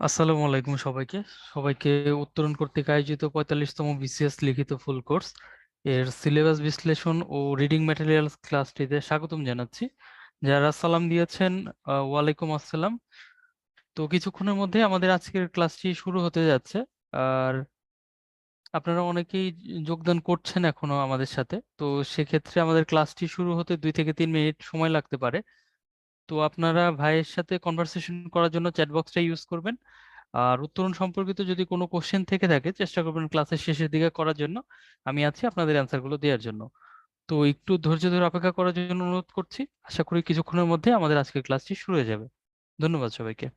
আসসালামু আলাইকুম সবাইকে। সবাইকে উত্তরণ কর্তৃক আয়োজিত 45তম বিসিএস লিখিত ফুল কোর্স এর সিলেবাস বিশ্লেষণ ও রিডিং ম্যাটেরিয়ালস ক্লাসটিতে স্বাগতম জানাচ্ছি। যারা সালাম দিয়েছেন, ওয়ালাইকুম আসসালাম। তো কিছুক্ষণের মধ্যে আমাদের আজকের ক্লাসটি শুরু হতে যাচ্ছে। আর আপনারা অনেকেই যোগদান করছেন এখনো আমাদের সাথে, তো সেক্ষেত্রে আমাদের ক্লাসটি শুরু হতে 2 থেকে 3 মিনিট সময় লাগতে পারে। তো আপনারা ভাইয়ের সাথে কনভারসেশন করার জন্য চ্যাট বক্সটা ইউজ করবেন। আর উত্তরণ সম্পর্কিত যদি কোনো কোশ্চেন থেকে থাকে চেষ্টা করবেন ক্লাসের শেষের দিকে করার জন্য। আমি আছি আপনাদের অ্যান্সারগুলো দেওয়ার জন্য। তো একটু ধৈর্য ধরে অপেক্ষা করার জন্য অনুরোধ করছি। আশা করি কিছুক্ষণের মধ্যে আমাদের আজকের ক্লাসটি শুরু হয়ে যাবে। ধন্যবাদ সবাইকে।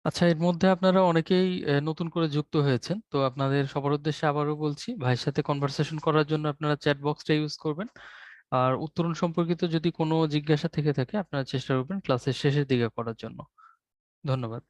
আচ্ছা, এর মধ্যে আপনারা অনেকেই নতুন করে যুক্ত হয়েছেন, তো আপনাদের সবার উদ্দেশ্যে আবারও বলছি, ভাইয়ের সাথে কনভারসেশন করার জন্য আপনারা চ্যাট বক্সটা ইউজ করবেন। আর উত্তরণ সম্পর্কিত যদি কোনো জিজ্ঞাসা থেকে থাকে আপনারা চেষ্টা করবেন ক্লাসের শেষের দিকে করার জন্য। ধন্যবাদ।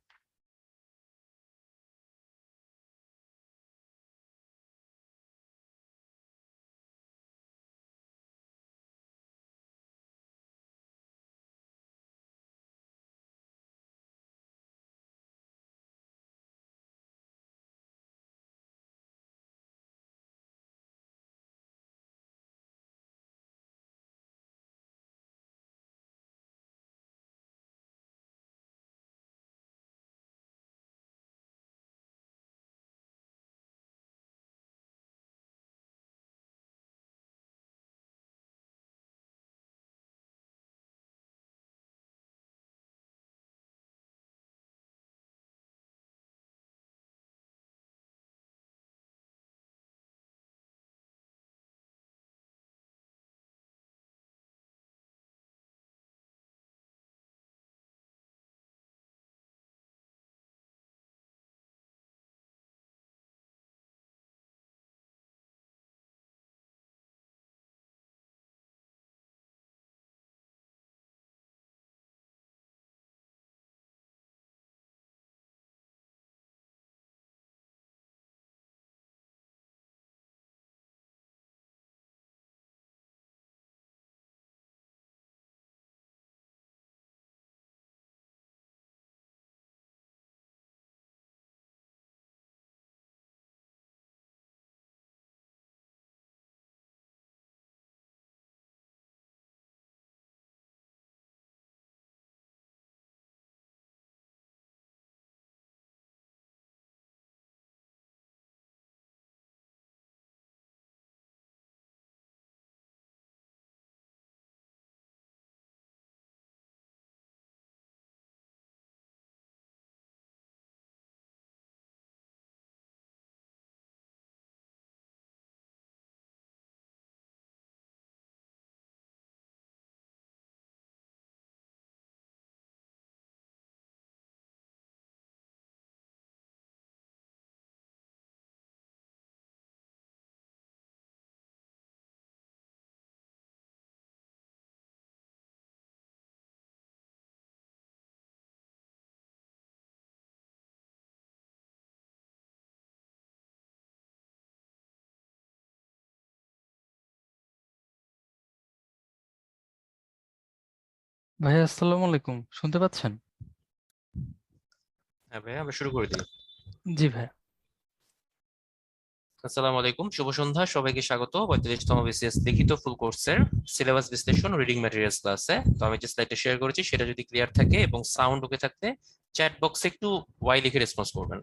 ভাইয়া আসসালামু আলাইকুম, শুনতে পাচ্ছেন? হ্যাঁ ভাইয়া, আমরা শুরু করে দিই। জি ভাইয়া। আসসালামু আলাইকুম, শুভ সন্ধ্যা, সবাইকে স্বাগত 45তম বিসিএস লিখিত ফুল কোর্সের সিলেবাস বিশ্লেষণ রিডিং ম্যাটেরিয়ালস ক্লাসে। তো আমি যে স্লাইডটা শেয়ার করেছি সেটা যদি ক্লিয়ার থাকে এবং সাউন্ড ওকে থাকতে চ্যাট বক্সে একটু ওয়াই লিখে রেসপন্স করবেন।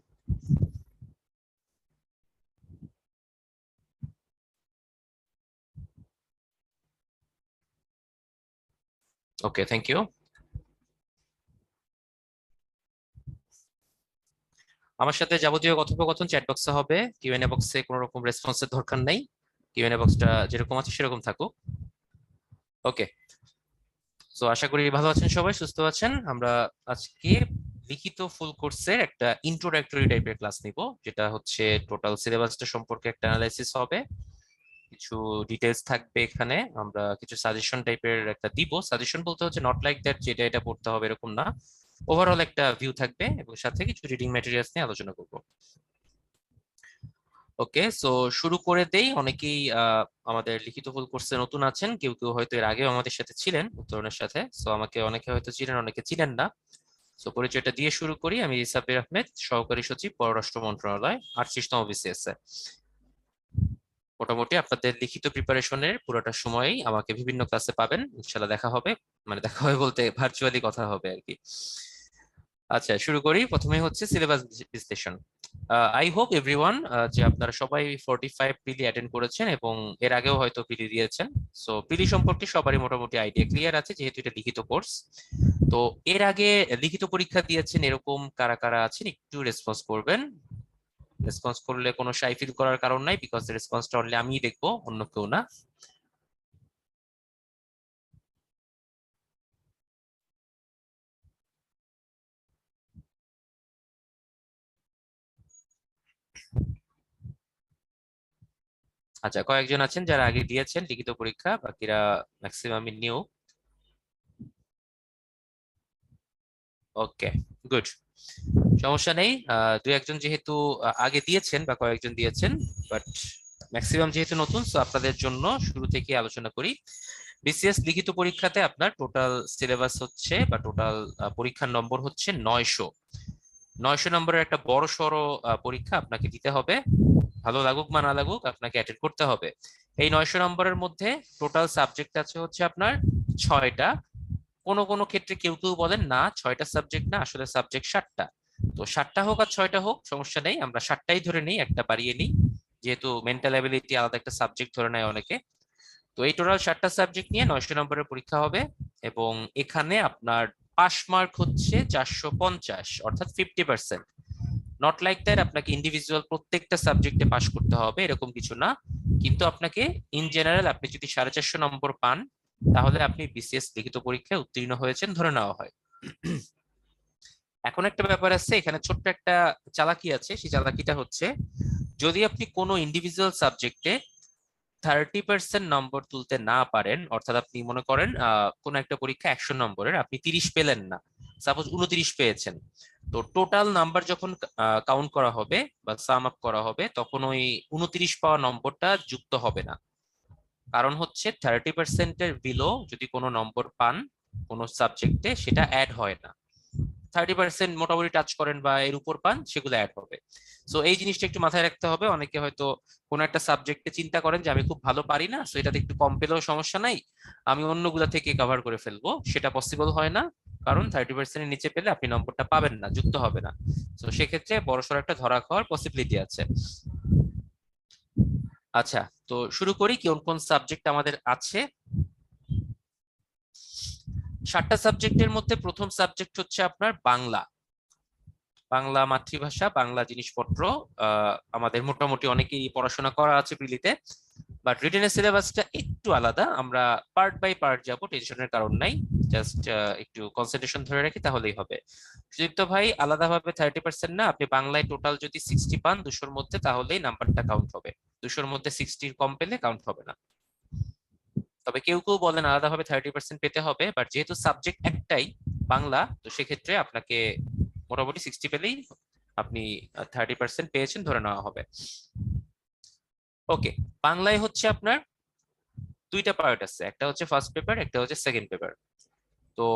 ওকে, থ্যাংক ইউ। আমার সাথে যাবতীয় কথোপকথন চ্যাট বক্সে হবে, কিউএনএ বক্সে কোনো রকম রেসপন্সের দরকার নেই। কিউএনএ বক্সটা যেরকম আছে সেরকম থাকুক। ওকে, তো আশা করি ভালো আছেন, সবাই সুস্থ আছেন। আমরা আজকে লিখিত ফুল কোর্সের একটা ইন্ট্রোডাক্টরি টাইপের ক্লাস নিব, যেটা হচ্ছে টোটাল সিলেবাসটা সম্পর্কে একটা অ্যানালাইসিস হবে, কিছু ডিটেলস থাকবে এখানে, আমরা কিছু সাজেশন টাইপের একটা দিব। সাজেশন বলতে হচ্ছে নট লাইক দ্যাট যেটা এটা পড়তে হবে এরকম না, ওভারঅল একটা ভিউ থাকবে এবং সাথে কিছু রিডিং ম্যাটেরিয়ালস নিয়ে আলোচনা করব। ওকে, সো শুরু করে দেই। অনেকেই আমাদের লিখিত ফুল কোর্সে নতুন আছেন, কেউ কেউ হয়তো এর আগেও আমাদের সাথে ছিলেন উত্তরণের সাথে, সো আমাকে অনেকে হয়তো চিনেন, অনেকে চিনেন না। সো পরিচয়টা দিয়ে শুরু করি। আমি সাব্বির আহমেদ, সহকারী সচিব, পররাষ্ট্র মন্ত্রণালয়, 38তম বিসিএস এ। মোটামুটি আপনাদের লিখিত প্রিপারেশনের পুরোটা সময়ই আমাকে বিভিন্ন ক্লাসে পাবেন, ইনশাল্লাহ দেখা হবে। মানে দেখা হবে বলতে ভার্চুয়ালি কথা হবে আর কি। আচ্ছা, শুরু করি। প্রথমে হচ্ছে সিলেবাস বিশ্লেষণ। আই হোপ এভরিওয়ান যে আপনারা সবাই 45 পিলি অ্যাটেন্ড করেছেন এবং এর আগেও হয়তো পিলি দিয়েছেন। সো পিলি সম্পর্কে সবারই মোটামুটি আইডিয়া ক্লিয়ার আছে, যেহেতু এটা লিখিত কোর্স। তো এর আগে লিখিত পরীক্ষা দিয়েছেন এরকম কারা কারা আছেন একটু রেসপন্স করবেন। রেসপন্স করলে কোনো শাই ফিল করার কারণ নাই, বিকজ রেসপন্সটা অনলি আমিই দেখবো, অন্য কেউ না। আচ্ছা, কয়েকজন আছেন যারা আগে দিয়েছেন লিখিত পরীক্ষা, বাকিরা ম্যাক্সিমামই নিউ। ওকে, গুড, সমস্যা নেই। দুই একজন যেহেতু আগে দিয়েছেন বা কয়েকজন দিয়েছেন, বাট ম্যাক্সিমাম যেহেতু নতুন, তো আপনাদের জন্য শুরু থেকে আলোচনা করি। বিসিএস লিখিত পরীক্ষাতে আপনার টোটাল সিলেবাস হচ্ছে বা টোটাল পরীক্ষার নম্বর হচ্ছে 900। 900 নম্বরের একটা বড় সড় পরীক্ষা আপনাকে দিতে হবে, ভালো লাগুক বা না লাগুক আপনাকে অ্যাটেন্ড করতে হবে। এই 900 নম্বরের মধ্যে টোটাল সাবজেক্ট আছে হচ্ছে আপনার 6টা। কোনো কোনো ক্ষেত্রে কেউ কেউ বলেন না 6টা সাবজেক্ট না, আসলে সাবজেক্ট 7টা। তো 7টা হোক আর 6টা হোক সমস্যা নেই, আমরা 7টাই ধরে নিই, একটা বাড়িয়ে নিই, যেহেতু মেন্টাল অ্যাবিলিটি আলাদা একটা সাবজেক্ট ধরে নেয় অনেকে। তো এই টোটাল 7টা সাবজেক্ট নিয়ে 900 নম্বরের পরীক্ষা হবে এবং এখানে আপনার পাস মার্ক হচ্ছে 450, অর্থাৎ 50%। নট লাইক দ্যাট আপনাকে ইন্ডিভিজুয়াল প্রত্যেকটা সাবজেক্টে পাস করতে হবে এরকম কিছু না, কিন্তু আপনাকে ইন জেনারেল আপনি যদি 450 নম্বর পান তাহলে আপনি বিসিএস লিখিত পরীক্ষায় উত্তীর্ণ হয়েছেন ধরে নেওয়া হয়। এখন একটা ব্যাপার আছে, এখানে ছোট্ট একটা চালাকি আছে, সেই চালাকিটা হচ্ছে যদি আপনি কোনো ইন্ডিভিজুয়াল সাবজেক্টে 30% নম্বর তুলতে না পারেন, অর্থাৎ আপনি মনে করেন কোন একটা পরীক্ষা 100 নম্বরের আপনি 30 পেলেন না, সাপোজ 29 পেয়েছেন, তো টোটাল নাম্বার যখন কাউন্ট করা হবে বা সাম আপ করা হবে তখন ওই 29 পাওয়া নম্বরটা যুক্ত হবে না। কারণ হচ্ছে 30%-এর বিলো যদি কোনো নম্বর পান কোনো সাবজেক্টে সেটা অ্যাড হয় না। 30% মোটামুটি টাচ করেন বা এর উপর পান সেগুলো অ্যাড হবে। সো এই জিনিসটা একটু মাথায় রাখতে হবে। অনেকে হয়তো কোনো একটা সাবজেক্টে চিন্তা করেন যে আমি খুব ভালো পারি না, সো এটাতে একটু কম পেলেও সমস্যা নাই, আমি অন্যগুলা থেকে কভার করে ফেলবো, সেটা পসিবল হয় না। কারণ 30%-এর নিচে পেলে আপনি নম্বরটা পাবেন না, যুক্ত হবে না। তো সেক্ষেত্রে বড়সড় একটা ধরা খাওয়ার পসিবিলিটি আছে। আচ্ছা, তো শুরু করি কোন কোন সাবজেক্ট আমাদের আছে। 7টা সাবজেক্টের মধ্যে প্রথম সাবজেক্ট হচ্ছে আপনার বাংলা। বাংলা মাতৃভাষা, বাংলা জিনিসপত্র। আমাদের মোটামুটি অনেকেই পড়াশোনা করা আছে প্রিলিতে, বাট রিটেনের সিলেবাসটা একটু আলাদা। আমরা পার্ট বাই পার্ট যাবো, টেনশনের কারণ নাই, জাস্ট একটু কনসেন্ট্রেশন ধরে রাখি তাহলেই হবে। সুদীপ্ত ভাই, আলাদাভাবে 30% না, আপনি বাংলায় টোটাল যদি 60 পান 200-র মধ্যে তাহলেই নাম্বারটা কাউন্ট হবে, 200-র মধ্যে 60 কম পেলে কাউন্ট হবে না। তবে কেউ কেউ বলেন আলাদাভাবে 30% পেতে হবে, বাট যেহেতু সাবজেক্ট একটাই বাংলা, তো সেক্ষেত্রে আপনাকে মোটামুটি 60 পেলেই আপনি 30% পেয়েছেন ধরে নেওয়া হবে। ওকে, বাংলায় হচ্ছে আপনার দুইটা পার্ট আছে, একটা হচ্ছে ফার্স্ট পেপার, একটা হচ্ছে সেকেন্ড পেপার। তো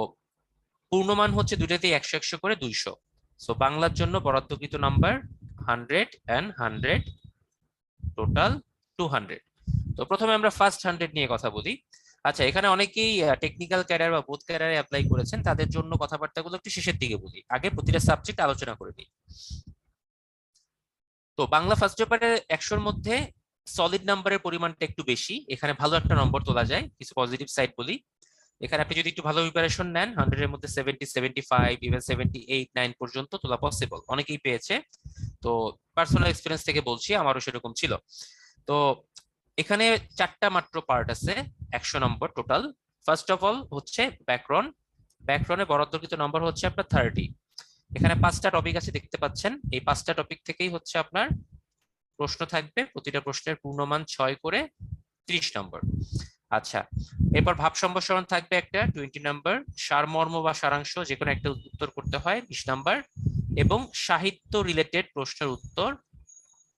পূর্ণমান হচ্ছে দুইটাতেই 100 করে 200। সো বাংলার জন্য বরাদ্দকৃত নাম্বার 100 and 100, টোটাল 200। তো প্রথমে আমরা ফার্স্ট 100 নিয়ে কথা বলি। আচ্ছা, এখানে অনেকেই টেকনিক্যাল ক্যারিয়ার বা বোথ ক্যারিয়ারে অ্যাপ্লাই করেছেন, তাদের জন্য কথাবার্তাগুলো একটু শেষের দিকে বলি, আগে প্রতিটা সাবজেক্ট আলোচনা করে নিই। তো বাংলা ফার্স্ট পেপারে 100-র মধ্যে সলিড নাম্বারের পরিমাণটা একটু বেশি, এখানে ভালো একটা নম্বর তোলা যায়। কিছু পজিটিভ সাইড বলি, এখানে আপনি যদি একটু ভালো প্রিপারেশন নেন 100-এর মধ্যে 70, 75, ইভেন 78, 9 পর্যন্ত তোলা পসিবল, অনেকেই পেয়েছে। তো পার্সোনাল এক্সপিরিয়েন্স থেকে বলছি, আমারও সেরকম ছিল। তো এখানে 4টা মাত্র পার্ট আছে, 100 নম্বর টোটাল। ফার্স্ট অফ অল হচ্ছে ব্যাকরণ। ব্যাকরণে বরাদ্দকৃত নম্বর হচ্ছে আপনার 30। এখানে 5টা টপিক আছে দেখতে পাচ্ছেন, এই 5টা টপিক থেকেই হচ্ছে আপনার প্রশ্ন থাকবে, প্রতিটা প্রশ্নের পূর্ণমান 6 করে 30 নম্বর। আচ্ছা, এরপর ভাব সম্প্রসারণ থাকবে একটা 20 নম্বর, সারমর্ম বা সারাংশ যে কোনো একটা উত্তর করতে হয় 20 নম্বর, এবং সাহিত্য রিলেটেড প্রশ্নের উত্তর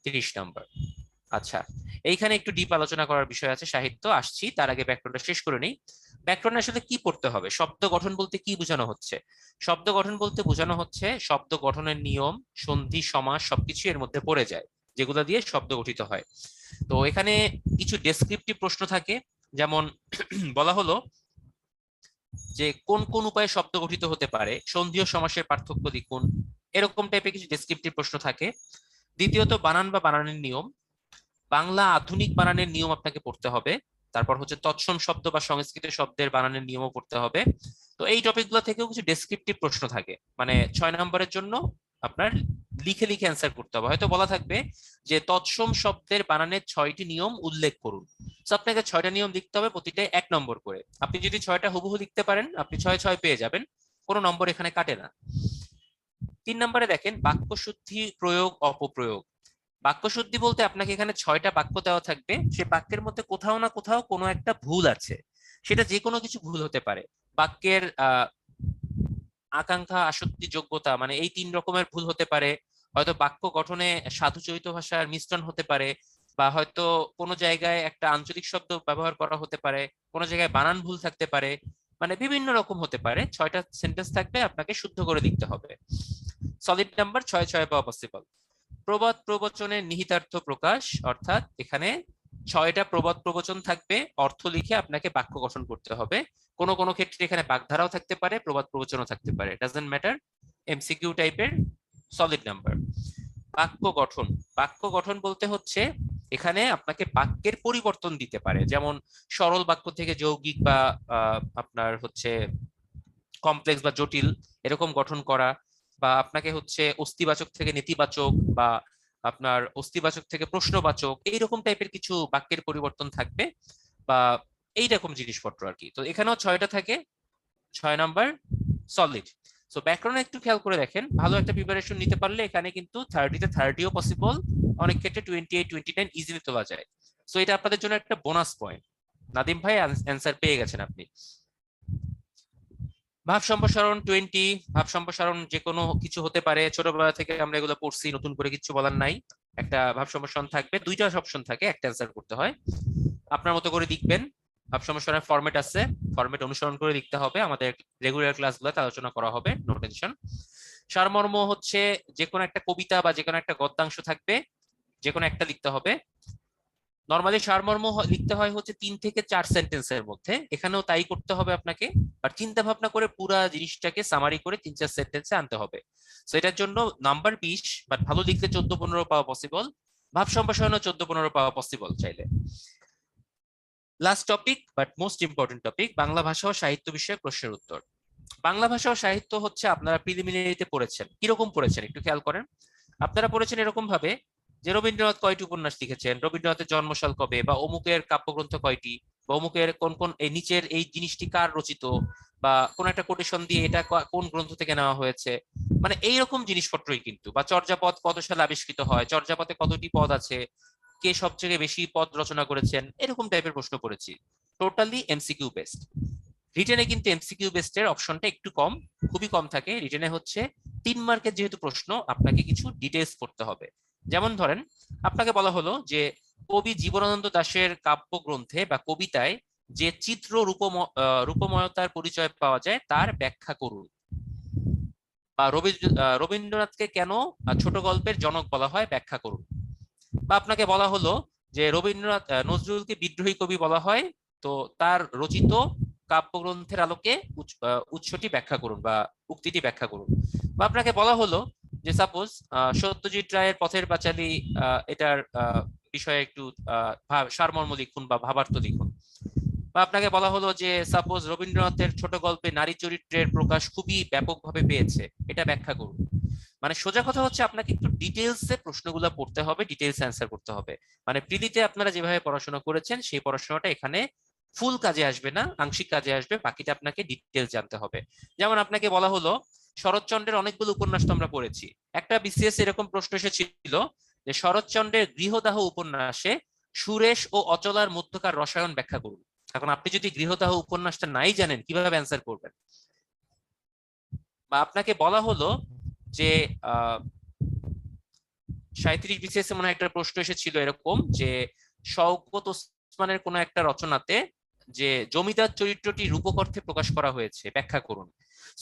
30 নম্বর। আচ্ছা, এইখানে একটু ডিপ আলোচনা করার বিষয় আছে, সাহিত্য আসছি, তার আগে ব্যাকরণটা শেষ করে নেই। ব্যাকরণে আসলে কি পড়তে হবে, শব্দ গঠন বলতে কি বোঝানো হচ্ছে? শব্দ গঠন বলতে বোঝানো হচ্ছে শব্দ গঠনের নিয়ম, সন্ধি, সমাস সবকিছু এর মধ্যে পড়ে যায়, যেগুলো দিয়ে শব্দ গঠিত হয়। তো এখানে কিছু ডেসক্রিপটিভ প্রশ্ন থাকে, যেমন বলা হলো যে কোন কোন উপায়ে শব্দ গঠিত হতে পারে, সন্ধি ও সমাসের পার্থক্য লিখুন, এরকম টাইপের কিছু ডেসক্রিপটিভ প্রশ্ন থাকে। দ্বিতীয়ত বানান বা বানানের নিয়ম, বাংলা আধুনিক বানানের নিয়ম আপনাকে পড়তে হবে। তারপর হচ্ছে তৎসম শব্দ বা সংস্কৃত শব্দের বানানের নিয়মও পড়তে হবে। তো এই টপিকগুলো থেকেও কিছু ডেসক্রিপটিভ প্রশ্ন থাকে, মানে 6 নম্বরের জন্য আপনার লিখে লিখে অ্যান্সার করতে হবে। হয়তো বলা থাকবে যে তৎসম শব্দের বানানের 6টি নিয়ম উল্লেখ করুন, তো আপনাকে 6টা নিয়ম লিখতে হবে, প্রতিটাই 1 নম্বর করে। আপনি যদি 6টা হুবহু লিখতে পারেন, আপনি 6 পেয়ে যাবেন, কোনো নম্বর এখানে কাটে না। 3 নম্বরে দেখেন বাক্য শুদ্ধি, প্রয়োগ, অপপ্রয়োগ। বাক্য শুদ্ধি বলতে আপনাকে এখানে 6টা বাক্য দেওয়া থাকবে, সে বাক্যের মধ্যে কোথাও না কোথাও কোনো একটা ভুল আছে, সেটা যে কোনো কিছু ভুল হতে পারে। বাক্যের আকাঙ্ক্ষা, আসক্তি, যোগ্যতা, মানে এই 3 রকমের ভুল হতে পারে। হয়তো বাক্য গঠনে সাধু চলিত ভাষার মিশ্রণ হতে পারে, বা হয়তো কোনো জায়গায় একটা আঞ্চলিক শব্দ ব্যবহার করা হতে পারে, কোনো জায়গায় বানান ভুল থাকতে পারে, মানে বিভিন্ন রকম হতে পারে। 6টা সেন্টেন্স থাকবে, আপনাকে শুদ্ধ করে লিখতে হবে। সলিড নাম্বার 6 পাওয়া পসিবল। প্রবাদ প্রবচনের নিহিতার্থ প্রকাশ, অর্থাৎ এখানে 6টা প্রবাদ প্রবচন থাকবে, অর্থ লিখে আপনাকে বাক্য গঠন করতে হবে। কোনো কোনো ক্ষেত্রে এখানে বাগধারাও থাকতে পারে, প্রবাদ প্রবচনও থাকতে পারে, ডাজন্ট ম্যাটার, এমসিকিউ টাইপের। Solid number. বাক্য গঠন, বাক্য গঠন বলতে হচ্ছে এখানে আপনাকে বাক্যের পরিবর্তন দিতে পারে, যেমন সরল বাক্য থেকে যৌগিক বা আপনার হচ্ছে কমপ্লেক্স বা জটিল এরকম গঠন করা, বা আপনাকে হচ্ছে অস্তিবাচক থেকে নেতিবাচক, বা আপনার অস্তিবাচক থেকে প্রশ্নবাচক, এইরকম টাইপের কিছু বাক্যের পরিবর্তন থাকবে, বা এইরকম জিনিসপত্র আর কি। তো এখানেও 6টা থাকে, 6 নাম্বার সলিড। সো ব্যাকরণে একটু খেয়াল করে দেখেন, ভালো একটা প্রিপারেশন নিতে পারলে এখানে কিন্তু 30-তে 30ও পসিবল, অনেক ক্ষেত্রে 28, 29 ইজিলি তোলা যায়। সো এটা আপনাদের জন্য একটা বোনাস পয়েন্ট। নাদিম ভাই অ্যান্সার পেয়ে গেছেন আপনি। ভাব সম্প্রসারণ 20। ভাব সম্প্রসারণ যে কোনো কিছু হতে পারে, ছোটবেলা থেকে আমরা এগুলো পড়ছি, নতুন করে কিছু বলার নাই। একটা ভাব সম্প্রসারণ থাকবে, 2টা অপশন থাকে, একটা অ্যান্সার করতে হয়, আপনার মতো করে লিখবেন। ভাব সম্প্রসারণের ফরম্যাট আছে, ফরম্যাট অনুসরণ করে লিখতে হবে, আমাদের রেগুলার ক্লাসগুলোতে আলোচনা করা হবে, নো টেনশন। সারমর্ম হচ্ছে যে কোনো একটা কবিতা বা যে কোনো একটা গদ্যাংশ থাকবে, যে কোনো একটা লিখতে হবে। নর্মালি সারমর্ম লিখতে হয় হচ্ছে 3 থেকে 4 সেন্টেন্সের মধ্যে, এখানেও তাই করতে হবে আপনাকে, আর চিন্তা ভাবনা করে পুরা জিনিসটাকে সামারি করে 3-4 সেন্টেন্সে আনতে হবে। সো এটার জন্য নাম্বার 20, বাট ভালো লিখলে 14-15 পাওয়া পসিবল। ভাব সম্প্রসারণও 14-15 পাওয়া পসিবল চাইলে। Last topic but most important topic, Bangla ভাষা ও সাহিত্য বিষয়ক প্রশ্নের উত্তর। বাংলা ভাষা ও সাহিত্য হচ্ছে আপনারা প্রিলিমিনারিতে পড়েছেন, কিরকম পড়েছেন একটু খেয়াল করেন। আপনারা পড়েছেন এরকম ভাবে যে রবীন্দ্রনাথ কয়টি উপন্যাস লিখেছেন, রবীন্দ্রনাথের জন্মসাল কবে, বা অমুকের কাব্যগ্রন্থ কয়টি, বা অমুকের কোন কোন এই নিচের এই জিনিসটি কার রচিত, বা কোন একটা কোটেশন দিয়ে এটা কোন গ্রন্থ থেকে নেওয়া হয়েছে, মানে এইরকম জিনিসপত্রই কিন্তু। বা চর্যাপদ কত সালে আবিষ্কৃত হয়, চর্যাপদে কতটি পদ আছে, কে সবচেয়ে বেশি পদ রচনা করেছেন, এরকম টাইপের প্রশ্ন করেছি, টোটালি এমসিকিউ বেসড। রিটেনে কিন্তু এমসিকিউ বেসড এর অপশনটা একটু কম, খুবই কম থাকে। রিটেনে হচ্ছে 3 মার্কের যেহেতু প্রশ্ন, আপনাকে কিছু ডিটেলস পড়তে হবে। যেমন ধরেন আপনাকে বলা হলো যে কবি জীবনানন্দ দাশের কাব্যগ্রন্থে বা কবিতায় যে চিত্র রূপময়তার পরিচয় পাওয়া যায় তার ব্যাখ্যা করুন। বা রবীন্দ্রনাথকে কেন ছোট গল্পের জনক বলা হয় ব্যাখ্যা করুন। বা আপনাকে বলা হলো যে নজরুলকে বিদ্রোহী কবি বলা হয়, তো তার রচিত কাব্যগ্রন্থের আলোকে উৎসটি ব্যাখ্যা করুন বা উক্তিটি ব্যাখ্যা করুন। বা আপনাকে বলা হলো যে সাপোজ সত্যজিৎ রায়ের পথের পাঁচালী এটার বিষয়ে একটু সারমর্ম লিখুন বা ভাবার্থ লিখুন। বা আপনাকে বলা হলো যে সাপোজ রবীন্দ্রনাথের ছোট গল্পে নারী চরিত্রের প্রকাশ খুবই ব্যাপকভাবে পেয়েছে, এটা ব্যাখ্যা করুন। মানে সোজা কথা হচ্ছে আপনাকে একটু ডিটেলসে প্রশ্নগুলো পড়তে হবে, ডিটেলস অ্যান্সার করতে হবে। মানে প্রিলিতে আপনারা যেভাবে পড়াশোনা করেছেন সেই পড়াশোনাটা এখানে ফুল কাজে আসবে না, আংশিক কাজে আসবে, বাকিটা আপনাকে ডিটেলস জানতে হবে। যেমন আপনাকে বলা হলো শরৎচন্দ্রের অনেকগুলো উপন্যাস তো আমরা পড়েছি, একটা বিসিএস এরকম প্রশ্ন এসেছিল যে শরৎচন্দ্রের গৃহদাহ উপন্যাসে সুরেশ ও অচলার মধ্যকার রসায়ন ব্যাখ্যা করুন। এখন আপনি যদি গৃহদাহ উপন্যাসটা নাই জানেন কিভাবে অ্যান্সার করবেন? বা আপনাকে বলা হলো যে 37 বিসিএস মনে হয় একটা প্রশ্ন এসেছিল এরকম যে শওকত ওসমানের কোন একটা রচনাতে যে জমিদার চরিত্রটি রূপক অর্থে প্রকাশ করা হয়েছে ব্যাখ্যা করুন।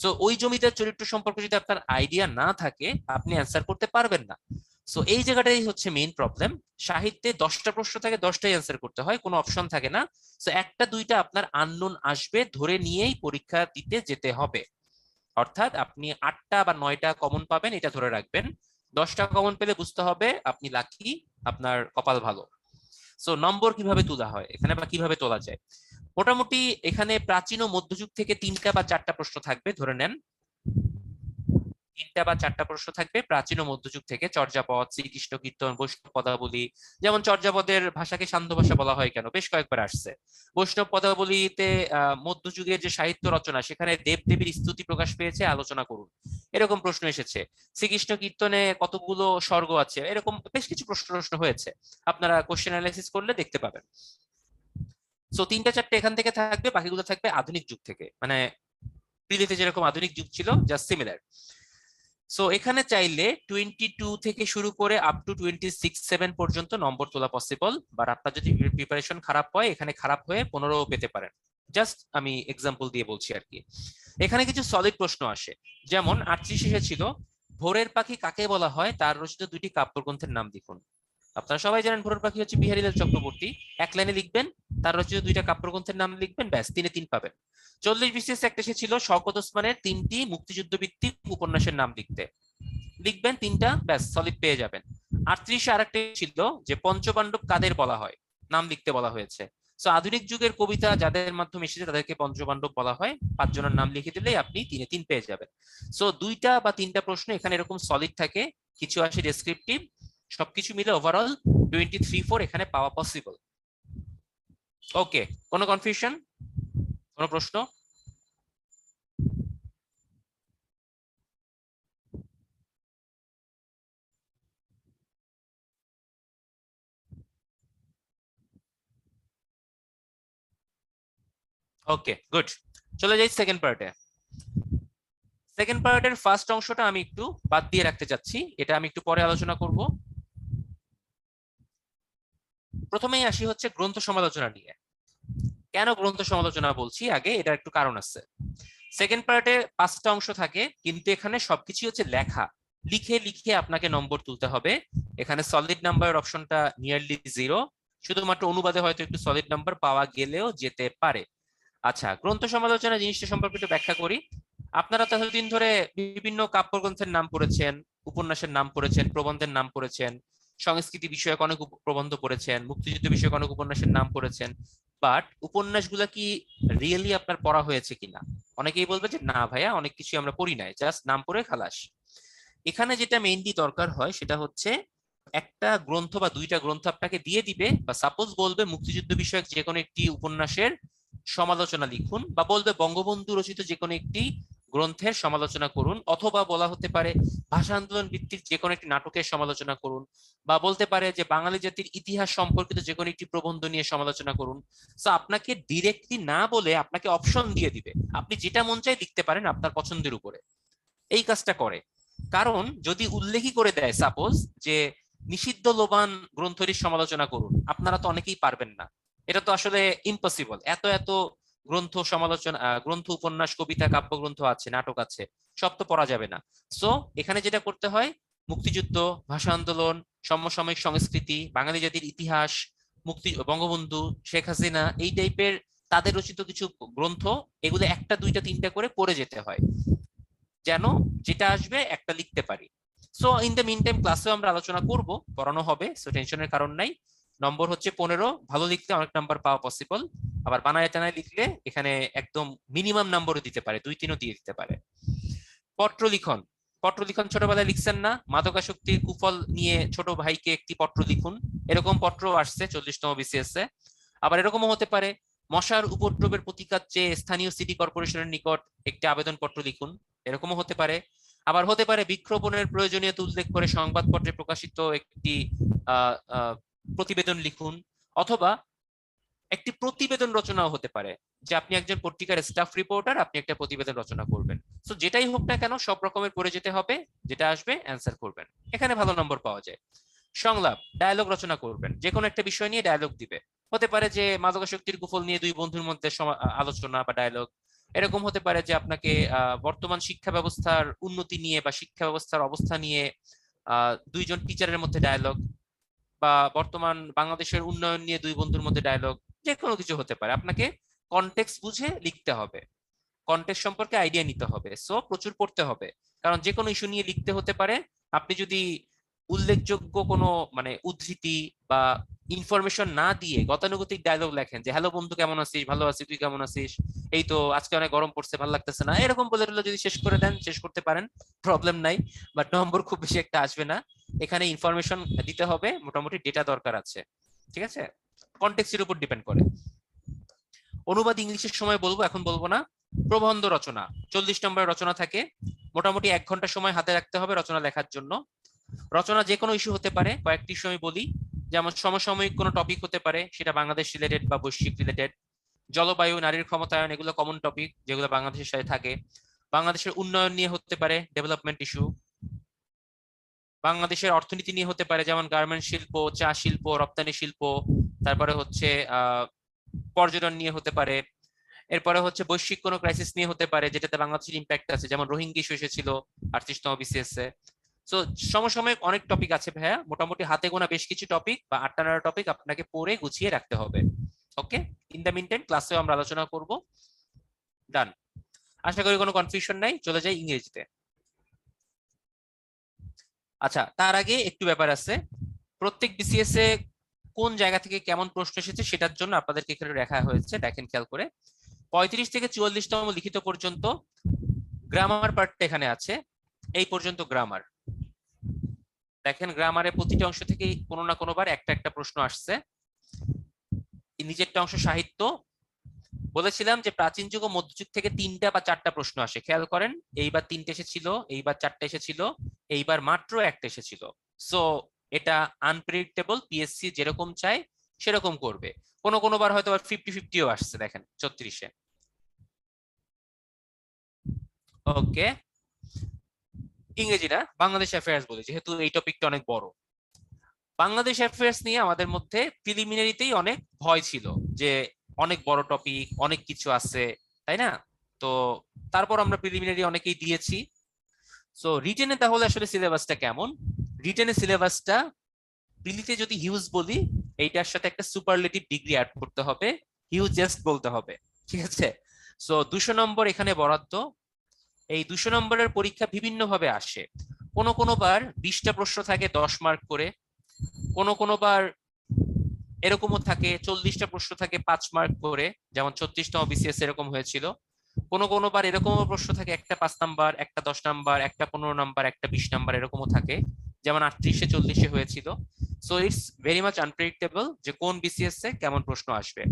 সো ওই জমিদার চরিত্র সম্পর্কে যদি আপনার আইডিয়া না থাকে আপনি অ্যান্সার করতে পারবেন না। সো এই জায়গাটাই হচ্ছে মেইন প্রবলেম। সাহিত্যে 10টা প্রশ্ন থাকে, 10টাই অ্যান্সার করতে হয়, কোনো অপশন থাকে না। সো একটা দুইটা আপনার আননোন আসবে, ধরে নিয়েই পরীক্ষা দিতে যেতে হবে। অর্থাৎ আপনি 8টা বা 9টা কমন পাবেন এটা ধরে রাখবেন। 10টা কমন পেলে বুঝতে হবে আপনি লাকি, আপনার কপাল ভালো। সো নম্বর কিভাবে তোলা হয় এখানে বা কিভাবে তোলা যায়? মোটামুটি এখানে প্রাচীন ও মধ্যযুগ থেকে 3টা বা 4টা প্রশ্ন থাকবে ধরে নেন। 3টা বা 4টা প্রশ্ন থাকবে প্রাচীন ও মধ্যযুগ থেকে, চর্যাপদ, শ্রীকৃষ্ণ কীর্তন, বৈষ্ণব পদাবলী। যেমন চর্যাপদের ভাষাকে সান্ধ্য ভাষা বলা হয় কেন, বেশ কয়েকবার আসছে। বৈষ্ণব পদাবলীতে মধ্যযুগের যে সাহিত্য রচনা সেখানে দেব দেবীর স্তুতি প্রকাশ পেয়েছে, আলোচনা করুন, এরকম প্রশ্ন এসেছে। শ্রীকৃষ্ণ কীর্তনে কতগুলো স্বর্গ আছে, এরকম বেশ কিছু প্রশ্ন হয়েছে, আপনারা কোশ্চেন অ্যানালাইসিস করলে দেখতে পাবেন। সো 3টা 4টে এখান থেকে থাকবে, বাকিগুলো থাকবে আধুনিক যুগ থেকে, মানে পৃথিবীতে যেরকম আধুনিক যুগ ছিল জাস্ট সিমিলার। সো এখানে চাইলে 22 থেকে শুরু করে আপ টু 26-7 পর্যন্ত নম্বর তোলা পসিবল। বাট আপনার যদি প্রিপারেশন খারাপ হয় এখানে খারাপ হয়ে 15 পেতে পারেন। জাস্ট আমি এক্সাম্পল দিয়ে বলছি আর কি। এখানে কিছু সলিড প্রশ্ন আসে, যেমন 38 এসেছিল ভোরের পাখি কাকে বলা হয়, তার রচিত 2টি কাব্যগ্রন্থের নাম লিখুন। আপনারা সবাই জানেন ভোরের পাখি হচ্ছে বিহারীলাল চক্রবর্তী, এক লাইনে লিখবেন, তার রচিত 2টা কাব্যগ্রন্থের নাম লিখবেন, ব্যাস 3-এ 3 পাবেন। 40 বিসিএস একটা এসেছিল শওকত ওসমানের 3টি মুক্তিযুদ্ধ ভিত্তিক উপন্যাসের নাম লিখতে, লিখবেন 3টা, ব্যাস সলিড পেয়ে যাবেন। 38 আরেকটা ছিল যে পঞ্চপাণ্ডব কাদের বলা হয়, নাম লিখতে বলা হয়েছে। সো আধুনিক যুগের কবিতা যাদের মাধ্যমে এসেছে তাদেরকে পঞ্চপাণ্ডব বলা হয়, 5 জনের নাম লিখে দিলেই আপনি 3-এ 3 পেয়ে যাবেন। সো 2টা বা 3টা প্রশ্ন এখানে এরকম সলিড থাকে, কিছু আসে ডেসক্রিপটিভ, সবকিছু মিলে ওভারঅল 23-4 এখানে পাওয়া পসিবল। ওকে, কোনো কনফিউশন, কোনো প্রশ্ন? ওকে, গুড। চলে যাই সেকেন্ড পার্টে। সেকেন্ড পার্টের ফার্স্ট অংশটা আমি একটু বাদ দিয়ে রাখতে চাচ্ছি, এটা আমি একটু পরে আলোচনা করব। প্রথমেই আসি হচ্ছে গ্রন্থ সমালোচনা নিয়ে। কেন গ্রন্থ সমালোচনা বলছি আগে, এটা একটু কারণ আছে। সেকেন্ড পার্টে 5টা অংশ থাকে, কিন্তু এখানে সবকিছু হচ্ছে লেখা, লিখে লিখে আপনাকে নম্বর তুলতে হবে। এখানে সলিড নাম্বার অপশনটা নিয়ারলি 0, শুধুমাত্র অনুবাদে হয়তো একটু সলিড নাম্বার পাওয়া গেলেও যেতে পারে। আচ্ছা, গ্রন্থ সমালোচনা জিনিসটা সম্পর্কে একটু ব্যাখ্যা করি। আপনারা তো এতদিন ধরে বিভিন্ন কাব্যগ্রন্থের নাম পড়েছেন, উপন্যাসের নাম পড়েছেন, প্রবন্ধের নাম পড়েছেন, সংস্কৃতি বিষয়ক অনেক প্রবন্ধ পড়েছেন, মুক্তিযুদ্ধ বিষয়ক অনেক উপন্যাসের নাম পড়েছেন। বাট উপন্যাসগুলা কি রিয়েলি আপনার পড়া হয়েছে কিনা? অনেকেই বলবে যে না ভাইয়া, অনেক কিছু আমরা পড়ি নাই, জাস্ট নাম পড়ে খালাস। এখানে যেটা মেইনলি দরকার হয় সেটা হচ্ছে একটা গ্রন্থ বা 2টা গ্রন্থ আপনাকে দিয়ে দিবে, বা সাপোজ বলবে মুক্তিযুদ্ধ বিষয়ক যে কোনো একটি উপন্যাসের সমালোচনা লিখুন, বা বলবে বঙ্গবন্ধু রচিত যে কোনো একটি গ্রন্থের সমালোচনা করুন, অথবা বলা হতে পারে ভাষা আন্দোলন ভিত্তিক যে কোনো একটি নাটকের সমালোচনা করুন, বা বলতে পারে যে বাঙালি জাতির ইতিহাস সম্পর্কিত যে কোনো একটি প্রবন্ধ নিয়ে সমালোচনা করুন। তো আপনাকে ডিরেক্টলি না বলে আপনাকে অপশন দিয়ে দিবে, আপনি যেটা মন চায় লিখতে পারেন আপনার পছন্দের উপরে। এই কাজটা করে কারণ যদি উল্লেখই করে দেয় সাপোজ যে নিষিদ্ধ লোবান গ্রন্থটির সমালোচনা করুন, আপনারা তো অনেকেই পারবেন না, এটা তো আসলে ইম্পসিবল। এত এত গ্রন্থ সমালোচনা, গ্রন্থ, উপন্যাস, কবিতা, কাব্যগ্রন্থ আছে, নাটক আছে, সব তো পড়া যাবে না। সো এখানে যেটা করতে হয়, মুক্তিযুদ্ধ, ভাষা আন্দোলন, সমসাময়িক সংস্কৃতি, বাঙালি জাতির ইতিহাস, বঙ্গবন্ধু, শেখ হাসিনা, এই টাইপের তাদের রচিত কিছু গ্রন্থ, এগুলো একটা দুইটা তিনটা করে পড়ে যেতে হয়, যেন যেটা আসবে একটা লিখতে পারি। So in the meantime ক্লাসেও আমরা আলোচনা করব, পড়ানো হবে, সো টেনশনের কারণ নাই। নম্বর হচ্ছে 15, ভালো লিখলে অনেক নাম্বার পাওয়া পসিবল, আবার বানায় টানায় লিখলে এখানে একদম মিনিমাম নাম্বারও দিতে পারে, 2-3ও দিয়ে দিতে পারে। পত্র লিখন, পত্র লিখন ছোটবেলায় লিখছেন না, মাদকাসক্তির কুফল নিয়ে ছোট ভাইকে একটি পত্র লিখুন, এরকম পত্র আসছে 40তম বিসিএস এ। আবার এরকমও হতে পারে, মশার উপদ্রবের প্রতিকার চেয়ে স্থানীয় সিটি কর্পোরেশনের নিকট একটি আবেদনপত্র লিখুন, এরকমও হতে পারে। আবার হতে পারে বৃক্ষরোপণের প্রয়োজনীয়তা উল্লেখ করে সংবাদপত্রে প্রকাশিত একটি আহ আহ, প্রতিবেদন লিখুন, অথবা একটি প্রতিবেদন রচনাও হতে পারে, যে আপনি একজন পত্রিকার স্টাফ রিপোর্টার, আপনি একটা প্রতিবেদন রচনা করবেন। তো যেটাই হোক না কেন সব রকমের পড়ে যেতে হবে, যেটা আসবে অ্যান্সার করবেন, এখানে ভালো নম্বর পাওয়া যায়। সংলাপ, ডায়ালগ রচনা করবেন, যে কোনো একটা বিষয় নিয়ে ডায়ালগ দিবে। হতে পারে যে মাদকাসক্তির কুফল নিয়ে দুই বন্ধুর মধ্যে আলোচনা বা ডায়ালগ। এরকম হতে পারে যে আপনাকে বর্তমান শিক্ষা ব্যবস্থার উন্নতি নিয়ে বা শিক্ষা ব্যবস্থার অবস্থা নিয়ে দুইজন টিচারের মধ্যে ডায়ালগ, বা বর্তমান বাংলাদেশের উন্নয়ন নিয়ে দুই বন্ধুর মধ্যে ডায়লগ, যে কোনো কিছু হতে পারে। আপনাকে কনটেক্সট বুঝে লিখতে হবে, কনটেক্সট সম্পর্কে আইডিয়া নিতে হবে, সো প্রচুর পড়তে হবে। কারণ যে কোনো ইস্যু নিয়ে লিখতে হতে পারে। আপনি যদি উল্লেখযোগ্য কোনো মানে উদ্ধৃতি বা ইনফরমেশন না দিয়ে গতানুগতিক ডায়লগ লেখেন, যে হ্যালো বন্ধু কেমন আছিস, ভালো আছি, তুই কেমন আছিস, এই তো আজকে অনেক গরম পড়ছে, ভালো লাগতেছে না, এরকম বলে যদি শেষ করে দেন, শেষ করতে পারেন, প্রবলেম নাই, বাট নম্বর খুব বেশি একটা আসবে না। এখানে ইনফরমেশন দিতে হবে, মোটামুটি ডেটা দরকার আছে, ঠিক আছে, কনটেক্সটের উপর ডিপেন্ড করে। অনুবাদ ইংলিশের সময় বলবো, এখন বলবো না। প্রবন্ধ রচনা, 40 নম্বরের রচনা থাকে, মোটামুটি 1 ঘন্টা সময় হাতে রাখতে হবে রচনা লেখার জন্য। রচনা যে কোনো ইস্যু হতে পারে, কয়েকটি ইস্যু আমি বলি, যেমন সমসাময়িক কোনো টপিক হতে পারে, সেটা বাংলাদেশ রিলেটেড বা বৈশ্বিক রিলেটেড। জলবায়ু, নারীর ক্ষমতায়ন, এগুলো কমন টপিক যেগুলো বাংলাদেশের সাথে থাকে। বাংলাদেশের উন্নয়ন নিয়ে হতে পারে, ডেভেলপমেন্ট ইস্যু। বাংলাদেশের অর্থনীতি নিয়ে হতে পারে, যেমন গার্মেন্ট শিল্প, চা শিল্প, রপ্তানি শিল্প। তারপরে হচ্ছে পর্যটন নিয়ে হতে পারে। এরপরে হচ্ছে বৈশ্বিক কোনো ক্রাইসিস নিয়ে হতে পারে, যেটাতে বাংলাদেশের ইম্প্যাক্ট আছে, যেমন রোহিঙ্গা ইস্যু এসেছিল 38তম বিসিএস এ। সো সমসাময়িক অনেক টপিক আছে ভাইয়া, মোটামুটি হাতে গোনা বেশ কিছু টপিক বা 8টা 9টা টপিক আপনাকে পড়ে গুছিয়ে রাখতে হবে। ওকে, ইন দ্য মিন টাইম ক্লাসেও আমরা আলোচনা করব। ডান, আশা করি কোনো কনফিউশন নাই, চলে যাই ইংরেজিতে। আচ্ছা, তার আগে একটু ব্যাপার আছে, প্রত্যেক বিসিএস এ কোন জায়গা থেকে কেমন প্রশ্ন এসেছে সেটার জন্য আপনাদেরকে এখানে দেখা হয়েছে, দেখেন খেয়াল করে। 35 থেকে 44তম লিখিত পর্যন্ত গ্রামার পার্টটা এখানে আছে, এই পর্যন্ত গ্রামার। দেখেন গ্রামারের প্রতিটা অংশ থেকে কোনো না কোনো বার একটা একটা প্রশ্ন আসছে। নিচেরটা অংশ সাহিত্য, বলেছিলাম যে প্রাচীন যুগ ও মধ্যযুগ থেকে 3টা বা 4টা প্রশ্ন আসে, খেয়াল করেন, এইবার 3টে এসেছিল, এইবার 4টা এসেছিল, এইবার মাত্র একটা এসেছিল। সো এটা আনপ্রেডিক্টেবল, পিএসসি যেরকম চায় সেরকম করবে। কোনো কোনো বার হয়তো 50-50ও আসছে, দেখেন 36-এ। ওকে, ইংরেজি না, বাংলাদেশ অ্যাফেয়ার্স বলি, যেহেতু এই টপিকটা অনেক বড়। বাংলাদেশ অ্যাফেয়ার্স নিয়ে আমাদের মধ্যে প্রিলিমিনারিতেই অনেক ভয় ছিল, যে অনেক বড় টপিক, অনেক কিছু আছে, তাই না? তো তারপর আমরা প্রিলিমিনারি অনেকেই দিয়েছি। সো রিটেনে তাহলে আসলে সিলেবাসটা কেমন? রিটেনের সিলেবাসটা প্রিলিতে যদি হিউজ বলি, এইটার সাথে একটা সুপারলেটিভ ডিগ্রি অ্যাড করতে হবে, হিউজেস্ট বলতে হবে, ঠিক আছে? সো 200 নম্বর এখানে বরাদ্দ। এই 200 নম্বরের পরীক্ষা বিভিন্ন ভাবে আসে, কোনো কোনো বার 20টা প্রশ্ন থাকে 10 মার্ক করে, কোনো কোনো বার এরকমও থাকে 40টা প্রশ্ন থাকে 5 মার্ক করে, যেমন 36তম বিসিএস এরকম হয়েছিল। কোনো কোনো বার এরকমও প্রশ্ন থাকে, একটা 5 নাম্বার, একটা 10 নাম্বার, একটা 15 নাম্বার, একটা 20 নাম্বার, এরকমও থাকে, যেমন 38-এ 40-এ হয়েছিল। So it's very much unpredictable যে কোন বিসিএস এ কেমন প্রশ্ন আসবে।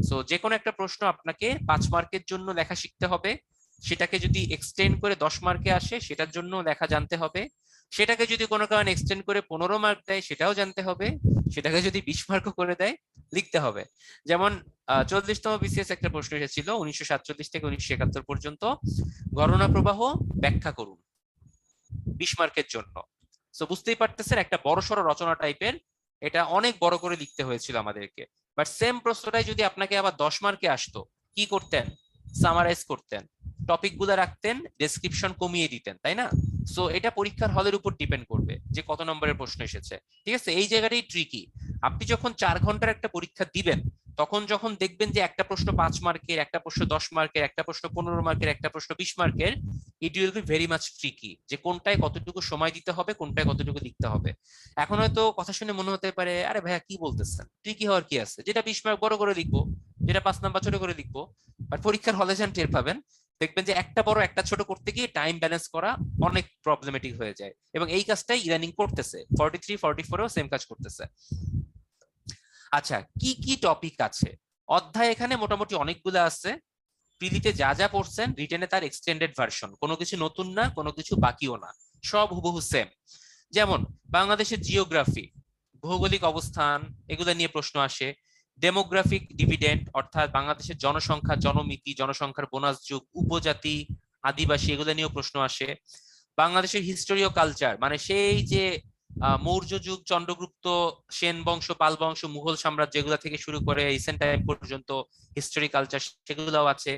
সো যে কোনো একটা প্রশ্ন আপনাকে 5 মার্কের জন্য লেখা শিখতে হবে, সেটাকে যদি এক্সটেন্ড করে 10 মার্কে আসে সেটার জন্য লেখা জানতে হবে, সেটাকে যদি কোনো কারণে এক্সটেন্ড করে 15 মার্ক দেয় সেটাও জানতে হবে, সেটাকে যদি 20 মার্কও করে দেয় লিখতে হবে। যেমন 40তম বিসিএস একটা প্রশ্ন এসেছিল 1947 থেকে 1971 পর্যন্ত, গণনা প্রবাহ ব্যাখ্যা করুন, 20 মার্কের জন্য। তো বুঝতেই পারতেছেন একটা বড়সড় রচনা টাইপের, এটা অনেক বড় করে লিখতে হয়েছিল আমাদেরকে। বাট সেম প্রশ্নটাই যদি আপনাকে আবার 10 মার্কে আসতো, কি করতেন? সামারাইজ করতেন, টপিক গুলা রাখতেন, ডেসক্রিপশন কমিয়ে দিতেন, তাই না? সো এটা পরীক্ষার হলের উপর ডিপেন্ড করবে যে কত নম্বরের প্রশ্ন এসেছে। ঠিক আছে, এই জায়গাটাই ট্রিকি। আপনি যখন 4 ঘন্টার একটা পরীক্ষা দিবেন, তখন যখন দেখবেন যে একটা প্রশ্ন 5 মার্কের, একটা প্রশ্ন 10 মার্কের, একটা প্রশ্ন 15 মার্কের, একটা প্রশ্ন 20 মার্কের, it will be very much tricky যে কোনটায় কতটুকু সময় দিতে হবে, কোনটায় কতটুকু লিখতে হবে। এখন হয়তো কথা শুনে মনে হতে পারে, আরে ভাইয়া কি বলতেছেন, ট্রিকি হওয়ার কি আছে, যেটা 20 মার্ক বড় করে লিখবো, যেটা 5 নাম্বার ছোট করে লিখবো। বাট পরীক্ষার হলে যান টের পাবেন, দেখবেন যে একটা বড় একটা ছোট করতে গিয়ে টাইম ব্যালেন্স করা অনেক প্রবলেমেটিক হয়ে যায়। এবং এই কাজটাই ইদানিং করতেছে, 43 44-এও সেম কাজ করতেছে। আচ্ছা, কি কি টপিক আছে? অধ্যায় এখানে মোটামুটি অনেকগুলো আছে। প্রিলিতে যা যা পড়ছেন রিটেনে তার এক্সটেন্ডেড ভার্সন, কোনো কিছু নতুন না, কোনো কিছু বাকিও না, সব হুবহু সেম। যেমন বাংলাদেশের জিওগ্রাফি, ভৌগোলিক অবস্থান, এগুলো নিয়ে প্রশ্ন আসে। ডেমোগ্রাফিক ডিভিডেন্ড, অর্থাৎ বাংলাদেশের জনসংখ্যা, জনমিতি, জনসংখ্যার বোনাস যুগ, উপজাতি, আদিবাসী, এগুলো নিয়েও প্রশ্ন আসে। বাংলাদেশের হিস্টোরি ও কালচার, মানে সেই যে মৌর্য যুগ, চন্দ্রগুপ্ত, সেন বংশ, পাল বংশ, মুঘল সাম্রাজ্য, এগুলা থেকে শুরু করে রিসেন্ট টাইম পর্যন্ত হিস্টোরি কালচার, সেগুলোও আছে।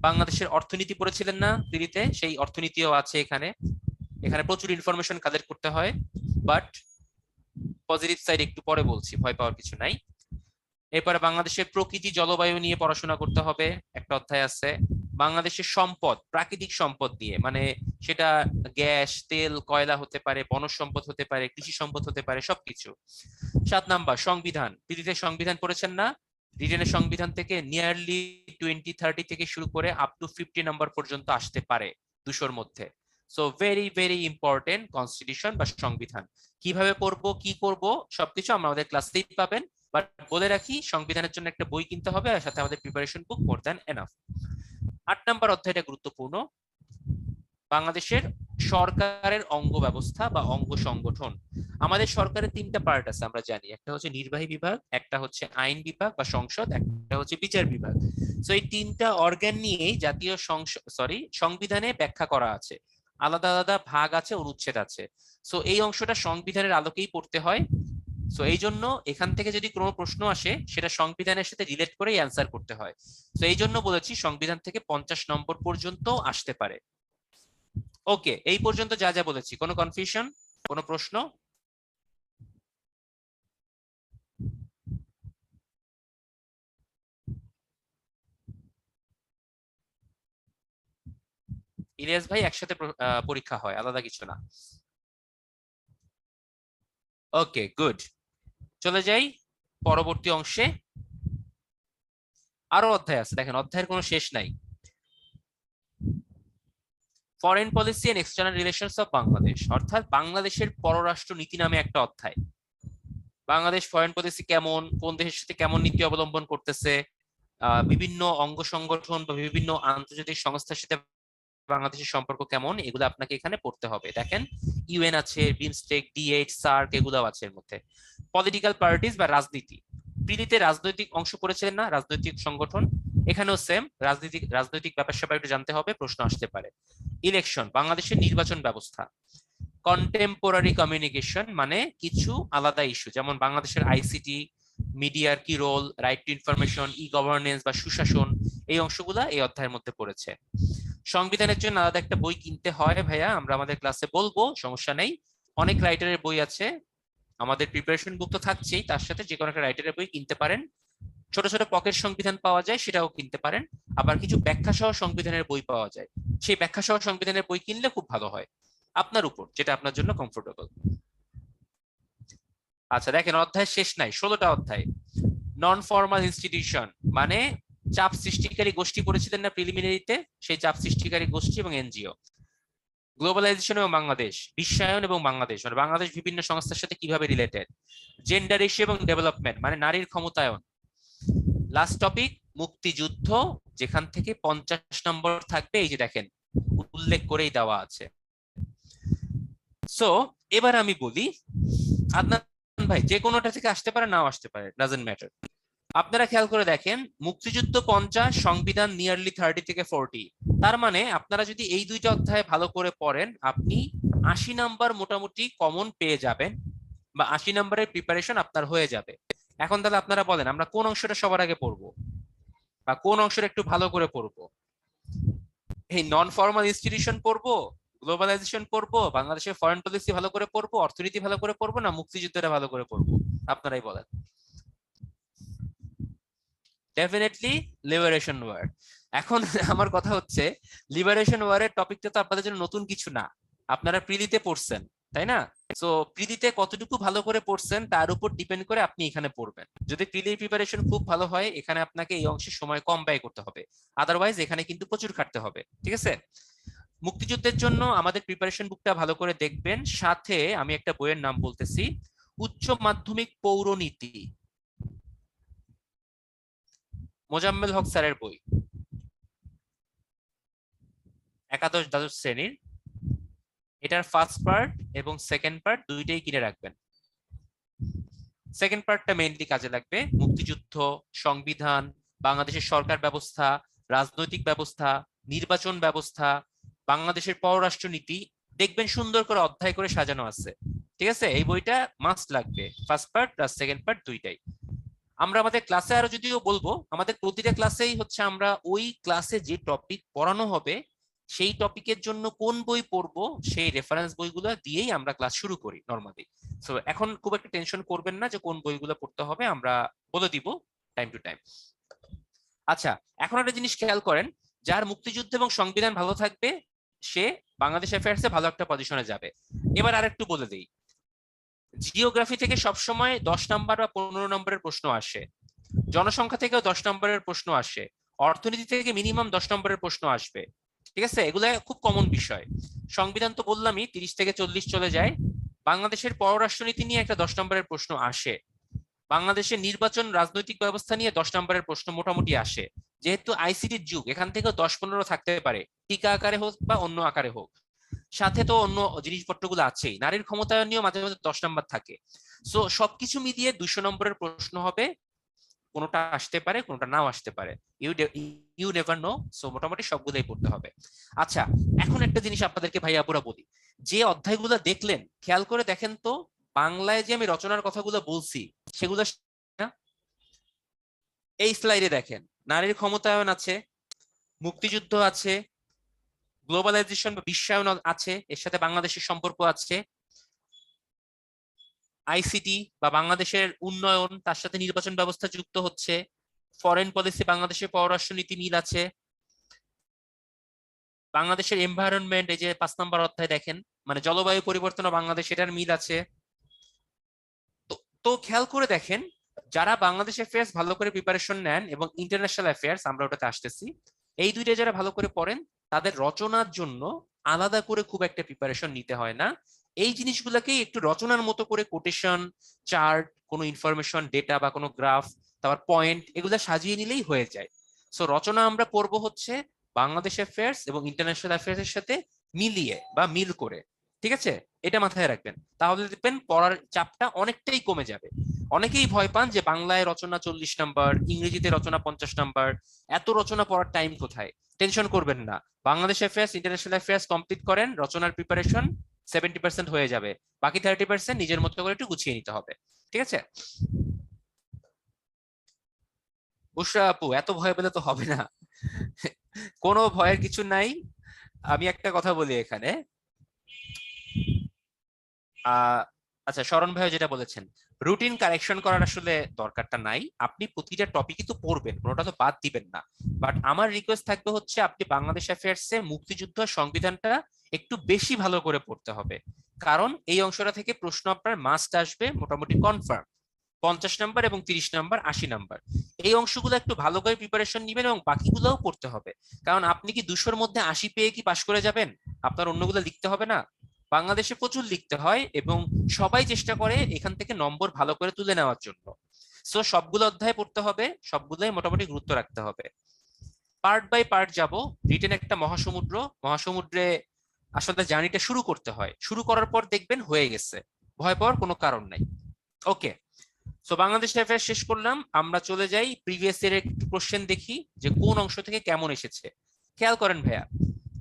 বাংলাদেশের অর্থনীতি পড়েছিলেন না দিদিতে, সেই অর্থনীতিও আছে এখানে। এখানে প্রচুর ইনফরমেশন কালেক্ট করতে হয়, বাট পজিটিভ সাইড একটু পরে বলছি, ভয় পাওয়ার কিছু নাই। এরপরে বাংলাদেশের প্রকৃতি, জলবায়ু নিয়ে পড়াশোনা করতে হবে, একটা অধ্যায় আছে। বাংলাদেশের সম্পদ, প্রাকৃতিক সম্পদ নিয়ে, মানে সেটা গ্যাস, তেল, কয়লা হতে পারে, বনজ সম্পদ হতে পারে, কৃষি সম্পদ হতে পারে, সবকিছু। 7 নাম্বার সংবিধান, পৃথিবীতে সংবিধান পড়েছেন না? রিটেনের সংবিধান থেকে নিয়ারলি 20-30 থেকে শুরু করে আপ টু 50 নাম্বার পর্যন্ত আসতে পারে 200-র মধ্যে। So very very important constitution বা সংবিধান। কিভাবে পড়বো, কি করব, সবকিছু আমরা আমাদের ক্লাসেই পাবেন। বাট বলে রাখি, সংবিধানের জন্য একটা বই কিনতে হবে, আর সাথে আমাদের প্রিপারেশন বুক মোর দ্যান এনাফ। 8 নাম্বার অধ্যায়টা গুরুত্বপূর্ণ, বাংলাদেশের সরকারের অঙ্গ ব্যবস্থা বা অঙ্গ সংগঠন। আমাদের সরকারের 3টা পার্ট আছে আমরা জানি, একটা হচ্ছে নির্বাহী বিভাগ, একটা হচ্ছে আইন বিভাগ বা সংসদ, একটা হচ্ছে বিচার বিভাগ। তো এই 3টা অর্গান নিয়েই জাতীয় সংবিধানে ব্যাখ্যা করা আছে, আলাদা আলাদা ভাগ আছে, অনুচ্ছেদ আছে। সো এই অংশটা সংবিধানের আলোকেই পড়তে হয়। সো এই জন্য এখান থেকে যদি কোনো প্রশ্ন আসে, সেটা সংবিধানের সাথে রিলেট করেই অ্যান্সার করতে হয়। তো এই জন্য বলেছি সংবিধান থেকে 50 নম্বর পর্যন্ত আসতে পারে। ওকে, এই পর্যন্ত যা যা বলেছি, কোনো কনফিউশন, কোনো প্রশ্ন? ইলিয়াস ভাই, একসাথে পরীক্ষা হয়, আলাদা কিছু না। ওকে, গুড। চলে যাই পরবর্তী অংশে। আরো অধ্যায় আছে, দেখেন অধ্যায়ের কোনো শেষ নাই। Foreign policy and external relations of Bangladesh, অর্থাৎ বাংলাদেশের পররাষ্ট্র নীতি নামে একটা অধ্যায়। বাংলাদেশ ফরেন পলিসি কেমন, কোন দেশের সাথে কেমন নীতি অবলম্বন করতেছে, বিভিন্ন অঙ্গ সংগঠন বা বিভিন্ন আন্তর্জাতিক সংস্থার সাথে বাংলাদেশের সম্পর্ক কেমন, এগুলো আপনাকে এখানে পড়তে হবে। দেখেন ইউএন আছে, বিমস্টেক, D8, সার্ক, এগুলো আছে এর মধ্যে। পলিটিক্যাল পার্টিস বা রাজনীতি, প্রিলিতে রাজনৈতিক অংশ পড়েছিলেন না, রাজনৈতিক সংগঠন, এখানেও সেম রাজনৈতিক ব্যাপার স্যাপার একটু জানতে হবে, প্রশ্ন আসতে পারে। ইলেকশন, বাংলাদেশের নির্বাচন ব্যবস্থা। কন্টেম্পোরারি কমিউনিকেশন, মানে কিছু আলাদা ইস্যু, যেমন বাংলাদেশের আইসিটি, মিডিয়ার কি role, right to information, e governance বা সুশাসন, এই অংশগুলা এই অধ্যায়ের মধ্যে পড়েছে। সংবিধানের জন্য আলাদা একটা বই কিনতে হয় ভাইয়া, আমরা আমাদের ক্লাসে বলবো, সমস্যা নেই। অনেক রাইটারের বই আছে, আমাদের প্রিপারেশন বুক তো থাকছেই, তার সাথে যে কোনো একটা রাইটারের বই কিনতে পারেন। ছোট ছোট পকেট সংবিধান পাওয়া যায়, সেটাও কিনতে পারেন। আবার কিছু ব্যাখ্যা সহ সংবিধানের বই পাওয়া যায়, সেই ব্যাখ্যা সহ সংবিধানের বই কিনলে খুব ভালো হয়, আপনার উপর, যেটা আপনার জন্য কমফোর্টেবল। আচ্ছা দেখেন, অধ্যায় শেষ নাই, 16টা অধ্যায়। নন ফর্মাল ইনস্টিটিউশন, মানে চাপ সৃষ্টিকারী গোষ্ঠী পড়েছিলেন না প্রিলিমিনারিতে, সেই চাপ সৃষ্টিকারী গোষ্ঠী এবং এনজিও। গ্লোবালাইজেশন এবং বাংলাদেশ, বিশ্বায়ন এবং বাংলাদেশ, মানে বাংলাদেশ বিভিন্ন সংস্থার সাথে কিভাবে রিলেটেড। জেন্ডার ইস্যু এবং ডেভেলপমেন্ট, মানে নারীর ক্ষমতায়ন। লাস্ট টপিক মুক্তিযুদ্ধ, যেখান থেকে 50 নম্বর থাকবে, এই যে দেখেন উল্লেখ করেই দেওয়া আছে। সো এবার আমি বলি, আদনান ভাই যে কোনোটা থেকে আসতে পারে, নাও আসতে পারে, ডাজন্ট ম্যাটার। আপনারা খেয়াল করে দেখেন, মুক্তিযুদ্ধ 50, সংবিধান নিয়ারলি 30 থেকে 40। তার মানে আপনারা যদি এই 2টা অধ্যায় ভালো করে পড়েন, আপনি 80 নাম্বার মোটামুটি কমন পেয়ে যাবেন, বা 80 নাম্বারের প্রিপারেশন আপনার হয়ে যাবে। এখন তাহলে আপনারা বলেন আমরা কোন অংশটা সবার আগে পড়বো বা কোন অংশটা একটু ভালো করে পড়বো? এই নন ফর্মাল ইনস্টিটিউশন পড়বো, গ্লোবালাইজেশন পড়বো, বাংলাদেশের ফরেন পলিসি ভালো করে পড়বো, অর্থনীতি ভালো করে পড়বো, না মুক্তিযুদ্ধটা ভালো করে পড়বো? আপনারাই বলেন। Definitely liberation war. এখন আমার কথা হচ্ছে, লিবারেশন ওয়ারের টপিকটা তো আপনাদের জন্য নতুন কিছু না, আপনারা প্রিলিতে পড়ছেন, তাই না? সো প্রিলিতে কতটুকু ভালো করে পড়ছেন তার উপর ডিপেন্ড করে আপনি এখানে পড়বেন। যদি প্রিলির প্রিপারেশন খুব ভালো হয়, এখানে আপনাকে এই অংশে সময় কম ব্যয় করতে হবে, আদারওয়াইজ এখানে কিন্তু প্রচুর খাটতে হবে, ঠিক আছে? মুক্তিযুদ্ধের জন্য আমাদের প্রিপারেশন বুকটা ভালো করে দেখবেন, সাথে আমি একটা বইয়ের নাম বলতেছি, উচ্চ মাধ্যমিক পৌরনীতি, মোজাম্মেল হক স্যারের বই, একাদশ দ্বাদশ শ্রেণীর। এটার ফার্স্ট পার্ট এবং সেকেন্ড পার্ট দুইটাই কিনে রাখবেন। সেকেন্ড পার্টটা মেইনলি কাজে লাগবে, মুক্তিযুদ্ধ, সংবিধান, বাংলাদেশের সরকার ব্যবস্থা, রাজনৈতিক ব্যবস্থা, নির্বাচন ব্যবস্থা, বাংলাদেশের পররাষ্ট্রনীতি, দেখবেন সুন্দর করে অধ্যায় করে সাজানো আছে, ঠিক আছে? এই বইটা মাস্ট লাগবে, ফার্স্ট পার্ট আর সেকেন্ড পার্ট দুইটাই। আমরা আমাদের ক্লাসে আরো যদিও বলবো, আমাদের প্রতিটা ক্লাসেই হচ্ছে আমরা ওই ক্লাসে যে টপিক পড়ানো হবে সেই টপিকের জন্য কোন বই পড়বো সেই রেফারেন্স বইগুলো দিয়েই আমরা ক্লাস শুরু করি নরমালি। সো এখন খুব একটা টেনশন করবেন না যে কোন বইগুলো পড়তে হবে, আমরা বলে দিব টাইম টু টাইম। আচ্ছা, এখন একটা জিনিস খেয়াল করেন, যার মুক্তিযুদ্ধ এবং সংবিধান ভালো থাকবে সে বাংলাদেশ অ্যাফেয়ার্সে ভালো একটা পজিশনে যাবে। এবার আরেকটু বলে দিই, জিওগ্রাফি থেকে সবসময় 10 নাম্বার বা 15 নম্বরের প্রশ্ন আসে, জনসংখ্যা থেকেও 10 নম্বরের প্রশ্ন আসে, অর্থনীতি থেকে মিনিমাম 10 নম্বরের প্রশ্ন আসবে, ঠিক আছে? এগুলো খুব কমন বিষয়। সংবিধান তো বললামই 30 থেকে 40 চলে যায়। বাংলাদেশের পররাষ্ট্রনীতি নিয়ে একটা 10 নম্বরের প্রশ্ন আসে, বাংলাদেশের নির্বাচন রাজনৈতিক ব্যবস্থা নিয়ে 10 নম্বরের প্রশ্ন মোটামুটি আসে। যেহেতু আইসিটির যুগ, এখান থেকেও 10-15 থাকতে পারে, টিকা আকারে হোক বা অন্য আকারে হোক। সাথে তো অন্য জিনিসপত্রগুলো আছেই, নারীর ক্ষমতায়ন নিয়েও মাঝে মাঝে 10 নম্বর থাকে। সো সবকিছু মিলিয়ে 200 নম্বরের প্রশ্ন হবে, কোনোটা আসতে পারে কোনোটা নাও আসতে পারে, ইউ নেভার নো। সো মোটামুটি সবগুলোই পড়তে হবে। আচ্ছা, এখন একটা জিনিস আপনাদেরকে ভাই আপুরা বলি, যে অধ্যায়গুলো দেখলেন খেয়াল করে দেখেন তো, বাংলায় যে আমি রচনার কথাগুলো বলছি সেগুলো এই স্লাইডে দেখেন, নারীর ক্ষমতায়ন আছে, মুক্তিযুদ্ধ আছে, গ্লোবালাইজেশন বা বিশ্বায়ন আছে, এর সাথে বাংলাদেশের সম্পর্ক আছে, আইসিটি বা বাংলাদেশের উন্নয়ন তার সাথে নির্বাচন ব্যবস্থা যুক্ত হচ্ছে, ফরেন পলিসি বাংলাদেশের পররাষ্ট্রনীতি মিল আছে, বাংলাদেশের এনভায়রনমেন্ট এই যে 5 নম্বর অধ্যায় দেখেন, মানে জলবায়ু পরিবর্তন ও বাংলাদেশ, এটার মিল আছে। তো তো খেয়াল করে দেখেন, যারা বাংলাদেশ অ্যাফেয়ার্স ভালো করে প্রিপারেশন নেন এবং ইন্টারন্যাশনাল অ্যাফেয়ার্স, আমরা ওটাতে আসতেছি, এই দুইটা যারা ভালো করে পড়েন তাদের রচনার জন্য আলাদা করে খুব একটা প্রিপারেশন নিতে হয় না। এই জিনিসগুলোকেই একটু রচনার মতো করে কোটেশন, চার্ট, কোনো ইনফরমেশন, ডেটা বা কোনো গ্রাফ, তারপর পয়েন্ট, এগুলো সাজিয়ে নিলেই হয়ে যায়। সো রচনা আমরা পড়বো হচ্ছে বাংলাদেশ অ্যাফেয়ার্স এবং ইন্টারন্যাশনাল অ্যাফেয়ার্স এর সাথে মিলিয়ে বা মিল করে, ঠিক আছে? এটা মাথায় রাখবেন, তাহলে দেখবেন পড়ার চাপটা অনেকটাই কমে যাবে। অনেকেই ভয় পান যে বাংলায় রচনা 40 নাম্বার, ইংরেজিতে রচনা 50 নাম্বার, এত রচনা পড়ার টাইম কোথায়? টেনশন করবেন না, Bangladesh affairs international affairs complete করেন, রচনার প্রিপারেশন 70% হয়ে যাবে, বাকি 30% নিজের মতো করে একটু গুছিয়ে নিতে হবে, ঠিক আছে? বুশরা আপু, এত ভয় পেলে তো হবে না, কোনো ভয়ের কিছু নাই। আমি একটা কথা বলি এখানে, আচ্ছা শরণ ভাই যেটা বলেছেন, রুটিন কারেকশন করার আসলে দরকারটা নাই, আপনি প্রতিটা টপিকই তো পড়বেন, কোনোটা তো বাদ দিবেন না। বাট আমার রিকোয়েস্ট থাকবে হচ্ছে আপনি বাংলাদেশ অ্যাফেয়ার্সে মুক্তিযুদ্ধ সংবিধানটা একটু বেশি ভালো করে পড়তে হবে, কারণ এই অংশটা থেকে প্রশ্ন আপনার মাস্ট আসবে মোটামুটি কনফার্ম, 50 নাম্বার এবং 30 নাম্বার, 80 নাম্বার। এই অংশগুলো একটু ভালো করে প্রিপারেশন নেবেন এবং বাকিগুলোও পড়তে হবে, কারণ আপনি কি 200-র মধ্যে 80 পেয়ে কি পাশ করে যাবেন? আপনার অন্যগুলো লিখতে হবে না? বাংলাদেশে প্রচুর লিখতে হয় এবং সবাই চেষ্টা করে এখান থেকে নম্বর ভালো করে তুলে নেওয়ার জন্য। সো সবগুলো অধ্যায় পড়তে হবে, সবগুলোই মোটামুটি গুরুত্ব রাখতে হবে। পার্ট বাই পার্ট যাব। রিটেন একটা মহাসমুদ্র, মহাসমুদ্রে আসলে জার্নিটা শুরু করতে হয়, শুরু করার পর দেখবেন হয়ে গেছে, ভয় পাওয়ার কোনো কারণ নাই। ওকে, সো বাংলাদেশ অ্যাফেয়ার্স শেষ করলাম, আমরা চলে যাই প্রিভিয়াস ইয়ার একটু কোশ্চেন দেখি যে কোন অংশ থেকে কেমন এসেছে। খেয়াল করেন ভাইয়া,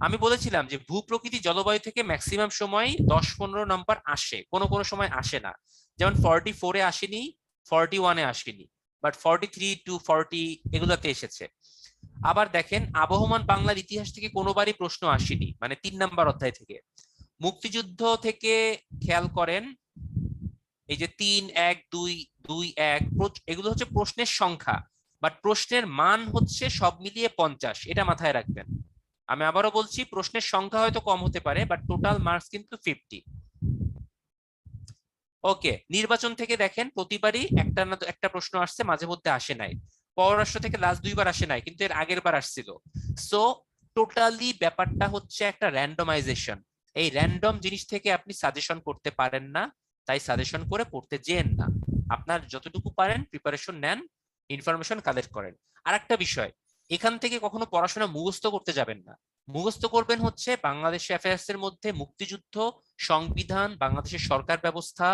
আমি বলেছিলাম যে ভূপ্রকৃতি জলবায়ু থেকে ম্যাক্সিমাম সময় 10-15 নাম্বার আসে, কোনো কোনো সময় আসে না। যেমন 44-এ আসেনি, 41-এ আসেনি, বাট 43 to 40 এগুলাতে এসেছে। আবার দেখেন আবহমান বাংলার ইতিহাস থেকে কোনোবারই প্রশ্ন আসেনি, মানে 3 নাম্বার অধ্যায় থেকে। মুক্তিযুদ্ধ থেকে খেয়াল করেন, এই যে 3, 1, 2, 2, 1, এগুলো হচ্ছে প্রশ্নের সংখ্যা, বাট প্রশ্নের মান হচ্ছে সব মিলিয়ে 50, এটা মাথায় রাখবেন। আমি আবারও বলছি, প্রশ্নের সংখ্যা হয়তো কম হতে পারে, বাট টোটাল মার্কস কিন্তু 50। ওকে, নির্বাচন থেকে দেখেন প্রতিবারই একটা না একটা প্রশ্ন আসছে, মাঝে মধ্যে আসে নাই। পররাষ্ট্র থেকে লাস্ট 2বার আসে নাই, কিন্তু এর আগের বার আসছিল। সো টোটালি ব্যাপারটা হচ্ছে একটা র্যান্ডমাইজেশন। এই র্যান্ডম জিনিস থেকে আপনি সাজেশন করতে পারেন না, তাই সাজেশন করে পড়তে যেন না। আপনার যতটুকু পারেন প্রিপারেশন নেন, ইনফরমেশন কালেক্ট করেন। আর একটা বিষয়, এখান থেকে কখনো পড়াশোনা মুখস্থ করতে যাবেন না। মুখস্থ করবেন হচ্ছে বাংলাদেশ অ্যাফেয়ার্স এর মধ্যে মুক্তিযুদ্ধ, সংবিধান, বাংলাদেশের সরকার ব্যবস্থা,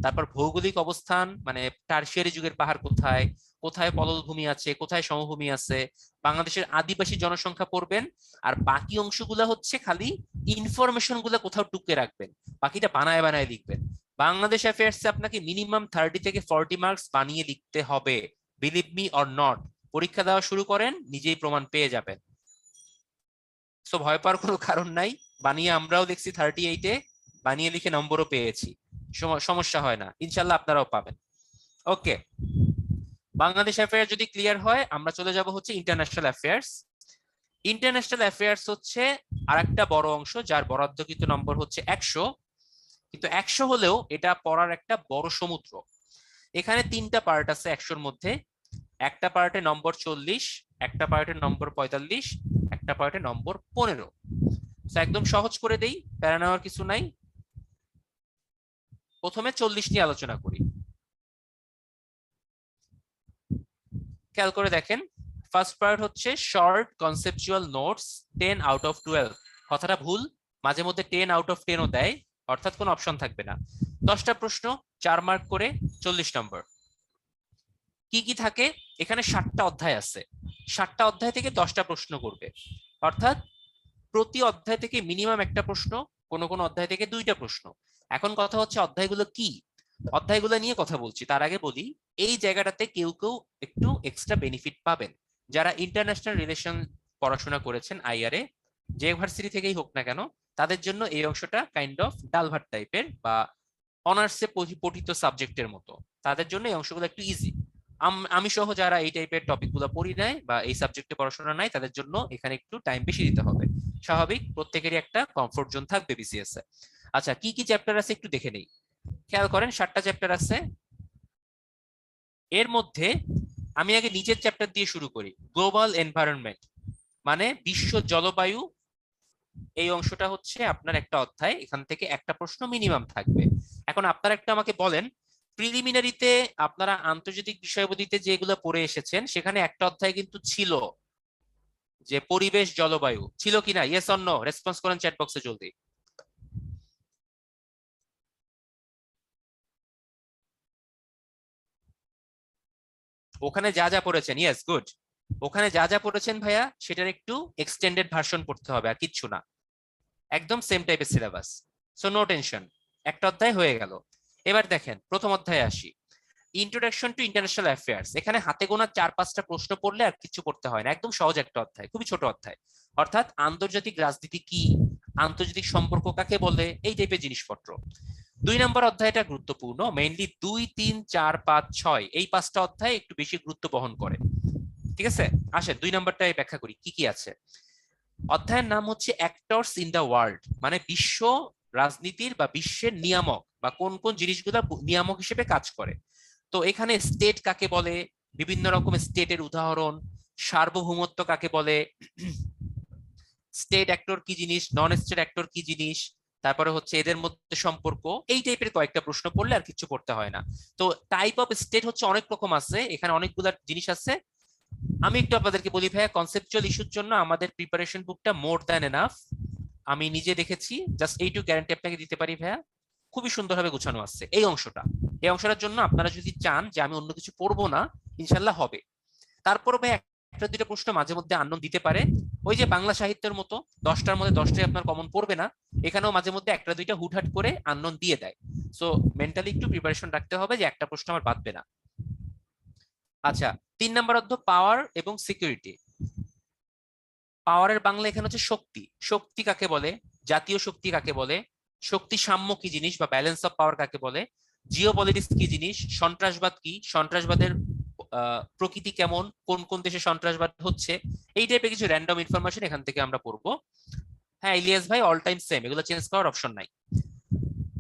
তারপর ভৌগোলিক অবস্থান, মানে টারশিয়ারি যুগের পাহাড় কোথায়, কোথায় পললভূমি আছে, কোথায় সমভূমি আছে, বাংলাদেশের আদিবাসী জনসংখ্যা পড়বেন। আর বাকি অংশগুলো হচ্ছে খালি ইনফরমেশন গুলো কোথাও টুকে রাখবেন, বাকিটা বানায় বানায় লিখবেন। বাংলাদেশ অ্যাফেয়ার্স আপনাকে মিনিমাম 30 থেকে 40 মার্কস বানিয়ে লিখতে হবে, বিলিভ মি অর নট। পরীক্ষা দেওয়া শুরু করেন, নিজেই প্রমাণ পেয়ে যাবেন। সো ভয় পাওয়ার কোনো কারণ নাই, বানিয়ে আমরাও দেখছি 38-এ, বানিয়ে লিখে নম্বরও পেয়েছি, সমস্যা হয় না, ইনশাল্লাহ আপনারাও পাবেন। ওকে, বাংলাদেশ অ্যাফেয়ার্স যদি ক্লিয়ার হয়, আমরা চলে যাব হচ্ছে ইন্টারন্যাশনাল অ্যাফেয়ার্স। ইন্টারন্যাশনাল অ্যাফেয়ার্স হচ্ছে আরেকটা বড় অংশ, যার বরাদ্দকৃত নম্বর হচ্ছে 100। কিন্তু 100 হলেও এটা পড়ার একটা বড় সমুদ্র। এখানে 3টা পার্ট আছে 100-র মধ্যে। একটা পার্টে নম্বর 40, একটা পার্টে নম্বর 45, একটা পার্টে নম্বর 15। একদম সহজ করে দেই, প্যারা নেওয়ার কিছু নাই। প্রথমে 40 নিয়ে আলোচনা করি। খেয়াল করে দেখেন, ফার্স্ট পার্ট হচ্ছে short conceptual notes 10 out of 12। কথাটা ভুল, মাঝে মধ্যে 10 আউট অফ 10ও দেয়, অর্থাৎ কোনো অপশন থাকবে না। 10টা প্রশ্ন, 4 মার্ক করে, 40 নম্বর। কি কি থাকে এখানে? 7টা অধ্যায় আছে, 7টা অধ্যায় থেকে 10টা প্রশ্ন করবে, অর্থাৎ প্রতি অধ্যায় থেকে মিনিমাম একটা প্রশ্ন, কোন কোন অধ্যায় থেকে 2টা প্রশ্ন। এখন কথা হচ্ছে অধ্যায়গুলো কি, অধ্যায়গুলো নিয়ে কথা বলছি। তার আগে বলি, এই জায়গাটাতে কেউ কেউ একটু এক্সট্রা বেনিফিট পাবেন, যারা ইন্টারন্যাশনাল রিলেশন পড়াশোনা করেছেন আইআরএ, যে ইউনিভার্সিটি থেকেই হোক না কেন, তাদের জন্য এই অংশটা কাইন্ড অফ ডালভাত টাইপের বা অনার্সে পঠিত সাবজেক্টের মতো। তাদের জন্য এই অংশগুলো একটু ইজি। আমি সহ যারা এই টাইপের টপিক গুলো পড়ি নাই বা এই সাবজেক্টে পড়াশোনা নাই, তাদের জন্য এখানে একটু টাইম বেশি দিতে হবে। স্বাভাবিক, প্রত্যেকেরই একটা কমফোর্ট জোন থাকবে বিসিএস এ। আচ্ছা, কি কি চ্যাপ্টার আছে একটু দেখে নেই। খেয়াল করেন, 7টা চ্যাপ্টার আছে। এর মধ্যে আমি আগে নিচের চ্যাপ্টার দিয়ে শুরু করি। গ্লোবাল এনভায়রনমেন্ট মানে বিশ্ব জলবায়ু, এই অংশটা হচ্ছে আপনার একটা অধ্যায়, এখান থেকে একটা প্রশ্ন মিনিমাম থাকবে। এখন আপনারা একটা আমাকে বলেন, প্রিলিমিনারিতে আপনারা আন্তর্জাতিক বিষয়াবলীতে যেগুলো পড়ে এসেছেন, সেখানে একটা অধ্যায় কিন্তু ছিল যে পরিবেশ জলবায়ু, ছিল কিনা? ইয়েস অর নো, রেসপন্স করেন চ্যাট বক্সে জলদি। ওখানে যা যা পড়েছেন, ইয়েস, গুড। ওখানে যা যা পড়েছেন ভাইয়া, সেটার একটু এক্সটেন্ডেড ভার্সন পড়তে হবে, আর কিচ্ছু না, একদম সেম টাইপের সিলেবাস। সো নো টেনশন, একটা অধ্যায় হয়ে গেল। এবার দেখেন প্রথম অধ্যায়ে আসি, ইন্ট্রোডাকশন টু ইন্টারন্যাশনাল অ্যাফেয়ার্স। এখানে হাতে গোনা 4-5টা প্রশ্ন পড়লে আর কিছু পড়তে হয় না, একদম সহজ একটা অধ্যায়, খুবই ছোট অধ্যায়। অর্থাৎ আন্তর্জাতিক রাজনীতি কি, আন্তর্জাতিক সম্পর্ক কাকে বলে, এই টাইপের জিনিসপত্র। 2 নম্বর অধ্যায়টা গুরুত্বপূর্ণ, মেইনলি 2, 3, 4, 5, 6 এই 5টা অধ্যায় একটু বেশি গুরুত্ব বহন করে। ঠিক আছে, আসেন 2 নম্বরটাই ব্যাখ্যা করি কি কি আছে। অধ্যায়ের নাম হচ্ছে অ্যাক্টরস ইন দ্য ওয়ার্ল্ড, মানে বিশ্ব রাজনীতির বা বিশ্বের নিয়ামক বা কোন কোন জিনিসগুলো নিয়ামক হিসেবে কাজ করে। তো এখানে স্টেট কাকে বলে, বিভিন্ন রকমের স্টেটের উদাহরণ, সার্বভৌমত্ব কাকে বলে, স্টেট অ্যাক্টর কি জিনিস, নন স্টেট অ্যাক্টর কি জিনিস, তারপরে হচ্ছে এদের মধ্যে সম্পর্ক, এই টাইপের কয়েকটা প্রশ্ন পড়লে আর কিছু পড়তে হয় না। তো টাইপ অফ স্টেট হচ্ছে অনেক রকম আছে, এখানে অনেকগুলা জিনিস আছে। আমি একটু আপনাদেরকে বলি ভাইয়া, কনসেপচুয়াল ইস্যুর জন্য আমাদের প্রিপারেশন বুকটা মোর দ্যান এনাফ। আমি নিজে দেখেছি, জাস্ট এইটুকু গ্যারান্টি আপনাকে দিতে পারি ভাইয়া, খুবই সুন্দরভাবে গোছানো আছে এই অংশটা। এই অংশটার জন্য আপনারা যদি চান যে আমি অন্য কিছু পড়বো না, ইনশাল্লাহ হবে। তারপর ভাই একটা দুইটা প্রশ্ন মাঝে মধ্যে আননোন দিতে পারে, ওই যে বাংলা সাহিত্যের মতো 10টার মধ্যে 10টাই আপনার কমন পড়বে না, এখানেও মাঝে মধ্যে একটা দুইটা হুটহাট করে আননোন দিয়ে দেয়। সো মেন্টালি একটু প্রিপারেশন রাখতে হবে যে একটা প্রশ্ন আমার বাদবে না। আচ্ছা, 3 নম্বর অধ্যায় পাওয়ার এবং সিকিউরিটি। পাওয়ারের বাংলা এখানে হচ্ছে শক্তি। শক্তি কাকে বলে, জাতীয় শক্তি কাকে বলে, শক্তি সাম্য কি জিনিস বা ব্যালেন্স অফ পাওয়ার কাকে বলে, জিও পলিটিক্স কি জিনিস, সন্ত্রাসবাদ কি, সন্ত্রাসবাদের প্রকৃতি কেমন, কোন কোন দেশে সন্ত্রাসবাদ হচ্ছে, এই টাইপের কিছু র্যান্ডম ইনফরমেশন এখান থেকে আমরা পড়বো। হ্যাঁ ইলিয়াস ভাই, অল টাইম সেম, এগুলো চেঞ্জ করার অপশন নাই।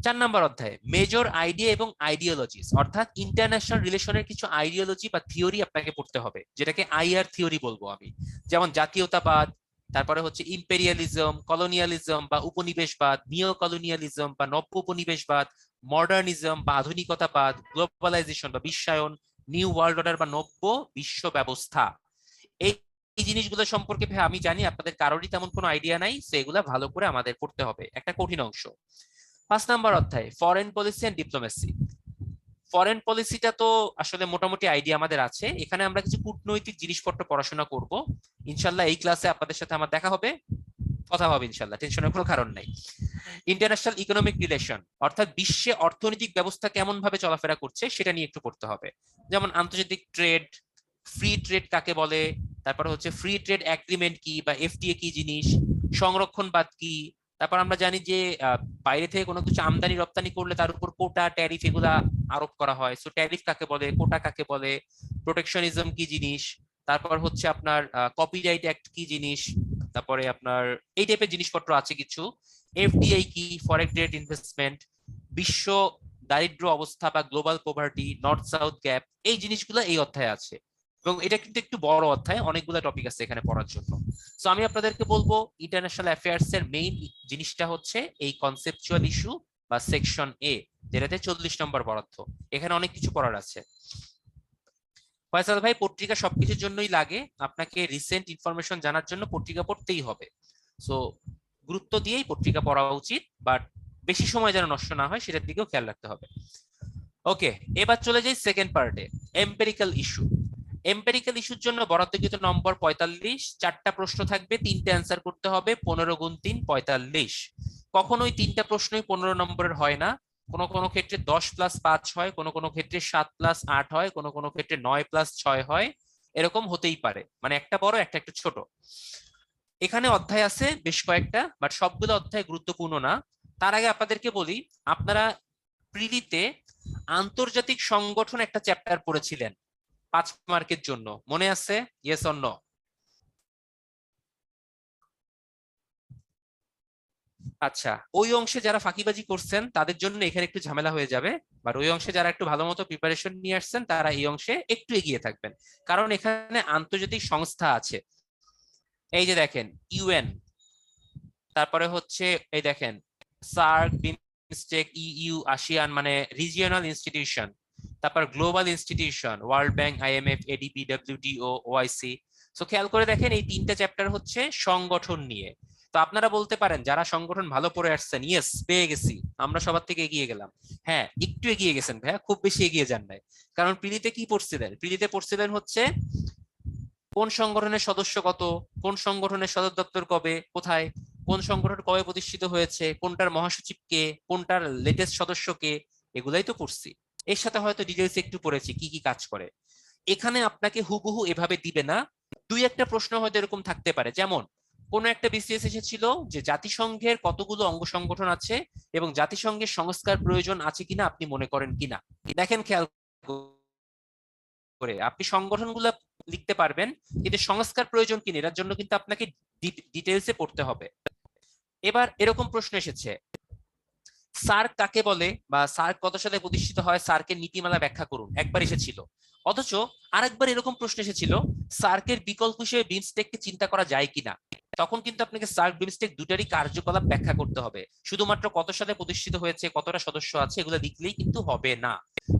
4 নম্বর অধ্যায়ে মেজর আইডিয়া এবং আইডিওলজিস, অর্থাৎ ইন্টারন্যাশনাল রিলেশনের কিছু আইডিওলজি বা থিওরি আপনাকে পড়তে হবে, যেটাকে আইআর থিওরি বলবো আমি। যেমন জাতীয়তাবাদ, তারপরে হচ্ছে ইম্পেরিয়ালিজম, কলোনিয়ালিজম বা উপনিবেশবাদ, নিও কলোনিয়ালিজম বা নব্য উপনিবেশবাদ, মডার্নিজম বা আধুনিকতাবাদ, গ্লোবালাইজেশন বা বিশ্বায়ন, নিউ ওয়ার্ল্ড অর্ডার বা নব্য বিশ্ব ব্যবস্থা। এই এই জিনিসগুলো সম্পর্কে ভাই আমি জানি আপনাদের কারোরই তেমন কোনো আইডিয়া নাই, তো এগুলা ভালো করে আমাদের পড়তে হবে, একটা কঠিন অংশ। 5 নম্বর অধ্যায় foreign policy and diplomacy. Foreign পলিসিটা তো আসলে মোটামুটি আইডিয়া আমাদের আছে, এখানে আমরা কিছু কূটনৈতিক জিনিসপত্র পড়াশোনা করব ইনশাল্লাহ। এই ক্লাসে আপনাদের সাথে আমার দেখা হবে, কথা হবে ইনশাল্লাহ, টেনশনের কোনো কারণ নাই। ইন্টারন্যাশনাল ইকোনমিক রিলেশন, অর্থাৎ বিশ্বে অর্থনৈতিক ব্যবস্থা কেমন ভাবে চলাফেরা করছে সেটা নিয়ে একটু পড়তে হবে। যেমন আন্তর্জাতিক ট্রেড, ফ্রি ট্রেড কাকে বলে, তারপর হচ্ছে ফ্রি ট্রেড এগ্রিমেন্ট কি বা এফটিএ কি জিনিস, সংরক্ষণবাদ কি। তারপর আমরা জানি যে বাইরে থেকে কোনো কিছু আমদানি রপ্তানি করলে তার উপর কোটা ট্যারিফ এগুলা আরোপ করা হয়, সো ট্যারিফ কাকে বলে, কোটা কাকে বলে, প্রোটেকশনিজম কি জিনিস, তারপর হচ্ছে আপনার কপিরাইট অ্যাক্ট কি জিনিস, তারপরে আপনার এই টাইপের জিনিসপত্র আছে কিছু। এফডিআই কি, ফরেন ডিরেক্ট ইনভেস্টমেন্ট, বিশ্ব দারিদ্র অবস্থা বা global poverty, north south gap, এই জিনিসগুলো এই অধ্যায়ে আছে। এবং এটা কিন্তু একটু বড় অধ্যায়, অনেকগুলো টপিক আছে এখানে পড়ার জন্য। সো আমি আপনাদেরকে বলবো ইন্টারন্যাশনাল অ্যাফেয়ার্স এর মেইন জিনিসটা হচ্ছে এই কনসেপচুয়াল ইস্যু বা সেকশন এ, যেটাতে 40 নম্বর বরাদ্দ। এখানে অনেক কিছু পড়ার আছে। ফয়সাল ভাই, পত্রিকা সবকিছুর জন্যই লাগে, আপনাকে রিসেন্ট ইনফরমেশন জানার জন্য পত্রিকা পড়তেই হবে। সো গুরুত্ব দিয়েই পত্রিকা পড়া উচিত, বাট বেশি সময় যেন নষ্ট না হয় সেটার দিকেও খেয়াল রাখতে হবে। ওকে, এবার চলে যাই সেকেন্ড পার্টে, এম্পেরিক্যাল ইস্যু। এম্পেরিক্যাল ইস্যুর জন্য বরাদ্দকৃত নম্বর 45, 4টা প্রশ্ন থাকবে, 3টে অ্যান্সার করতে হবে, 15 গুণ 3 45। কখনোই 3টা প্রশ্নই 15 নম্বরের হয় না, কোনো কোনো ক্ষেত্রে 10+5 হয়, কোনো কোনো ক্ষেত্রে 7+8 হয়, কোনো কোনো ক্ষেত্রে 9+6 হয়, এরকম হতেই পারে, মানে একটা বড় একটা একটু ছোট। এখানে অধ্যায় আছে বেশ কয়েকটা, বাট সবগুলো অধ্যায় গুরুত্বপূর্ণ না। তার আগে আপনাদেরকে বলি, আপনারা প্রিলিতে আন্তর্জাতিক সংগঠন একটা চ্যাপ্টার পড়েছিলেন 5 মার্কের জন্য, মনে আছে? Yes or no? আচ্ছা, ওই অংশে যারা ফাঁকিবাজি করছেন তাদের জন্য এখানে একটু ঝামেলা হয়ে যাবে, বাট ওই অংশে যারা একটু ভালো মতো প্রিপারেশন নিয়ে আসছেন তারা এই অংশে একটু এগিয়ে থাকবেন, কারণ এখানে আন্তর্জাতিক সংস্থা আছে। এই যে দেখেন ইউএন, তারপরে হচ্ছে এই দেখেন সার্ক, বিমস্টেক, ইইউ, আসিয়ান মানে রিজিওনাল ইনস্টিটিউশন, তারপর global institution, world bank, IMF, ADB, WTO, OIC. So খেয়াল করে দেখেন এই 3টা চ্যাপ্টার হচ্ছে সংগঠন নিয়ে। তো আপনারা বলতে পারেন যারা সংগঠন ভালো পড়ে আসছেন, ইয়েস পেয়ে গেছি, আমরা সবার থেকে এগিয়ে গেলাম। হ্যাঁ একটু এগিয়ে গেছেন ভাইয়া, খুব বেশি এগিয়ে যান নাই। কারণ প্রিলিতে কি পড়ছিলেন? প্রিলিতে পড়ছিলেন হচ্ছে কোন সংগঠনের সদস্য কত, কোন সংগঠনের সদর দপ্তর কবে কোথায়, কোন সংগঠন কবে প্রতিষ্ঠিত হয়েছে, কোনটার মহাসচিব কে, কোনটার লেটেস্ট সদস্য কে, এগুলাই তো পড়ছি। এর সাথে হয়তো ডিটেলস একটু পড়েছি কি কি কাজ করে। এখানে আপনাকে হুবহু এভাবে দিবে না, দুই একটা প্রশ্ন হয়তো এরকম থাকতে পারে, যেমন কোন একটা বিসিএস এসেছিল যে জাতিসংঘের কতগুলো অঙ্গ সংগঠন আছে এবং জাতিসংঘের সংস্কার প্রয়োজন আছে কিনা আপনি মনে করেন কিনা। দেখেন খেয়াল করে আপনি সংগঠনগুলো লিখতে পারবেন, কিন্তু সংস্কার প্রয়োজন কিনা এটার জন্য কিন্তু আপনাকে ডিটেলসে পড়তে হবে। এবার এরকম প্রশ্ন এসেছে, সার্ক কাকে বলে বা সার্ক কত সালে প্রতিষ্ঠিত হয়, সার্কের নীতিমালা ব্যাখ্যা করুন, একবার এসেছিল। অথচ আরেকবার এরকম প্রশ্ন এসেছিল, সার্কের বিকল্প হিসেবে বিমস্টেককে চিন্তা করা যায় কিনা। তখন কিন্তু আপনাকে সার্ক বিমস্টেক দুটারই কার্যকলাপ ব্যাখ্যা করতে হবে, শুধুমাত্র কত সালে প্রতিষ্ঠিত হয়েছে, কতটা সদস্য আছে এগুলো লিখলেই কিন্তু হবে না।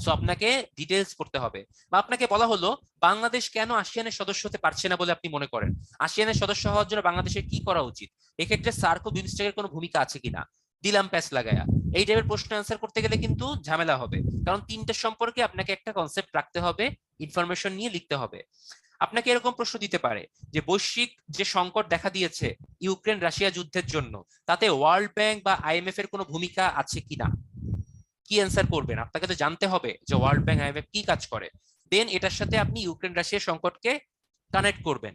সো আপনাকে ডিটেলস পড়তে হবে। বা আপনাকে বলা হলো বাংলাদেশ কেন আসিয়ানের সদস্য হতে পারছে না বলে আপনি মনে করেন, আসিয়ানের সদস্য হওয়ার জন্য বাংলাদেশের কি করা উচিত, এক্ষেত্রে সার্ক ও বিমস্টেকের কোনো ভূমিকা আছে কিনা, দিলাম প্যাচ লাগায়া। এই টাইপের প্রশ্ন অ্যান্সার করতে গেলে কিন্তু ঝামেলা হবে, কারণ 3টা সম্পর্কে আপনাকে একটা কনসেপ্ট রাখতে হবে, ইনফরমেশন নিয়ে লিখতে হবে। আপনাকে এরকম প্রশ্ন দিতে পারে যে বৈশ্বিক যে সংকট দেখা দিয়েছে ইউক্রেন রাশিয়া যুদ্ধের জন্য, তাতে ওয়ার্ল্ড ব্যাংক বা আইএমএফ এর কোনো ভূমিকা আছে কিনা, কি অ্যান্সার করবেন? আপনাকে তো জানতে হবে যে ওয়ার্ল্ড ব্যাংক আইএমএফ কি কাজ করে। দেন এটার সাথে আপনি ইউক্রেন রাশিয়া সংকটকে কানেক্ট করবেন।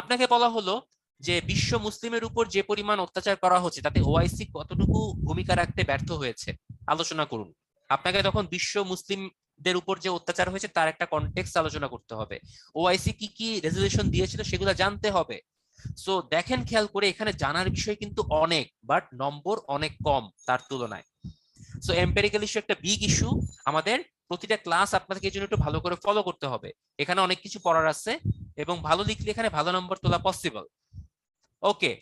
আপনাকে বলা হলো যে বিশ্ব মুসলিমের উপর যে পরিমাণ অত্যাচার করা হচ্ছে তাতে ওআইসি কতটুকু ভূমিকা রাখতে ব্যর্থ হয়েছে আলোচনা করুন। আপনাকে তখন বিশ্ব মুসলিমদের উপর যে অত্যাচার হয়েছে তার একটা কনটেক্সট আলোচনা করতে হবে, ওআইসি কি কি রেজলিউশন দিয়েছিল সেগুলো জানতে হবে। সো দেখেন, খেয়াল করে এখানে জানার বিষয় কিন্তু অনেক, বাট নম্বর অনেক কম তার তুলনায়। সো এম্পেরিক্যাল ইস্যু একটা বিগ ইস্যু, আমাদের প্রতিটা ক্লাস আপনাকে এই জন্য একটু ভালো করে ফলো করতে হবে। এখানে অনেক কিছু পড়ার আছে এবং ভালো লিখলে এখানে ভালো নম্বর তোলা পসিবল। ওকে,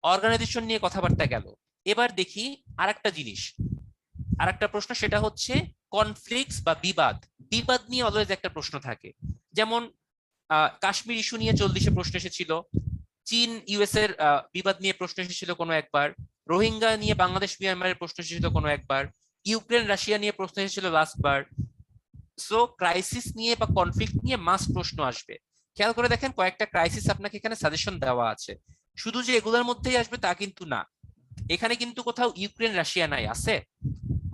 অর্গানাইজেশন নিয়ে কথাবার্তা গেল। এবার দেখি আরেকটা জিনিস, আরেকটা প্রশ্ন, সেটা হচ্ছে কনফ্লিক্টস বা বিবাদ। বিবাদ নিয়ে অলওয়েজ একটা প্রশ্ন থাকে, যেমন কাশ্মীর ইস্যু নিয়ে 40-এ প্রশ্ন এসেছিল, চীন ইউএস এর বিবাদ নিয়ে প্রশ্ন এসেছিল কোনো একবার, রোহিঙ্গা নিয়ে বাংলাদেশ মিয়ানমারের প্রশ্ন এসেছিল কোনো একবার, ইউক্রেন রাশিয়া নিয়ে প্রশ্ন এসেছিল লাস্ট বার। সো ক্রাইসিস নিয়ে বা কনফ্লিক্ট নিয়ে মাস প্রশ্ন আসবে। খেয়াল করে দেখেন, কয়েকটা ক্রাইসিস আপনাকে এখানে সাজেশন দেওয়া আছে, শুধু যে এগুলোর মধ্যেই আসবে তা কিন্তু না। এখানে কিন্তু কোথাও ইউক্রেন রাশিয়া নাই, আছে,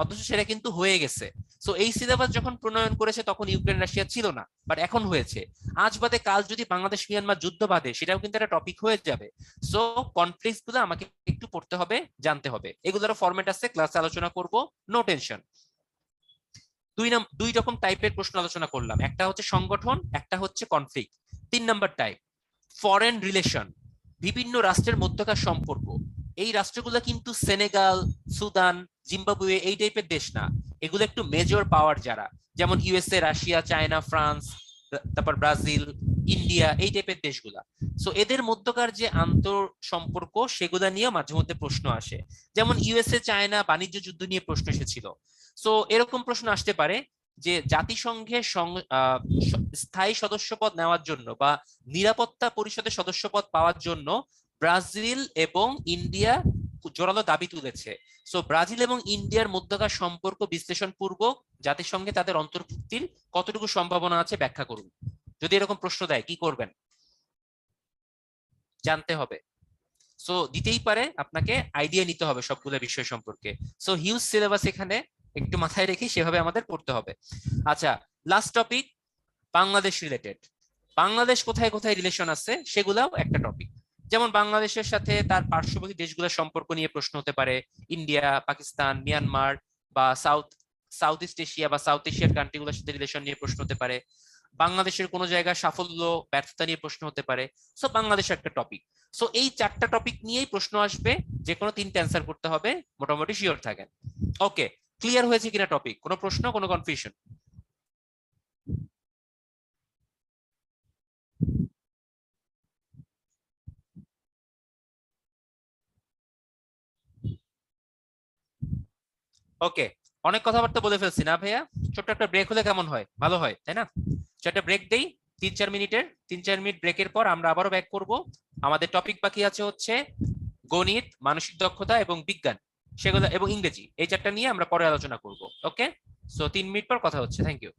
অথচ সেটা কিন্তু হয়ে গেছে। সো এই সিলেবাস যখন প্রণয়ন করেছে তখন ইউক্রেন রাশিয়া ছিল না, বাট এখন হয়েছে। আজ বাদে কাল যদি বাংলাদেশ মিয়ানমার যুদ্ধ বাঁধে সেটাও কিন্তু একটা টপিক হয়ে যাবে। সো কনফ্লিক্টস গুলো আমাকে একটু পড়তে হবে, জানতে হবে, এগুলোর ফরম্যাট আছে, ক্লাসে আলোচনা করব, নো টেনশন। দুই রকম টাইপের প্রশ্ন আলোচনা করলাম, একটা হচ্ছে সংগঠন, একটা হচ্ছে কনফ্লিক্ট। 3 নম্বর টাইপ, ফরেন রিলেশন, বিভিন্ন রাষ্ট্রের মধ্যকার সম্পর্ক। এই রাষ্ট্রগুলো কিন্তু সেনেগাল, সুদান, জিম্বাবুয়ে এই টাইপের দেশ না, এগুলো একটু মেজর পাওয়ার যারা, যেমন ইউএসএ, রাশিয়া, চায়না, ফ্রান্স, তারপর ব্রাজিল, ইন্ডিয়া, এই টাইপের দেশগুলা। সো এদের মধ্যকার যে আন্তর সম্পর্ক সেগুলা নিয়ে মাঝে মধ্যে প্রশ্ন আসে, যেমন ইউএসএ চায়না বাণিজ্য যুদ্ধ নিয়ে প্রশ্ন এসেছিল। সো এরকম প্রশ্ন আসতে পারে যে জাতিসংঘের স্থায়ী সদস্যপদ নেওয়ার জন্য বা নিরাপত্তা পরিষদের সদস্যপদ পাওয়ার জন্য ব্রাজিল এবং ইন্ডিয়া জোরালো দাবি তুলেছে। সো ব্রাজিল এবং ইন্ডিয়ার মধ্যকার সম্পর্ক বিশ্লেষণ পূর্বক জাতিসংঘে তাদের অন্তর্ভুক্তির কতটুকু সম্ভাবনা আছে ব্যাখ্যা করুন। যদি এরকম প্রশ্ন দেয় কি করবেন, জানতে হবে। সো দিতেই পারে, আপনাকে আইডিয়া নিতে হবে সবগুলো বিষয় সম্পর্কে। সো হিউজ সিলেবাস এখানে, একটু মাথায় রেখে সেভাবে আমাদের পড়তে হবে। আচ্ছা, last topic, Bangladesh related. Bangladesh কোথায় কোথায় রিলেশন আছে সেগুলাও একটা টপিক, যেমন বাংলাদেশের সাথে তার পার্শ্ববর্তী দেশগুলোর সম্পর্ক নিয়ে প্রশ্ন হতে পারে, ইন্ডিয়া, পাকিস্তান, মিয়ানমার বা সাউথ ইস্ট এশিয়া বা সাউথ এশিয়ার কান্ট্রিগুলোর সাথে রিলেশন নিয়ে প্রশ্ন হতে পারে, বাংলাদেশের কোনো জায়গায় সাফল্য ব্যর্থতা নিয়ে প্রশ্ন হতে পারে। সো বাংলাদেশ একটা টপিক। সো এই 4টা টপিক নিয়েই প্রশ্ন আসবে, যে কোনো 3টে অ্যান্সার করতে হবে, মোটামুটি শিওর থাকেন। ওকে, ক্লিয়ার হয়েছে কিনা টপিক, কোনো প্রশ্ন, কোনো কনফিউশন? ওকে, অনেক কথাবার্তা বলে ফেলছি না ভাইয়া? ছোট্ট একটা ব্রেক হলে কেমন হয়, ভালো হয় তাই না? একটা ব্রেক দেই 3-4 মিনিটের, 3-4 মিনিট ব্রেকের পর আমরা আবারও ব্যাক করব। আমাদের টপিক বাকি আছে হচ্ছে গণিত, মানসিক দক্ষতা এবং বিজ্ঞান, সেগুলো এবং ইংরেজি, এই 4টা নিয়ে আমরা পরে আলোচনা করব। ওকে, সো 3 মিনিট পর কথা হচ্ছে, থ্যাংক ইউ।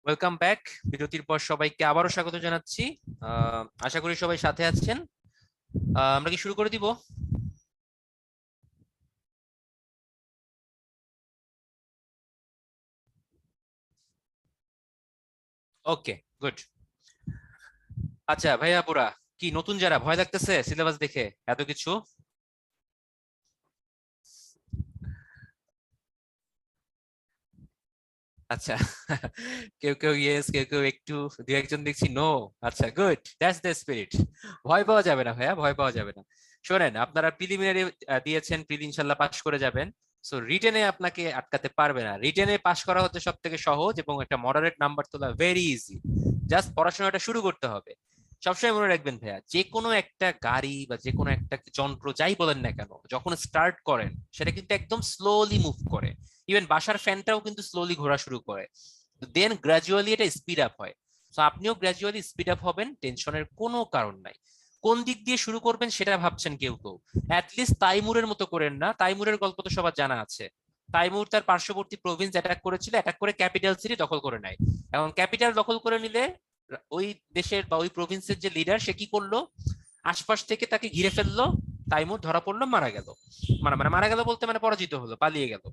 Welcome back. বিরতির পর সবাইকে আবারও স্বাগত জানাচ্ছি। আশা করি সবাই সাথে আছেন। আমরা কি শুরু করে দিব? ওকে, গুড। আচ্ছা ভাইয়া আপুরা, কি নতুন যারা ভয় লাগতেছে সিলেবাস দেখে এত কিছু? আচ্ছা, কেউ কেউ ইয়েস, কেউ কেউ একটু, দু একজন দেখছি নো। আচ্ছা, গুড, দ্যাটস দ্য স্পিরিট। ভয় পাওয়া যাবে না ভাইয়া, ভয় পাওয়া যাবে না। শোনেন, আপনারা প্রিলিমিনারি দিয়েছেন, প্রিলি ইনশাল্লাহ পাস করে যাবেন। সো রিটেনে আপনাকে আটকাতে পারবে না। রিটেনে পাস করা হচ্ছে সব থেকে সহজ এবং একটা মডারেট নাম্বার তোলা ভেরি ইজি। জাস্ট পড়াশোনাটা শুরু করতে হবে। সবসময় মনে রাখবেন ভাইয়া, যে কোনো একটা গাড়ি বা যে কোনো একটা যন্ত্র যাই বলেন না কেন, যখন স্টার্ট করেন সেটা কিন্তু একদম স্লোলি মুভ করে। ইভেন বাসার ফ্যানটাও কিন্তু স্লোলি ঘোরা শুরু করে, দেন গ্রাজুয়ালি এটা স্পিড আপ হয়। তো আপনিও গ্রাজুয়ালি স্পিড আপ হবেন, টেনশনের কোনো কারণ নাই। কোন দিক দিয়ে শুরু করবেন সেটা ভাবছেন কেউ কেউ, অ্যাটলিস্ট তাইমুরের মতো করেন না। তাইমুরের গল্প তো সবার জানা আছে। তাইমুর তার পার্শ্ববর্তী প্রভিন্স অ্যাটাক করেছিল, অ্যাটাক করে ক্যাপিটাল সিটি দখল করে নেয়। এখন ক্যাপিটাল দখল করে নিলে ওই দেশের বা ওই প্রভিন্সের যে লিডার, সে কি করলো, আশপাশ থেকে তাকে ঘিরে ফেললো। তাইমুর ধরা পড়লো, মারা গেল। মানে মারা গেল বলতে মানে পরাজিত হলো, পালিয়ে গেল।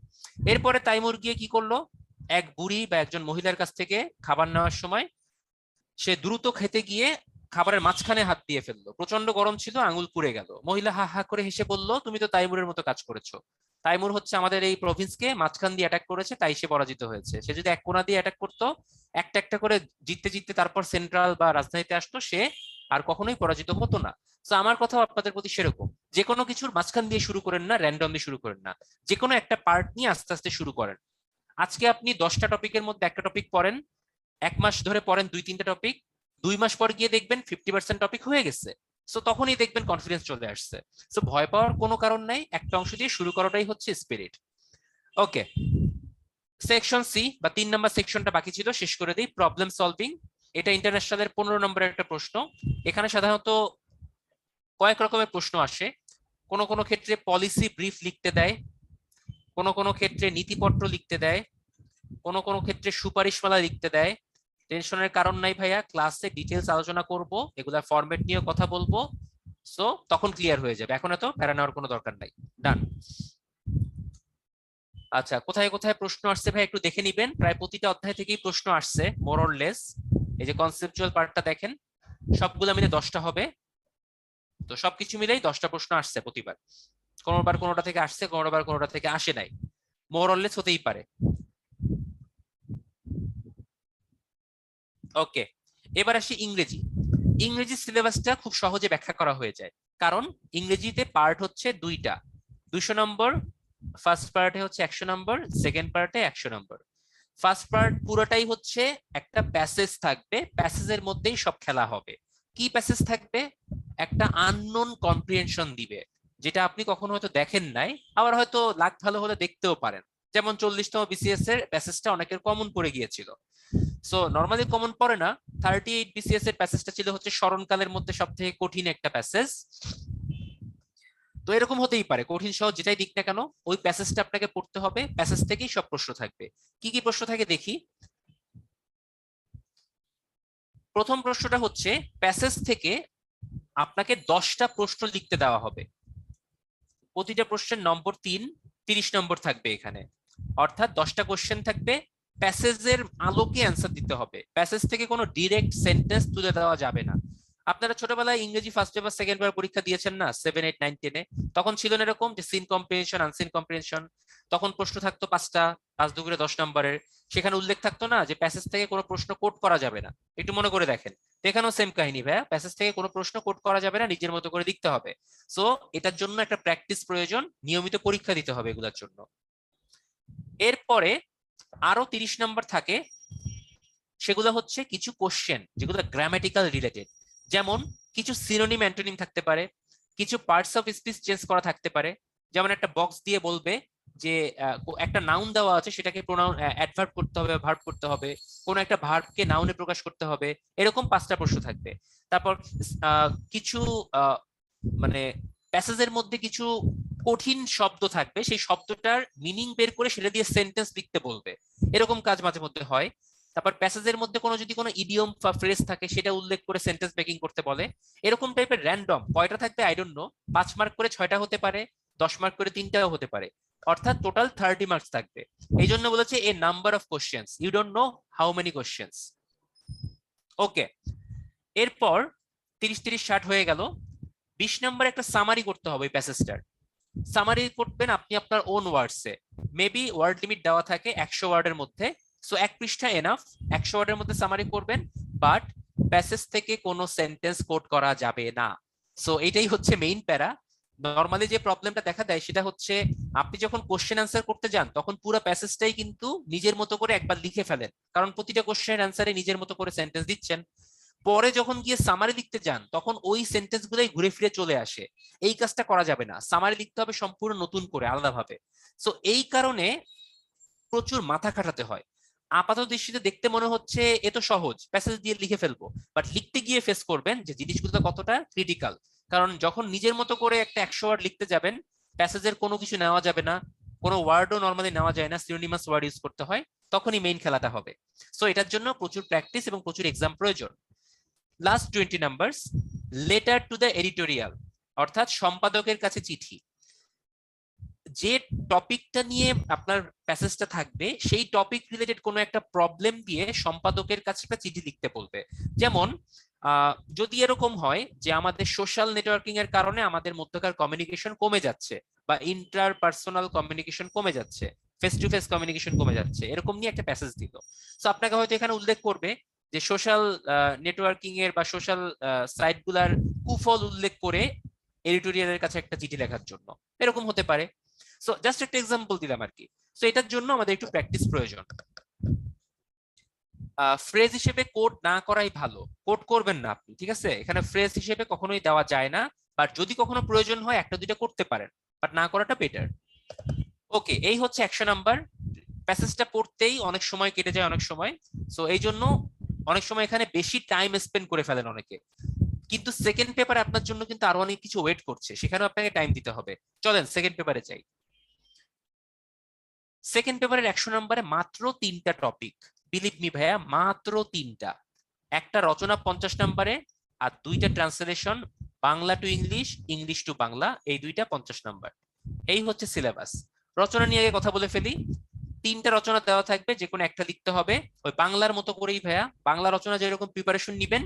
এরপরে তাইমুর গিয়ে কি করলো, এক বুড়ি বা একজন মহিলার কাছ থেকে খাবার নেওয়ার সময় সে দ্রুত খেতে গিয়ে খাবারের মাঝখানে হাত দিয়ে ফেললো। প্রচন্ড গরম ছিল, আঙুল পুড়ে গেল। মহিলা হা হা করে হেসে বলল, তুমি তো তাইমুরের মতো কাজ করেছো। তাইমুর হচ্ছে আমাদের এই প্রভিন্সকে মাঝখান দিয়ে অ্যাটাক করেছে, তাই সে পরাজিত হয়েছে। সে যদি এক কোণা দিয়ে অ্যাটাক করতো, একটা একটা করে জিততে জিততে তারপর সেন্ট্রাল বা রাজধানীতে আসতো, সে আর কখনোই পরাজিত হতো না। তো আমার কথা আপনাদের প্রতি সেরকম, যে কোনো কিছুর মাঝখান দিয়ে শুরু করেন না, র্যান্ডমলি শুরু করেন না। যে কোনো একটা পার্ট নিয়ে আস্তে আস্তে শুরু করেন। আজকে আপনি 10টা টপিকের মধ্যে একটা টপিক পড়েন, 1 মাস ধরে পড়েন 2-3টা টপিক, 2 মাস পর গিয়ে দেখবেন 50% টপিক হয়ে গেছে। সো তখনই দেখবেন কনফিডেন্স চলে আসছে। সো ভয় পাওয়ার কোনো কারণ নাই, একটা অংশ দিয়ে শুরু করাটাই হচ্ছে স্পিরিট। ওকে, সেকশন সি বা 3 নম্বর সেকশনটা বাকি ছিল, শেষ করে দিই। প্রবলেম সলভিং, এটা ইন্টারন্যাশনালের 15 নম্বরের একটা প্রশ্ন। এখানে সাধারণত কয়েক রকমের প্রশ্ন আসে। কোনো কোনো ক্ষেত্রে পলিসি ব্রিফ লিখতে দেয়, কোনো কোনো ক্ষেত্রে নীতিপত্র লিখতে দেয়, কোনো কোনো ক্ষেত্রে সুপারিশমালা লিখতে দেয়। টেনশনের কারণ নাই ভাইয়া, ক্লাসে ডিটেলস আলোচনা করব, এগুলা ফরম্যাট নিয়ে কথা বলবো। সো তখন ক্লিয়ার হয়ে যাবে, এখন এত প্যারা নেওয়ার কোনো দরকার নাই। ডান। আচ্ছা, কোথায় কোথায় প্রশ্ন আসছে ভাই একটু দেখে নিবেন। প্রায় প্রতিটা অধ্যায় থেকেই প্রশ্ন আসছে মোর অর লেস। এই যে কনসেপচুয়াল পার্টটা দেখেন, সবগুলো মিলে 10টা হবে। তো সবকিছু মিলেই 10টা প্রশ্ন আসছে প্রতিবার। কোনোবার কোনোটা থেকে আসছে, কোনোবার কোনোটা থেকে আসে নাই। মোর অর লেস হতেই পারে। ওকে, এবার আসি ইংরেজি। ইংরেজি সিলেবাসটা খুব সহজে ব্যাখ্যা করা হয়ে যায়, কারণ ইংরেজিতে পার্ট হচ্ছে 2টা, 200 নম্বর। ফার্স্ট পার্টে হচ্ছে 100 নম্বর, সেকেন্ড পার্টে 100 নম্বর। ফার্স্ট পার্ট পুরোটাই হচ্ছে একটা প্যাসেজ থাকবে, প্যাসেজের মধ্যেই সব খেলা হবে। কি প্যাসেজ থাকবে? একটা আননোন কম্প্রিহেনশন দিবে, যেটা আপনি কখনো হয়তো দেখেন নাই, আবার হয়তো লাক ভালো হলে দেখতেও পারেন। যেমন 40তম বিসিএস এর প্যাসেজটা অনেকের কমন পড়ে গিয়েছিল। সো নর্মালি কমন পড়ে না। 38 বিসিএস এর প্যাসেজটা ছিল হচ্ছে স্মরণকালের মধ্যে সব থেকে কঠিন একটা প্যাসেজ। তো এরকম হতেই পারে, কঠিন সহজ যেটাই দিক না কেন, ওই প্যাসেজটা আপনাকে পড়তে হবে, প্যাসেজ থেকেই সব প্রশ্ন থাকবে। কি কি প্রশ্ন থাকে দেখি। প্রথম প্রশ্নটা হচ্ছে, প্যাসেজ থেকে আপনাকে 10টা প্রশ্ন লিখতে দেওয়া হবে। প্রতিটা প্রশ্নের নম্বর 3, 30 নম্বর থাকবে এখানে। অর্থাৎ 10টা কোশ্চেন থাকবে, প্যাসেজের আলোকে অ্যান্সার দিতে হবে। প্যাসেজ থেকে কোনো ডিরেক্ট সেন্টেন্স তুলে দেওয়া যাবে না। আপনারা ছোটবেলায় ইংরেজি ফার্স্ট পেপার সেকেন্ড পেপার পরীক্ষা দিয়েছেন না, 7, 8, 9, 10-এ? তখন ছিল না এরকম যে সিন কম্প্রিহেনশন, আনসিন কম্প্রিহেনশন? তখন প্রশ্ন থাকতো 5টা, 5 2 10 নম্বরের। সেখানে উল্লেখ থাকতো না যে প্যাসেজ থেকে কোনো প্রশ্ন কোট করা যাবে না। একটু মনে করে দেখেন। এখানেও সেম কাহিনী ভাইয়া, প্যাসেজ থেকে কোনো প্রশ্ন কোট করা যাবে না, নিজের মতো করে লিখতে হবে। সো এটার জন্য একটা প্র্যাকটিস প্রয়োজন, নিয়মিত পরীক্ষা দিতে হবে এগুলোর জন্য। এরপরে আরো 30 নম্বর থাকে, সেগুলো হচ্ছে কিছু কোশ্চেন যেগুলো গ্রামাটিক্যাল রিলেটেড। যেমন কিছু সিনোনিম অ্যান্টোনিম থাকতে পারে, কিছু পার্টস অফ স্পিচ চেঞ্জ করা থাকতে পারে। যেমন একটা বক্স দিয়ে বলবে যে একটা নাউন দেওয়া আছে, সেটাকে প্রোনাউন অ্যাডভার্ব করতে হবে, ভার্ব করতে হবে। কোন একটা ভার্বকে নাউনে প্রকাশ করতে হবে। এরকম 5টা প্রশ্ন থাকবে। তারপর কিছু মানে প্যাসেজের মধ্যে কিছু কঠিন শব্দ থাকবে, সেই শব্দটার মিনিং বের করে সেটা দিয়ে সেন্টেন্স লিখতে বলবে। এরকম কাজ মাঝে মধ্যে হয়। তারপর প্যাসেজের মধ্যে কোনো যদি কোনো ইডিয়ম বা ফ্রেজ থাকে সেটা উল্লেখ করে সেন্টেন্স মেকিং করতে বলে। এরকম টাইপের র্যান্ডম কয়টা থাকবে আই ডোন্ট নো, 5 মার্ক করে 6টা হতে পারে, 10 মার্ক করে 3টাও হতে পারে, অর্থাৎ টোটাল 30 মার্কস থাকবে। এই জন্য বলেছে a number of questions, you don't know how many questions. Okay, এরপর 30 30 60 হয়ে গেল। 20 নম্বরে একটা সামারি করতে হবে ওই প্যাসেজটার। সামারি করবেন আপনি আপনার ওন ওয়ার্ডসে, মেবি ওয়ার্ড লিমিট দেওয়া থাকে 100 ওয়ার্ডের মধ্যে, সো 1 পৃষ্ঠা এনাফ। 100 ওয়ার্ডের মধ্যে সামারি করবেন, বাট প্যাসেজ থেকে কোনো সেন্টেন্স কোট করা যাবে না। সো এটাই হচ্ছে মেইন প্যারা। নর্মালি যে প্রবলেমটা দেখা দেয় সেটা হচ্ছে আপনি যখন কোশ্চেন অ্যান্সার করতে যান তখন পুরো প্যাসেজটাই কিন্তু নিজের মতো করে একবার লিখে ফেলেন, কারণ প্রতিটা কোশ্চেনের অ্যান্সারে নিজের মতো করে সেন্টেন্স দিচ্ছেন। পরে যখন গিয়ে সামারি লিখতে যান তখন ওই সেন্টেন্স গুলোই ঘুরে ফিরে চলে আসে। এই কাজটা করা যাবে না, সামারি লিখতে হবে সম্পূর্ণ নতুন করে আলাদাভাবে। সো এই কারণে প্রচুর মাথা খাটাতে হয়। আপাত দৃষ্টিতে দেখতে মনে হচ্ছে এ তো সহজ, প্যাসেজ দিয়ে লিখে ফেলবো, বাট লিখতে গিয়ে ফেস করবেন যে জিনিসগুলো কতটা ক্রিটিক্যাল। কারণ যখন নিজের মতো করে একটা 100 ওয়ার্ড লিখতে যাবেন, প্যাসেজের কোনো কিছু নেওয়া যাবে না, কোনো ওয়ার্ডও নর্মালি নেওয়া যায় না, সিনোনিমাস ওয়ার্ড ইউজ করতে হয়, তখনই মেইন খেলাটা হবে। সো এটার জন্য প্রচুর প্র্যাকটিস এবং প্রচুর এক্সাম প্রয়োজন। Last 20 numbers, letter to the editorial, অর্থাৎ সম্পাদকের কাছে চিঠি। যে টপিকটা নিয়ে আপনার প্যাসেজটা থাকবে সেই টপিক রিলেটেড কোনো একটা প্রবলেম দিয়ে সম্পাদকের কাছে একটা চিঠি লিখতে বলবে। যেমন যদি এরকম হয় যে আমাদের সোশ্যাল নেটওয়ার্কিং এর কারণে আমাদের মধ্যকার কমিউনিকেশন কমে যাচ্ছে, বা ইন্টার পার্সোনাল কমিউনিকেশন কমে যাচ্ছে, ফেস টু ফেস কমিউনিকেশন কমে যাচ্ছে, এরকম নিয়ে একটা প্যাসেজ দিল। তো আপনাকে হয়তো এখানে উল্লেখ করবে যে সোশ্যাল নেটওয়ার্কিং এর বা সোশ্যাল সাইট গুলার কুফল উল্লেখ করে এডিটোরিয়ালের কাছে একটা চিঠি লেখার জন্য, এরকম হতে পারে। সো জাস্ট একটা এক্সাম্পল দিলাম আর কি। সো এটার জন্য আমাদের একটু প্র্যাকটিস প্রয়োজন। ফ্রেজ হিসেবে কোড না করাই ভালো, কোড করবেন না আপনি, ঠিক আছে? এখানে ফ্রেজ হিসেবে কখনোই দেওয়া যায় না, বাট যদি কখনো প্রয়োজন হয় একটা দুইটা করতে পারেন, বাট না করাটা বেটার। ওকে, এই হচ্ছে 100 নাম্বার। প্যাসেজটা পড়তেই অনেক সময় কেটে যায় অনেক সময়, সো এই জন্য অনেক সময় এখানে বেশি টাইম স্পেন্ড করে ফেলেন অনেকে, কিন্তু সেকেন্ড পেপারে আপনার জন্য কিন্তু আরো অনেক কিছু ওয়েট করছে, সেখানেও আপনাকে টাইম দিতে হবে। চলেন সেকেন্ড পেপারে যাই। সেকেন্ড পেপারের 100 নাম্বারে মাত্র 3টা টপিক, বিলিভ মি ভাইয়া, মাত্র 3টা। একটা রচনা 50 নাম্বারে, আর 2টা translation, Bangla to English, English to Bangla, এই 2টা 50 নাম্বার। এই হচ্ছে সিলেবাস। রচনা নিয়ে আগে কথা বলে ফেলি। 3টা রচনা দেওয়া থাকবে, যে কোনো একটা লিখতে হবে ওই বাংলার মতো করেই ভাইয়া। বাংলা রচনা যেরকম প্রিপারেশন নিবেন,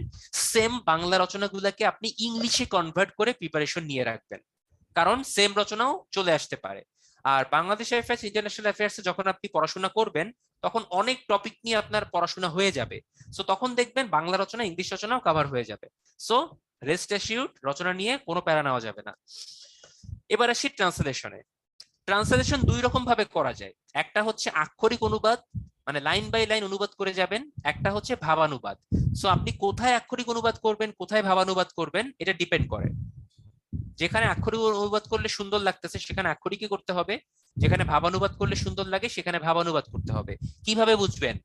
সেম বাংলা রচনাগুলোকে আপনি ইংলিশে কনভার্ট করে প্রিপারেশন নিয়ে রাখবেন, কারণ সেম রচনাও চলে আসতে পারে। আর বাংলাদেশ অ্যাফেয়ার্স, ইন্টারন্যাশনাল অ্যাফেয়ার্স যখন আপনি পড়াশোনা করবেন তখন অনেক টপিক নিয়ে আপনার পড়াশোনা হয়ে যাবে। সো তখন দেখবেন বাংলা রচনা ইংলিশ রচনাও কভার হয়ে যাবে। সো রেস্ট অ্যাসিউরড, রচনা নিয়ে কোনো প্যারা নেওয়া যাবে না। এবার আসি ট্রান্সলেশনে। ট্রান্সলেশন 2 রকম ভাবে করা যায়। একটা হচ্ছে আক্ষরিক অনুবাদ, মানে লাইন বাই লাইন অনুবাদ করে যাবেন। একটা হচ্ছে ভাবানুবাদ। সো আপনি কোথায় আক্ষরিক অনুবাদ করবেন, কোথায় ভাবানুবাদ করবেন, এটা ডিপেন্ড করে। যেখানে আক্ষরিক অনুবাদ করলে সুন্দর লাগতেছে সেখানে আক্ষরিকই করতে হবে, যেখানে ভাবানুবাদ করলে সুন্দর লাগে সেখানে ভাবানুবাদ করতে হবে। কিভাবে বুঝবেন?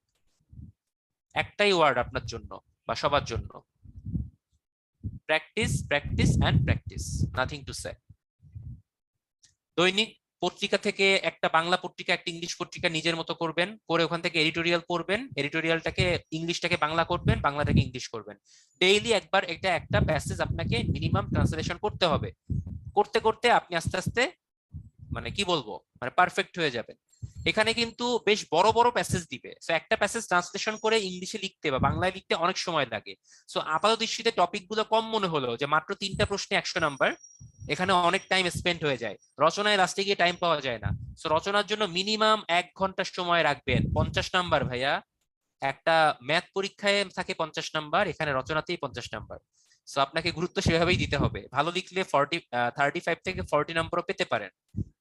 একটাই ওয়ার্ড আপনার জন্য বা সবার জন্য, practice, practice and practice, nothing to say. দৈনিক পত্রিকা থেকে একটা বাংলা পত্রিকা, একটা ইংলিশ পত্রিকা নিজের মতো করবেন, করে ওখান থেকে এডিটোরিয়াল পড়বেন, এডিটোরিয়ালটাকে ইংলিশটাকে বাংলা করবেন, বাংলাটাকে ইংলিশ করবেন। ডেইলি একবার একটা একটা প্যাসেজ আপনাকে মিনিমাম ট্রান্সলেশন করতে হবে। করতে করতে আপনি আস্তে আস্তে, মানে কি বলবো, মানে পারফেক্ট হয়ে যাবেন। এখানে কিন্তু বেশ বড় বড় প্যাসেজ দিবে, সো একটা প্যাসেজ ট্রান্সলেশন করে ইংলিশে লিখতে বা বাংলায় লিখতে অনেক সময় লাগে। সো আপাত দৃষ্টিতে টপিক গুলো কম মনে হলো যে মাত্র 3টা প্রশ্নে 100 নাম্বার, এখানে অনেক টাইম স্পেন্ড হয়ে যায়, রচনায় লাস্টে গিয়ে টাইম পাওয়া যায় না। সো রচনার জন্য মিনিমাম 1 ঘন্টা সময় রাখবেন। 50 নাম্বার ভাইয়া, একটা ম্যাথ পরীক্ষায় থাকে 50 নাম্বার, এখানে রচনাতেই 50 নাম্বার। সো আপনাকে গুরুত্ব সেভাবেই দিতে হবে। ভালো লিখলে 35 থেকে 40 নাম্বারও পেতে পারেন,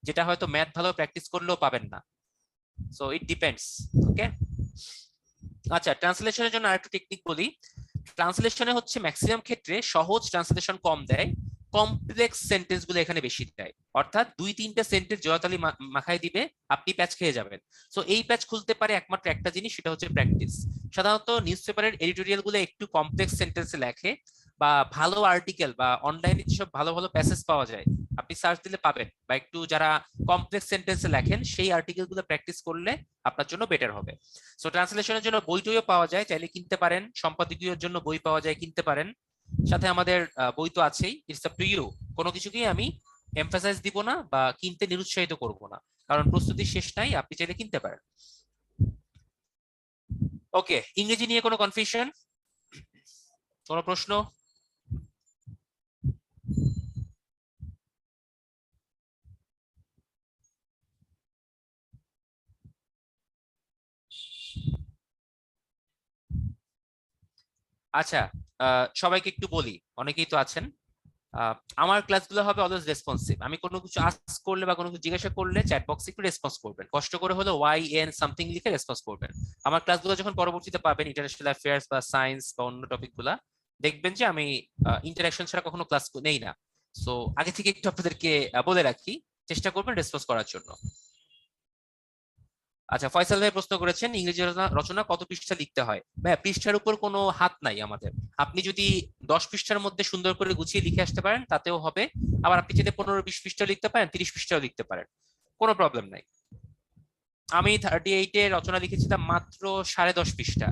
যেটা হয়তো ম্যাথ ভালো প্র্যাকটিস করলেও পাবেন না। So it depends. ওকে, আচ্ছা, ট্রান্সলেশনের জন্য আরেকটা টেকনিক বলি। ট্রান্সলেশনে হচ্ছে ম্যাক্সিমাম ক্ষেত্রে সহজ ট্রান্সলেশন কম দেয়, কমপ্লেক্স সেন্টেন্স গুলো এখানে বেশি দেয়। অর্থাৎ 2-3টা সেন্টেন্স জয়তালি মাখায় দিবে, আপনি প্যাচ খেয়ে যাবেন। সো এই প্যাচ খুলতে পারে একমাত্র একটা জিনিস, সেটা হচ্ছে প্র্যাকটিস। সাধারণত নিউজ পেপারের এডিটোরিয়াল গুলো একটু কমপ্লেক্স সেন্টেন্সে লেখে, বা ভালো আর্টিকেল বা অনলাইনে যেসব ভালো ভালো প্যাসেজ পাওয়া যায় আপনি সার্চ দিলে পাবেন, বা একটু যারা কমপ্লেক্স সেন্টেন্সে লেখেন সেই আর্টিকেল গুলো প্র্যাকটিস করলে আপনার জন্য বেটার হবে। সো ট্রান্সলেশনের জন্য বই টইও পাওয়া যায়, চাইলে কিনতে পারেন। সম্পাদকীয়র জন্য বই পাওয়া যায়, কিনতে পারেন। সাথে আমাদের বই তো আছেই। It's up to you. কোনো কিছুকেই আমি এমফাসাইজ দিব না বা কিনতে নিরুৎসাহিত করব না, কারণ প্রস্তুতি শেষ নাই, আপনি চাইলে কিনতে পারেন। ওকে, ইংরেজি নিয়ে কোনো কনফিউশন, কোনো প্রশ্ন? আচ্ছা, সবাইকে একটু বলি, অনেকেই তো আছেন। আহ, আমার ক্লাসগুলো হবে অলওয়েজ রেসপন্সিভ। আমি কোনো কিছু আস্ক করলে বা কোনো কিছু জিজ্ঞাসা করলে চ্যাট বক্সে একটু রেসপন্স করবেন, কষ্ট করে হলো ওয়াই এন সামথিং লিখে রেসপন্স করবেন। আমার ক্লাসগুলো যখন পরবর্তীতে পাবেন, ইন্টারন্যাশনাল অ্যাফেয়ার্স বা সায়েন্স বা অন্য টপিক গুলা, দেখবেন যে আমি ইন্টারাকশন ছাড়া কখনো ক্লাস নেই না। সো আগে থেকে একটু আপনাদেরকে বলে রাখি, চেষ্টা করবেন রেসপন্স করার জন্য। আচ্ছা, ফয়সাল ভাই প্রশ্ন করেছেন ইংরেজি রচনা রচনা কত পৃষ্ঠা লিখতে হয়। ভাই, পৃষ্ঠার উপর কোনো হাত নাই আমাদের। আপনি যদি 10 পৃষ্ঠার মধ্যে সুন্দর করে গুছিয়ে লিখে আসতে পারেন তাতেও হবে। আবার আপনি যদি 15-20 পৃষ্ঠা লিখতে পারেন, 30 পৃষ্ঠাও লিখতে পারেন, কোনো প্রবলেম নাই। আমি 38-এ রচনা লিখেছিলাম মাত্র 10.5 পৃষ্ঠা,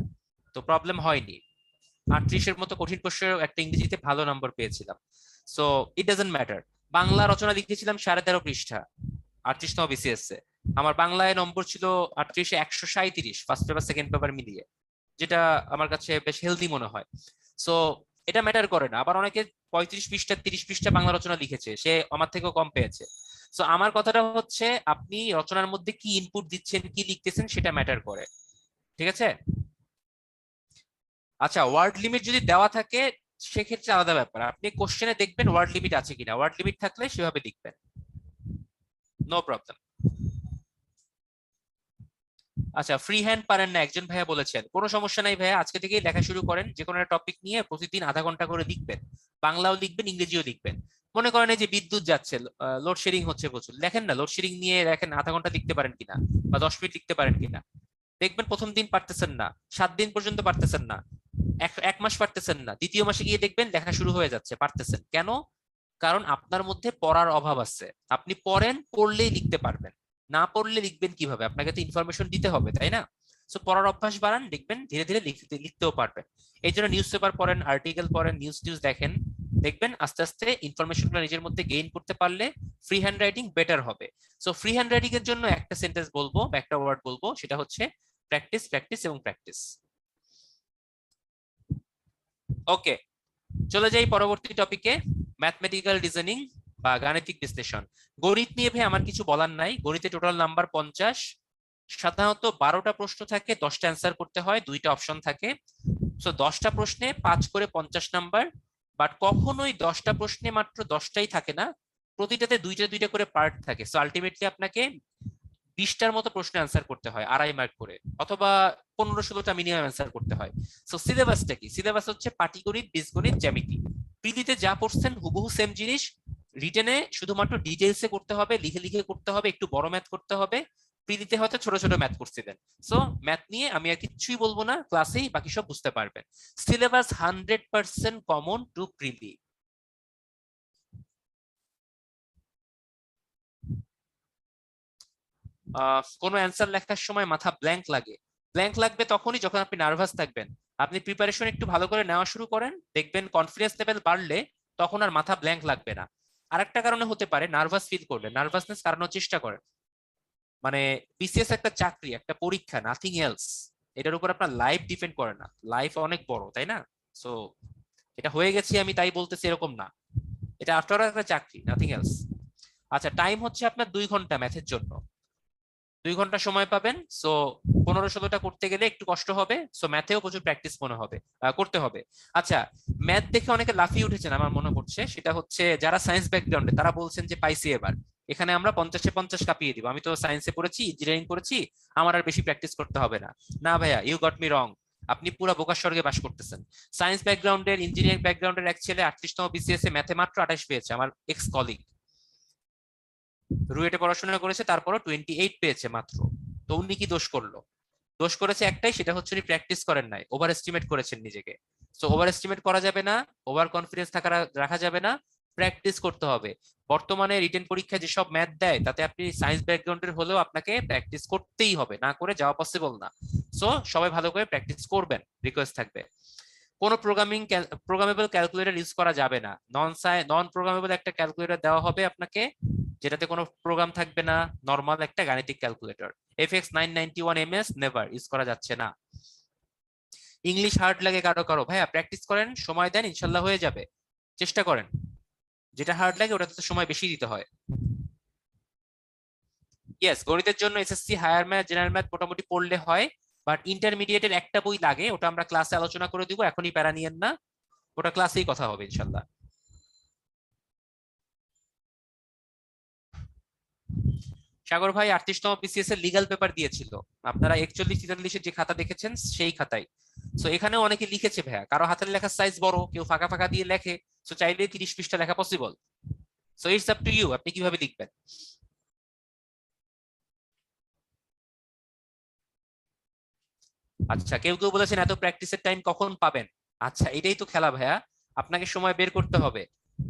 তো প্রবলেম হয়নি। 38-এর মতো কঠিন প্রশ্নের একটা ইংরেজিতে ভালো নম্বর পেয়েছিলাম। So it doesn't matter. Bangla রচনা লিখেছিলাম 13.5 পৃষ্ঠা, 38তম বিসিএস এ। আমার বাংলায় নম্বর ছিল 38-এ 137, ফার্স্ট পেপার সেকেন্ড পেপার মিলিয়ে, যেটা আমার কাছে বেশ হেলদি মনে হয়। সো এটা ম্যাটার করে না। আবার অনেকে 35 পৃষ্ঠা 30 পৃষ্ঠা বাংলা রচনা লিখেছে, সে আমার থেকেও কম পেয়েছে। সো আমার কথাটা হচ্ছে, আপনি রচনার মধ্যে কি ইনপুট দিচ্ছেন, কি লিখতেছেন, সেটা ম্যাটার করে। ঠিক আছে? আচ্ছা, ওয়ার্ড লিমিট যদি দেওয়া থাকে সেক্ষেত্রে আলাদা ব্যাপার, আপনি কোশ্চেনে দেখবেন ওয়ার্ড লিমিট আছে কিনা, ওয়ার্ড লিমিট থাকলে সেভাবে লিখবেন, নো প্রবলেম। আচ্ছা, ফ্রি হ্যান্ড পারেন না একজন ভাইয়া বলেছেন, কোনো সমস্যা নাই ভাইয়া, আজকে থেকেই লেখা শুরু করেন। যে কোনো একটা টপিক নিয়ে প্রতিদিন আধা ঘন্টা করে লিখবেন, বাংলাও লিখবেন ইংরেজিও লিখবেন। মনে করেন এই যে বিদ্যুৎ যাচ্ছে, লোডশেডিং হচ্ছে প্রচুর, লেখেন না লোডশেডিং নিয়ে, লেখেন আধা ঘন্টা লিখতে পারেন কিনা বা 10 মিনিট লিখতে পারেন কিনা। দেখবেন প্রথম দিন পারতেছেন না, 7 দিন পর্যন্ত পারতেছেন না, এক মাস পারতেছেন না, দ্বিতীয় মাসে গিয়ে দেখবেন লেখা শুরু হয়ে যাচ্ছে, পারতেছেন। কেন? কারণ আপনার মধ্যে পড়ার অভাব আছে। আপনি পড়েন, পড়লেই লিখতে পারবেন, না পড়লে লিখবেন কিভাবে? আপনাকে তো ইনফরমেশন দিতে হবে, তাই না? সো পড়ার অভ্যাস বাড়ান, দেখবেন ধীরে ধীরে লিখতেও পারবেন। এই জন্য নিউজ পেপার পড়েন, আর্টিকেল পড়েন, নিউজ টিউজ দেখেন, দেখবেন আস্তে আস্তে ইনফরমেশনগুলো নিজের মধ্যে গেইন করতে পারলে ফ্রি হ্যান্ড রাইটিং বেটার হবে। সো ফ্রি হ্যান্ড রাইটিং এর জন্য একটা সেন্টেন্স বলবো বা একটা ওয়ার্ড বলবো, সেটা হচ্ছে প্র্যাকটিস, প্র্যাকটিস এবং প্র্যাকটিস। ওকে, চলে যাই পরবর্তী টপিকে, ম্যাথমেটিক্যাল রিজনিং বা গাণিতিক বিশ্লেষণ। গণিত নিয়ে ভাই আমার কিছু বলার নাই। গণিতে টোটাল নাম্বার 50। সাধারণত 12টা প্রশ্ন থাকে, 10টা অ্যান্সার করতে হয়, 2টা অপশন থাকে। সো 10টা প্রশ্নে 5 করে 50 নাম্বার। বাট কখনোই 10টা প্রশ্নে মাত্র 10টাই থাকে না, প্রতিটাতে দুইটা দুইটা করে পার্ট থাকে। সো আলটিমেটলি আপনাকে 20টার মতো প্রশ্ন অ্যান্সার করতে হয় 2.5 মার্ক করে, অথবা 15-16টা মিনিমাম অ্যান্সার করতে হয়। সো সিলেবাসটা কি? সিলেবাস হচ্ছে পাটিগণিত, বীজগণিত, জ্যামিতি। প্রিলিতে যা পড়ছেন হুবহু সেম জিনিস, রিটেনে শুধুমাত্র ডিটেলসে করতে হবে, লিখে লিখে করতে হবে, একটু বড় ম্যাথ করতে হবে। প্রিলিতে হয়তো ছোট ছোট ম্যাথ করছিলেন। সো ম্যাথ নিয়ে আমি আর কিছুই বলবো না, ক্লাসেই বাকি সব বুঝতে পারবেন। সিলেবাস 100% কমন টু প্রিলি। কোনো অ্যান্সার লেখার সময় মাথা ব্ল্যাঙ্ক লাগে। ব্ল্যাঙ্ক লাগবে তখনই যখন আপনি নার্ভাস থাকবেন। আপনি প্রিপারেশন একটু ভালো করে নেওয়া শুরু করেন, দেখবেন কনফিডেন্স লেভেল বাড়লে তখন আর মাথা ব্ল্যাঙ্ক লাগবে না। আরেকটা কারণে হতে পারে নার্ভাস ফিল করবেন, নার্ভাসনেস কাটানোর চেষ্টা করেন। মানে বিসিএস একটা চাকরি, একটা পরীক্ষা, নাথিং এলস। এটার উপর আপনার লাইফ ডিপেন্ড করে না, লাইফ অনেক বড়, তাই না? সো এটা হয়ে গেছি আমি তাই বলতেছি এরকম না, এটা আফটার একটা চাকরি, নাথিং এলস। আচ্ছা, টাইম হচ্ছে আপনার 2 ঘন্টা ম্যাথের জন্য, 2 ঘন্টা সময় পাবেন। সো 15-16টা করতে গেলে একটু কষ্ট হবে, সো ম্যাথেও প্রচুর প্র্যাকটিস মনে হবে, করতে হবে। আচ্ছা, ম্যাথ দেখে অনেকে লাফিয়ে উঠেছেন আমার মনে পড়ছে, সেটা হচ্ছে যারা সায়েন্স ব্যাকগ্রাউন্ডে তারা বলছেন যে পাইছি এবার, এখানে আমরা 50-এ 50 কাঁপিয়ে দিব, আমি তো সায়েন্সে পড়েছি, ইঞ্জিনিয়ারিং করেছি, আমার আর বেশি প্র্যাকটিস করতে হবে না। না ভাইয়া, ইউ গট মি রং। আপনি পুরো বোকার স্বর্গে বাস করতেছেন। সায়েন্স ব্যাকগ্রাউন্ডের, ইঞ্জিনিয়ারিং ব্যাকগ্রাউন্ডের এক ছেলে 38তম বিসিএস এ ম্যাথে মাত্র 28 পেয়েছে, আমার এক্স কলিগ, রুয়েটে পড়াশোনা করেছে, তারপরও 28 পেয়েছে মাত্র। তো উনি কি দোষ করলো? দোষ করেছে একটাই, সেটা হচ্ছে উনি প্র্যাকটিস করেন নাই, ওভার এস্টিমেট করেছেন নিজেকে। সো ওভার এস্টিমেট করা যাবে না, ওভার কনফিডেন্স রাখা যাবে না, প্র্যাকটিস করতে হবে। বর্তমানে রিটেন পরীক্ষায় যেসব ম্যাথ দেয় তাতে আপনি সায়েন্স ব্যাকগ্রাউন্ডের হলেও আপনাকে প্র্যাকটিস করতেই হবে, না করে যাওয়া পসিবল না। সো সবাই ভালো করে প্র্যাকটিস করবেন, রিকোয়েস্ট থাকবে। কোনো প্রোগ্রামেবল ক্যালকুলেটর ইউজ করা যাবে না। নন প্রোগ্রামেবল একটা ক্যালকুলেটর দেওয়া হবে আপনাকে, যেটাতে কোনো প্রোগ্রাম থাকবে না, নর্মাল একটা গাণিতিক calculator. FX991 MS never use করা যাচ্ছে না। ইংলিশ হার্ড লাগে কারো কারো, ভাইয়া প্র্যাকটিস করেন, সময় দেন, ইনশাল্লাহ হয়ে যাবে, চেষ্টা করেন। যেটা হার্ড লাগে ওটাতে তো সময় বেশি দিতে হয়। ইয়েস, গণিতের জন্য SSC higher math, general math মোটামুটি পড়লে হয়, বাট ইন্টারমিডিয়েটের একটা বই লাগে, ওটা আমরা ক্লাসে আলোচনা করে দিব, এখনই প্যারা নিয়েন না, ওটা ক্লাসেই কথা হবে ইনশাল্লাহ। সাগর ভাই 38তম BCS এর লিগ্যাল পেপার দিয়েছিল, আপনারা 41-43 যে খাতা দেখেছেন সেই খাতায়। সো এখানেও অনেকে লিখেছে ভাইয়া, কারো হাতের লেখার সাইজ বড়, কেউ ফাঁকা ফাঁকা দিয়ে লেখে, সো চাইলে 30 পৃষ্ঠা লেখা possible. So it's up to you, আপনি কিভাবে লিখবেন। আচ্ছা, কেউ কেউ বলেছেন এত প্র্যাকটিসের টাইম কখন পাবেন। আচ্ছা, এটাই তো খেলা ভাইয়া, আপনাকে সময় বের করতে হবে।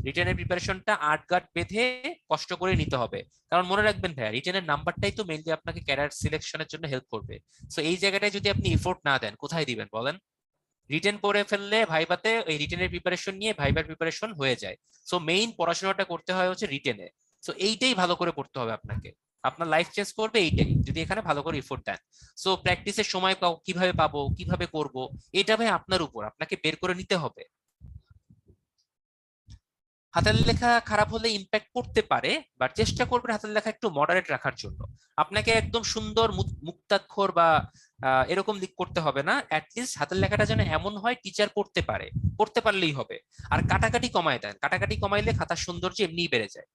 রিটেনের প্রিপারেশনটা আটগাট বেঁধে কষ্ট করে নিতে হবে। কারণ মনে রাখবেন ভাইয়া, রিটেনের নাম্বারটাই তো মেইনলি আপনাকে ক্যারিয়ার সিলেকশনের জন্য হেল্প করবে। সো এই জায়গাটায় যদি আপনি এফোর্ট না দেন, কোথায় দিবেন বলেন। রিটেন পড়ে ফেললে ভাইভাতে ওই রিটেনের প্রিপারেশন নিয়ে ভাইবার প্রিপারেশন হয়ে যায়। সো মেইন পড়াশোনাটা করতে হয় হচ্ছে রিটেনে। সো এইটাই ভালো করে পড়তে হবে আপনাকে, আপনার লাইফ চেঞ্জ করবে এইটাই, যদি এখানে ভালো করে এফোর্ট দেন। সো প্র্যাকটিসের সময় কিভাবে পাবো, কিভাবে করব, এটা ভাই আপনার উপর, আপনাকে বের করে নিতে হবে। হাতের লেখা খারাপ হলে ইম্প্যাক্ট পড়তে পারে, বাট চেষ্টা করবেন হাতের লেখা একটু মডারেট রাখার জন্য। আপনাকে একদম সুন্দর মুক্তাক্ষর বা এরকম লিখ করতে হবে না, অ্যাটলিস্ট হাতের লেখাটা যেন এমন হয় টিচার পড়তে পারে, পড়তে পারলেই হবে। আর কাটাকাটি কমায় দেন, কাটাকাটি কমাইলে খাতার সৌন্দর্য এমনিই বেড়ে যায়।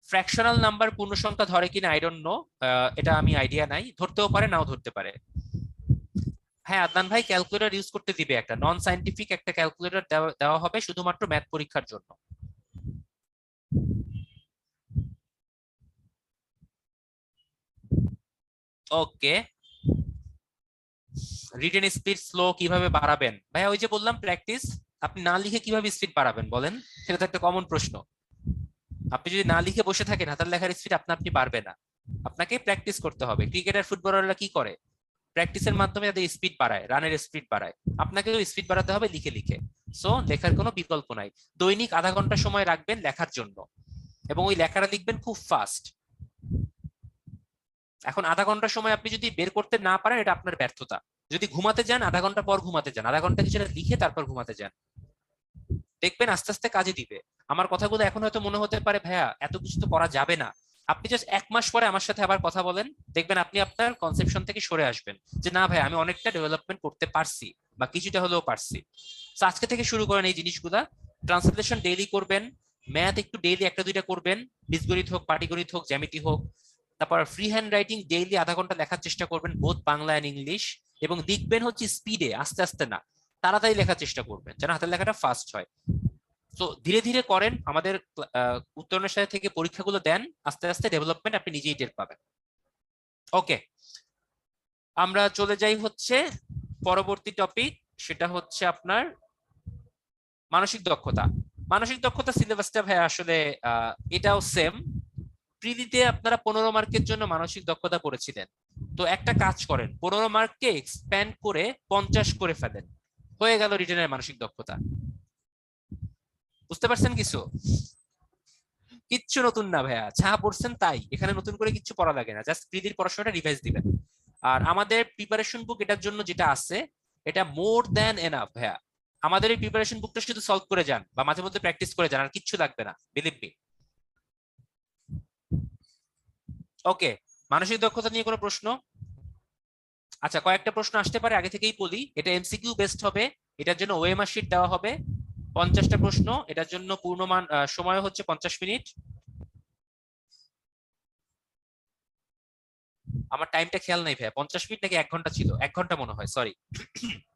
ফ্র্যাকশনাল নাম্বার পূর্ণ সংখ্যা ধরে কিনা আই ডোন্ট নো, এটা আমি আইডিয়া নাই, ধরতেও পারে নাও ধরতে পারে। হ্যাঁ আদনান ভাই, ক্যালকুলেটর ইউজ করতে দিবে, একটা নন সায়েন্টিফিক একটা ক্যালকুলেটর দেওয়া হবে শুধুমাত্র ম্যাথ পরীক্ষার জন্য। ওকে, রিটেন স্পিড স্লো কিভাবে বাড়াবেন ভাইয়া, ওই যে বললাম প্র্যাকটিস। আপনি না লিখে কিভাবে স্পিড বাড়াবেন বলেন, সেটা তো একটা কমন প্রশ্ন। আপনি যদি না লিখে বসে থাকেন, হাতের লেখার স্পিড আপনি বাড়বে না, আপনাকে প্র্যাকটিস করতে হবে। ক্রিকেটার, ফুটবলাররা কি করে, প্র্যাকটিসের মাধ্যমে তাদের স্পিড বাড়ায়, রানের স্পিড বাড়ায়, আপনাকেও স্পিড বাড়াতে হবে লিখে লিখে। সো লেখার কোনো বিকল্প নাই। দৈনিক আধা ঘন্টা সময় রাখবেন লেখার জন্য, এবং ওই লেখাটা লিখবেন খুব ফাস্ট। এখন আধা ঘন্টা সময় আপনি যদি বের করতে না পারেন, এটা আপনার ব্যর্থতা। যদি ঘুমাতে যান, আধা ঘন্টা পর ঘুমাতে যান, আধা ঘন্টা কিছুটা লিখে তারপর ঘুমাতে যান, দেখবেন আস্তে আস্তে কাজে দিবে। আমার কথাগুলো এখন হয়তো মনে হতে পারে ভাইয়া এত কিছু তো করা যাবে না, আপনি জাস্ট 1 মাস পরে আমার সাথে আবার কথা বলেন, দেখবেন আপনি আপনার কনসেপশন থেকে সরে আসবেন, যে না ভাই আমি অনেকটা ডেভেলপমেন্ট করতে পারছি, বা কিছুটা হলেও পারছি। তো আজকে থেকে শুরু করেন এই জিনিসগুলা। ট্রান্সলেশন ডেইলি করবেন, ম্যাথ একটু ডেইলি একটা দুইটা করবেন, বীজগণিত হোক, পাটিগণিত হোক, জ্যামিতি হোক। তারপর ফ্রি হ্যান্ড রাইটিং ডেইলি আধা ঘন্টা লেখার চেষ্টা করবেন, বোথ বাংলা এন্ড ইংলিশ। এবং লিখবেন হচ্ছে স্পিডে, আস্তে আস্তে না, তাড়াতাড়ি লেখার চেষ্টা করবেন যেন হাতের লেখাটা ফাস্ট হয়। তো ধীরে ধীরে করেন, আমাদের উত্তরণের সাথে থেকে পরীক্ষাগুলো দেন, আস্তে আস্তে ডেভেলপমেন্ট আপনি নিজেই টের পাবেন। ওকে, আমরা চলে যাই হচ্ছে পরবর্তী টপিক, সেটা হচ্ছে আপনার মানসিক দক্ষতা। মানসিক দক্ষতা সিলেবাসটা ভাই আসলে এটাও সেম। প্রিলিতে আপনারা 15 মার্কের জন্য মানসিক দক্ষতা পড়েছিলেন, তো একটা কাজ করেন, 15 মার্ককে এক্সপ্যান্ড করে 50 করে ফেলেন, হয়ে গেল রিটেনের মানসিক দক্ষতা। বুঝতে পারছেন কিছু? কিচ্ছু নতুন না ভাইয়া, যা পড়ছেন তাই, এখানে নতুন করে কিচ্ছু পড়া লাগে না, জাস্ট প্রিলির পড়াশোনাটা রিভাইজ দিবেন। আর আমাদের প্রিপারেশন বুক এটার জন্য যেটা আছে, এটা মোর দ্যান এনাফ ভাইয়া। আমাদের এই প্রিপারেশন বুকটা শুধু সলভ করে যান বা মাঝে মধ্যে প্র্যাকটিস করে যান, আর কিচ্ছু লাগবে না, বিলিভ মি। ওকে, মানসিক দক্ষতা নিয়ে কোনো প্রশ্ন? আচ্ছা, কয়েকটা প্রশ্ন আসতে পারে, আগে থেকেই বলি, এটা এমসিকিউ বেসড হবে, এটার জন্য ওএমআর শিট দেওয়া হবে। 50টা প্রশ্ন, এটার জন্য পূর্ণমান সময় হচ্ছে 50 মিনিট। আমার টাইমটা খেয়াল নাই ভাইয়া, 50 মিনিট নাকি 1 ঘন্টা ছিল, 1 ঘন্টা মনে হয়, সরি,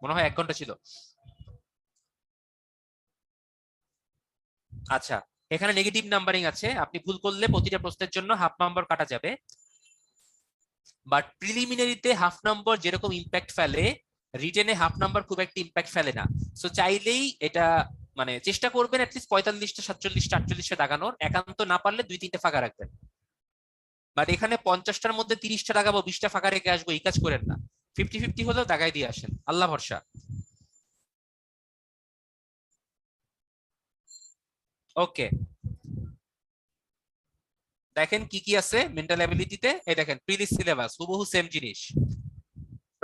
মনে হয় 1 ঘন্টা ছিল। আচ্ছা, এখানে নেগেটিভ নাম্বারিং আছে, আপনি ভুল করলে প্রতিটা প্রশ্নের জন্য হাফ নাম্বার কাটা যাবে। বাট প্রিলিমিনারিতে হাফ নাম্বার যেরকম ইম্প্যাক্ট ফেলে, রিটেনে হাফ নাম্বার খুব একটা ইম্প্যাক্ট ফেলে না। সো চাইলেই এটা মানে চেষ্টা করবেন অ্যাটলিস্ট 45টা 47টা 48টা দাগানোর, একান্ত না পারলে 2-3টা ফাঁকা রাখবেন। বাট এখানে 50টার মধ্যে 30টা দাগাবো 20টা ফাঁকা রেখে আসবো, এই কাজ করেন না। 50-50 হলেও দাগাই দিয়ে আসেন, আল্লাহ ভরসা। ওকে, দেখেন কি কি আছে মেন্টাল অ্যাবিলিটিতে। এই দেখেন প্রিলিজ সিলেবাস হুবহু সেম জিনিস।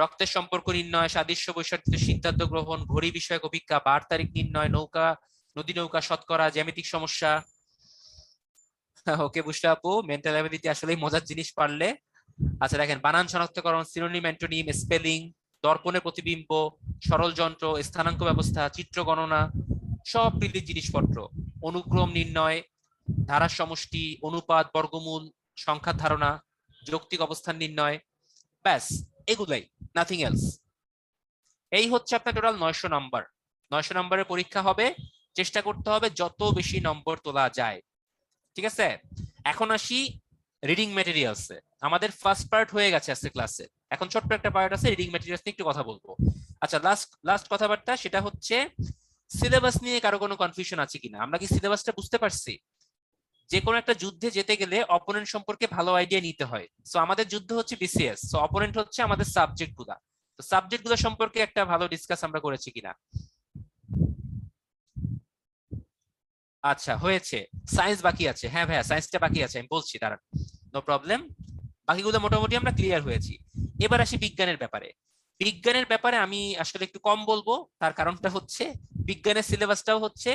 রক্তের সম্পর্ক নির্ণয়, সাদৃশ্য বৈসাদৃশ্য সিদ্ধান্ত গ্রহণ, ঘড়ি বিষয়ক অভিজ্ঞতা, বার তারিখ নির্ণয়, নৌকা নদী নৌকা শতকরা, জ্যামিতিক সমস্যা। ওকে বুঝতে আপু, মেন্টাল অ্যাবিলিটি আসলে মজার জিনিস পারলে। আচ্ছা দেখেন বানান শনাক্তকরণ, সিনোনিম অ্যান্টোনিম, স্পেলিং, দর্পণের প্রতিবিম্ব, সরল যন্ত্র, স্থানাঙ্ক ব্যবস্থা, চিত্র গণনা, সব প্রিলিজ জিনিসপত্র। অনুক্রম নির্ণয়, ধারার সমষ্টি, অনুপাত, বর্গমূল, সংখ্যার ধারণা, যৌক্তিক অবস্থান নির্ণয়, ব্যাস এগুলাই, নাথিং এলস। এই হচ্ছে আপনার টোটাল 900 নাম্বার। 900 নম্বরের পরীক্ষা হবে, চেষ্টা করতে হবে যত বেশি নম্বর তোলা যায়। ঠিক আছে, এখন আসি রিডিং ম্যাটেরিয়ালসে। আমাদের ফার্স্ট পার্ট হয়ে গেছে আজকে ক্লাসে, এখন ছোট্ট একটা পার্ট আছে রিডিং ম্যাটেরিয়ালস নিয়ে একটু কথা বলবো। আচ্ছা লাস্ট লাস্ট কথাবার্তা সেটা হচ্ছে সিলেবাস নিয়ে কারো কোনো কনফিউশন আছে কিনা? আমরা কি সিলেবাসটা বুঝতে পারছি? যে কোনো একটা যুদ্ধে যেতে গেলে অপোনেন্ট সম্পর্কে ভালো আইডিয়া নিতে হয়। সো আমাদের যুদ্ধ হচ্ছে বিসিএস, সো অপোনেন্ট হচ্ছে আমাদের সাবজেক্ট গুলা। তো সাবজেক্ট গুলো সম্পর্কে একটা ভালো ডিসকাস আমরা করেছি কিনা? আচ্ছা হয়েছে। সায়েন্স বাকি আছে, হ্যাঁ ভাইয়া সায়েন্সটা বাকি আছে, আমি বলছি দাঁড়ান, নো প্রবলেম। বাকিগুলো মোটামুটি আমরা ক্লিয়ার হয়েছি। এবার আসি বিজ্ঞানের ব্যাপারে। বিজ্ঞানের ব্যাপারে আমি আসলে একটু কম বলবো, তার কারণটা হচ্ছে বিজ্ঞানের সিলেবাসটাও হচ্ছে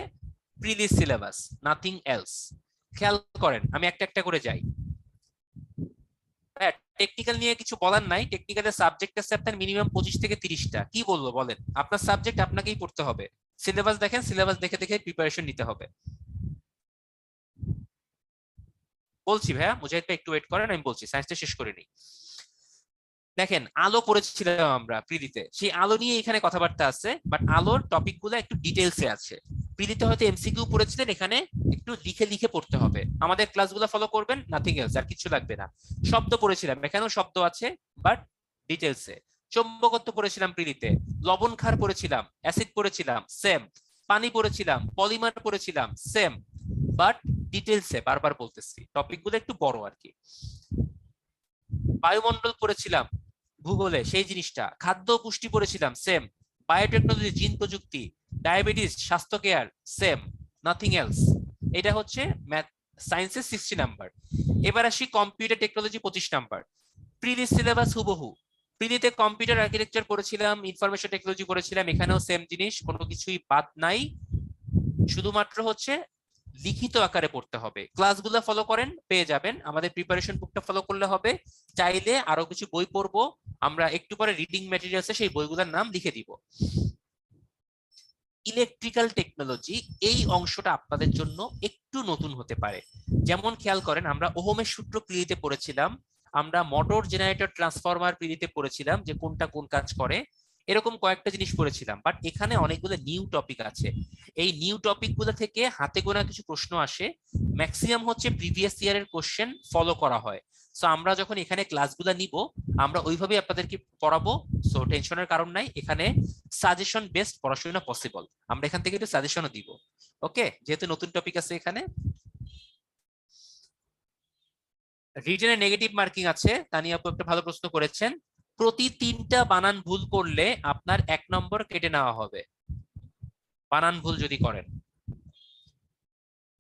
প্রিলিজ সিলেবাস, নাথিং এলস। খেয়াল করেন আমি একটা একটা করে যাই। টেকনিক্যাল নিয়ে কিছু বলার নাই, টেকনিক্যালের সাবজেক্ট আছে আপনার মিনিমাম 25 থেকে 30টা। কি বলবো বলেন, আপনার সাবজেক্ট আপনাকেই পড়তে হবে। সিলেবাস দেখেন, সিলেবাস দেখে দেখে প্রিপারেশন নিতে হবে। বলছি ভাইয়া, মুজাহিদ ভাই একটু ওয়েট করেন, আমি বলছি, সায়েন্সটা শেষ করে নিই। দেখেন আলো পড়েছিলাম আমরা প্রিলিতে, সেই আলো নিয়ে এখানে কথাবার্তা আছে, বাট আলোর টপিক গুলো একটু ডিটেলসে আছে। প্রিলিতে হয়তো এমসিকিউ পড়েছিলেন, এখানে একটু লিখে লিখে পড়তে হবে। আমাদের ক্লাসগুলো ফলো করবেন, নাথিং এলস, আর কিছু লাগবে না। শব্দ পড়েছিলাম, এখানেও শব্দ আছে বাট ডিটেলসে। চৌম্বকত্ব পড়েছিলাম প্রিলিতে, লবণ ক্ষার পড়েছিলাম, অ্যাসিড পড়েছিলাম সেম, পানি পড়েছিলাম, পলিমার পড়েছিলাম সেম, বাট ডিটেলসে। বারবার বলতেছি টপিকগুলো একটু বড় আর কি। বায়ুমণ্ডল পড়েছিলাম ভূগোলে, সেই জিনিসটা। খাদ্য ও পুষ্টি পড়েছিলাম সেম, বায়োটেকনোলজি, জিন প্রযুক্তি, ডায়াবেটিস, স্বাস্থ্য কেয়ার সেম, নাথিং এলস। এটা হচ্ছে ম্যাথ সায়েন্সের 60 নাম্বার। এবার আসি কম্পিউটার টেকনোলজি 25 নাম্বার। প্রিলিজ সিলেবাস হুবহু। প্রিলিতে কম্পিউটার আর্কিটেকচার পড়েছিলাম, ইনফরমেশন টেকনোলজি পড়েছিলাম, এখানেও সেম জিনিস, কোনো কিছুই বাদ নাই। শুধুমাত্র হচ্ছে লিখিত আকারে পড়তে হবে। ক্লাসগুলো ফলো করেন, পেয়ে যাবেন। আমাদের প্রিপারেশন বুকটা ফলো করলে হবে। চাইলে আরো কিছু বই পড়বো আমরা একটু পরে, রিডিং ম্যাটেরিয়ালসে সেই বইগুলোর নাম লিখে দিব। ইলেকট্রিক্যাল টেকনোলজি, এই অংশটা আপনাদের জন্য একটু নতুন হতে পারে। যেমন খেয়াল করেন আমরা ওহমের সূত্র প্রিলিতে পড়েছিলাম, আমরা মোটর জেনারেটর ট্রান্সফরমার প্রিলিতে পড়েছিলাম যে কোনটা কোন কাজ করে, এরকম কয়েকটা জিনিস পড়েছিলাম। বাট এখানে অনেকগুলো নিউ টপিক আছে। এই নিউ টপিক গুলো থেকে হাতে গোনা কিছু প্রশ্ন আসে, ম্যাক্সিমাম হচ্ছে প্রিভিয়াস ইয়ারের কোশ্চেন ফলো করা হয়। সো আমরা যখন এখানে ক্লাসগুলো নিব, আমরা ওইভাবেই আপনাদেরকে পড়াবো। সো টেনশনের কারণ নাই, এখানে সাজেশন বেসড পড়াশোনা পসিবল। আমরা এখান থেকে একটু সাজেশনও দিব। ওকে, যেহেতু নতুন টপিক আছে এখানে। রিটেনে নেগেটিভ মার্কিং আছে, তানিয়া আপু একটা ভালো প্রশ্ন করেছেন। প্রতি 3টা বানান ভুল করলে আপনার 1 নম্বর কেটে নেওয়া হবে। বানান ভুল যদি করেন,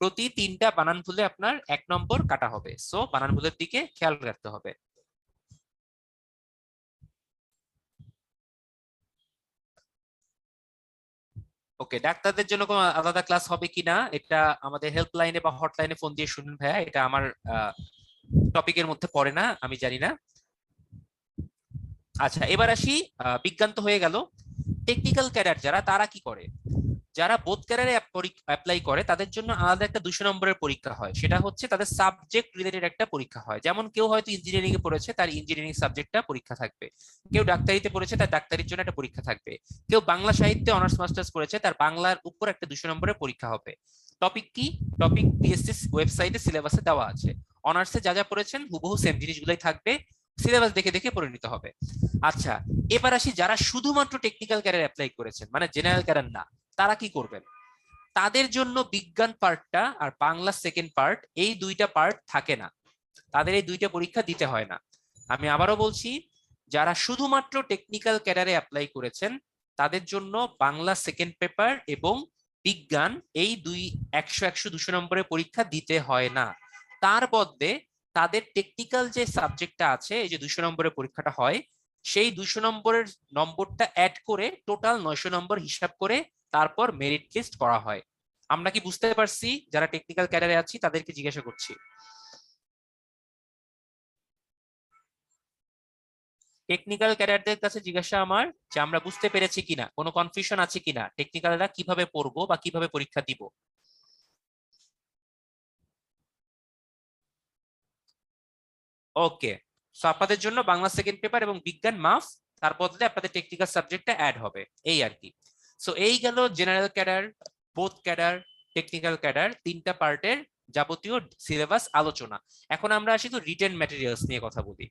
প্রতি 3টা বানান ভুলে আপনার 1 নম্বর কাটা হবে। সো বানান ভুলের দিকে খেয়াল রাখতে হবে। ওকে, ডাক্তারদের জন্য কোনো আলাদা ক্লাস হবে কিনা এটা আমাদের হেল্পলাইনে বা হটলাইনে ফোন দিয়ে শুনুন ভাইয়া, এটা আমার টপিকের মধ্যে পড়ে না, আমি জানি না। আচ্ছা এবার আসি, বিজ্ঞান তো হয়ে গেল। টেকনিক্যাল ক্যাডার যারা, তারা কি করে? যারা বোথ ক্যাডারে অ্যাপ্লাই করে তাদের জন্য আলাদা একটা 200 নম্বরের পরীক্ষা হয়। সেটা হচ্ছে তাদের সাবজেক্ট রিলেটেড একটা পরীক্ষা হয়। যেমন কেউ হয়তো ইঞ্জিনিয়ারিং এ পড়েছে, তার ইঞ্জিনিয়ারিং সাবজেক্টটা পরীক্ষা থাকবে। কেউ ডাক্তারিতে পড়েছে, তার ডাক্তারির জন্য একটা পরীক্ষা থাকবে। কেউ বাংলা সাহিত্যে অনার্স মাস্টার্স করেছে, তার বাংলার উপর একটা 200 নম্বরের পরীক্ষা হবে। টপিক কি? টপিক পিএসসি ওয়েবসাইটে সিলেবাসে দেওয়া আছে। অনার্সে যা যা পড়েছেন হুবহু সেম জিনিসগুলাই থাকবে, সিলেবাস দেখে দেখে পড়ে নিতে হবে। আচ্ছা এবার আসি যারা শুধুমাত্র টেকনিক্যাল ক্যারিয়ার অ্যাপ্লাই করেছেন, মানে জেনারেল ক্যারিয়ার না, তারা কি করবেন? তাদের জন্য বিজ্ঞান পার্টটা আর বাংলা সেকেন্ড পার্ট, এই দুইটা পার্ট থাকে না, তাদের এই দুইটা পরীক্ষা দিতে হয় না। আমি আবারও বলছি, যারা শুধুমাত্র টেকনিক্যাল ক্যাডারে অ্যাপ্লাই করেছেন তাদের জন্য বাংলা সেকেন্ড পেপার এবং বিজ্ঞান এই 100 নম্বরের পরীক্ষা দিতে হয় না। তার বদলে তাদের টেকনিক্যাল যে সাবজেক্টটা আছে, এই যে 200 নম্বরের পরীক্ষাটা হয়, সেই 200 নম্বরের নম্বরটা অ্যাড করে টোটাল 900 নম্বর হিসাব করে তারপর মেরিট লিস্ট করা হয়। আমরা কি বুঝতে পারছি? যারা টেকনিক্যাল ক্যাডারে আছি তাদেরকে জিজ্ঞাসা করছি। টেকনিক্যাল ক্যাডারদের কাছে জিজ্ঞাসা আমার যে আমরা বুঝতে পেরেছি কিনা, কোনো কনফিউশন আছে কিনা, টেকনিক্যালরা কিভাবে পড়বো বা কিভাবে পরীক্ষা দিব। ওকে, সো আপনাদের জন্য বাংলা সেকেন্ড পেপার এবং বিজ্ঞান মাফ, তার বদলে আপনাদের টেকনিক্যাল সাবজেক্টটা অ্যাড হবে, এই আর কি। সো এই গেল general cadre, both cadre, technical cadre, তিনটা পার্টের যাবতীয় সিলেবাস আলোচনা। এখন আমরা আসি তো রিটেন ম্যাটেরিয়ালস নিয়ে কথা বলি।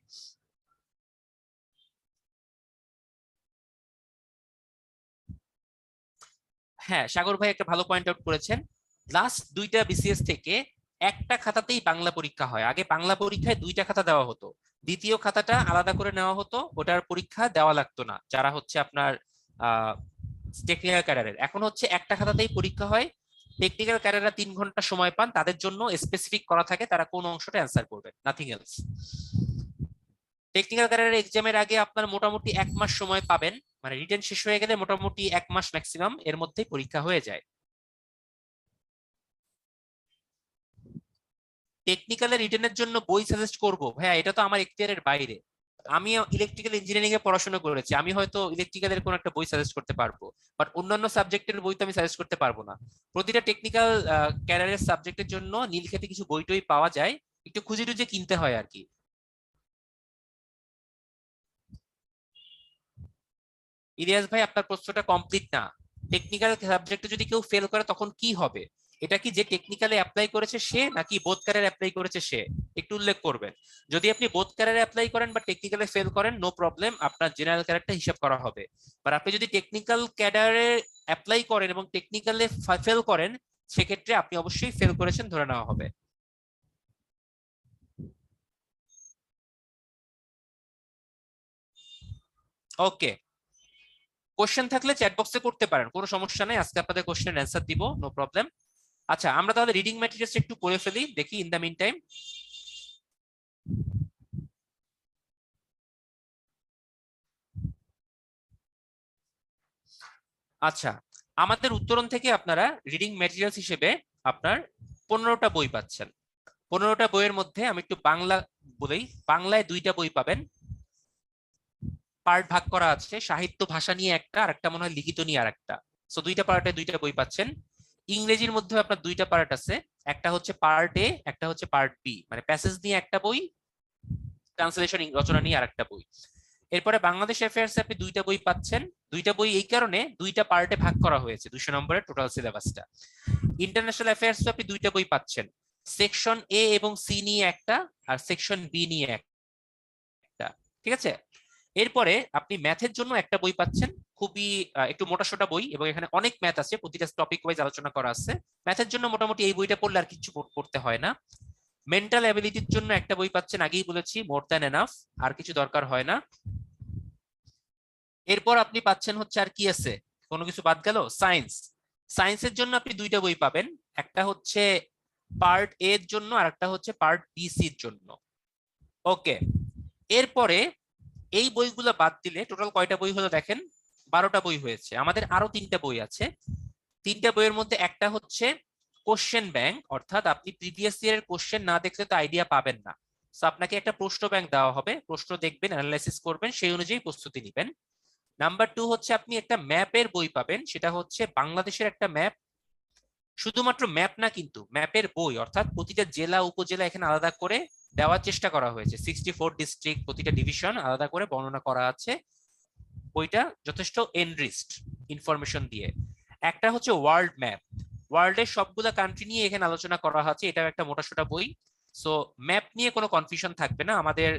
হ্যাঁ, সাগর ভাই একটা ভালো পয়েন্ট আউট করেছেন। লাস্ট দুইটা বিসিএস থেকে একটা খাতাতেই বাংলা পরীক্ষা হয়। আগে বাংলা পরীক্ষায় দুইটা খাতা দেওয়া হতো, দ্বিতীয় খাতাটা আলাদা করে নেওয়া হতো, ওটার পরীক্ষা দেওয়া লাগতো না যারা হচ্ছে আপনার টেকনিক্যাল ক্যাডারের। এখন হচ্ছে একটা খাতাতেই পরীক্ষা হয়। টেকনিক্যাল ক্যাডাররা 3 ঘন্টা সময় পান, তাদের জন্য স্পেসিফিক করা থাকে তারা কোন অংশটা অ্যান্সার করবে, নাথিং এলস। টেকনিক্যাল ক্যাডারের এক্সামের আগে আপনার মোটামুটি 1 মাস সময় পাবেন, মানে রিটেন শেষ হয়ে গেলে মোটামুটি 1 মাস ম্যাক্সিমাম এর মধ্যেই পরীক্ষা হয়ে যায়। টেকনিক্যালের রিটেনের জন্য বই সাজেস্ট করব ভাইয়া, এটা তো আমার এখতিয়ারের বাইরে। আমি ইলেকট্রিক্যাল ইঞ্জিনিয়ারিং এ পড়াশোনা করেছি, আমি হয়তো ইলেকট্রিক্যালের কোন একটা বই সাজেস্ট করতে পারবো, বাট অন্যান্য সাবজেক্টের বই তো আমি সাজেস্ট করতে পারবো না। প্রতিটা টেকনিক্যাল ক্যারিয়ারের সাবজেক্টের জন্য নীলক্ষেতে কিছু বই টই পাওয়া যায়, একটু খুঁজে টুজে কিনতে হয় আর কি। ইলিয়াস ভাই, আপনার প্রশ্নটা কমপ্লিট না। টেকনিক্যাল সাবজেক্টে যদি কেউ ফেল করে তখন কি হবে? এটা কি যে টেকনিক্যালে অ্যাপ্লাই করেছে সে, নাকি বোথ ক্যারিয়ারে অ্যাপ্লাই করেছে সে? একটু উল্লেখ করবেন। যদি আপনি বোথ ক্যারিয়ারে অ্যাপ্লাই করেন বা টেকনিক্যালে ফেল করেন, নো প্রবলেম, আপনার জেনারেল ক্যারিয়ারটা হিসাব করা হবে। বাট আপনি যদি টেকনিক্যাল ক্যাডারে অ্যাপ্লাই করেন এবং টেকনিক্যালে ফেল করেন, সেক্ষেত্রে আপনি অবশ্যই ফেল করেছেন ধরে নেওয়া হবে। ওকে, কোশ্চেন থাকলে চ্যাট বক্সে করতে পারেন, কোনো সমস্যা নেই, আজকে আপনাদের কোশ্চেনের অ্যান্সার দিব, নো প্রবলেম। আচ্ছা, আমরা তাহলে রিডিং ম্যাটেরিয়ালস একটু পড়ে ফেলি, দেখি ইন দ্য মিন টাইম। আচ্ছা, আমাদের উত্তরণ থেকে আপনারা রিডিং ম্যাটেরিয়ালস হিসেবে আপনার 15টা বই পাচ্ছেন। 15টা বইয়ের মধ্যে আমি একটু বাংলা বলেই, বাংলায় 2টা বই পাবেন, পার্ট ভাগ করা আছে, সাহিত্য ভাষা নিয়ে একটা, আর একটা মনে হয় লিখিত নিয়ে আর একটা। সো 2টা পার্টে 2টা বই পাচ্ছেন। ইংরেজির মধ্যে আপনার 2টা পার্ট আছে, একটা হচ্ছে পার্ট এ, একটা হচ্ছে পার্ট বি, মানে প্যাসেজ নিয়ে একটা বই, ট্রান্সলেশন রচনা নিয়ে আর একটা বই। এরপরে বাংলাদেশ অ্যাফেয়ার্স আপনি 2টা বই পাচ্ছেন। 2টা বই এই কারণে 2টা পার্টে ভাগ করা হয়েছে 200 নম্বরের টোটাল সিলেবাসটা। ইন্টারন্যাশনাল অ্যাফেয়ার্স আপনি 2টা বই পাচ্ছেন, সেকশন এ এবং সি নিয়ে একটা, আর সেকশন বি নিয়ে একটা, ঠিক আছে। এরপরে আপনি ম্যাথের জন্য একটা বই পাচ্ছেন, খুবই একটু মোটাসোটা বই, এবং এখানে অনেক ম্যাথ আছে, প্রতিটা টপিক ওয়াইজ আলোচনা করা আছে। ম্যাথের জন্য মোটামুটি এই বইটা পড়লে আর কিছু পড়তে হয় না। মেন্টাল অ্যাবিলিটির জন্য একটা বই পাচ্ছেন, আগেই বলেছি, মোর দ্যান এনাফ, আর কিছু দরকার হয় না। এরপর আপনি পাচ্ছেন হচ্ছে, আর কি আছে, কোনো কিছু বাদ গেল? সায়েন্স। সায়েন্সের জন্য আপনি 2টা বই পাবেন, একটা হচ্ছে পার্ট এ এর জন্য, আর একটা হচ্ছে পার্ট বি সি এর জন্য। ওকে, এরপরে এই বইগুলো বাদ দিলে টোটাল কয়টা বই হলো দেখেন? 12টা বই হয়েছে। আমাদের আরো 3টা বই আছে। 3টা বইয়ের মধ্যে একটা হচ্ছে কোশ্চেন ব্যাংক, অর্থাৎ আপনি প্রিভিয়াস ইয়ারের কোশ্চেন না দেখলে তো আইডিয়া পাবেন না। তো আপনাকে একটা প্রশ্ন ব্যাংক দেওয়া হবে, প্রশ্ন দেখবেন, অ্যানালাইসিস করবেন, সেই অনুযায়ী প্রস্তুতি নেবেন। নাম্বার 2 হচ্ছে আপনি একটা ম্যাপের বই পাবেন, সেটা হচ্ছে বাংলাদেশের একটা ম্যাপ, শুধুমাত্র ম্যাপ না কিন্তু ম্যাপের বই, অর্থাৎ প্রতিটা জেলা উপজেলা এখানে আলাদা করে দেওয়ার চেষ্টা করা হয়েছে, 64 ডিস্ট্রিক্ট, প্রতিটা ডিভিশন আলাদা করে বর্ণনা করা আছে। বইটা যথেষ্ট এনরিচড ইনফরমেশন দিয়ে। একটা হচ্ছে ওয়ার্ল্ড ম্যাপ, ওয়ার্ল্ডের সবগুলা কান্ট্রি নিয়ে এখানে আলোচনা করা হচ্ছে, এটাও একটা মোটাসোটা বই। সো ম্যাপ নিয়ে কোনো কনফিউশন থাকবে না, আমাদের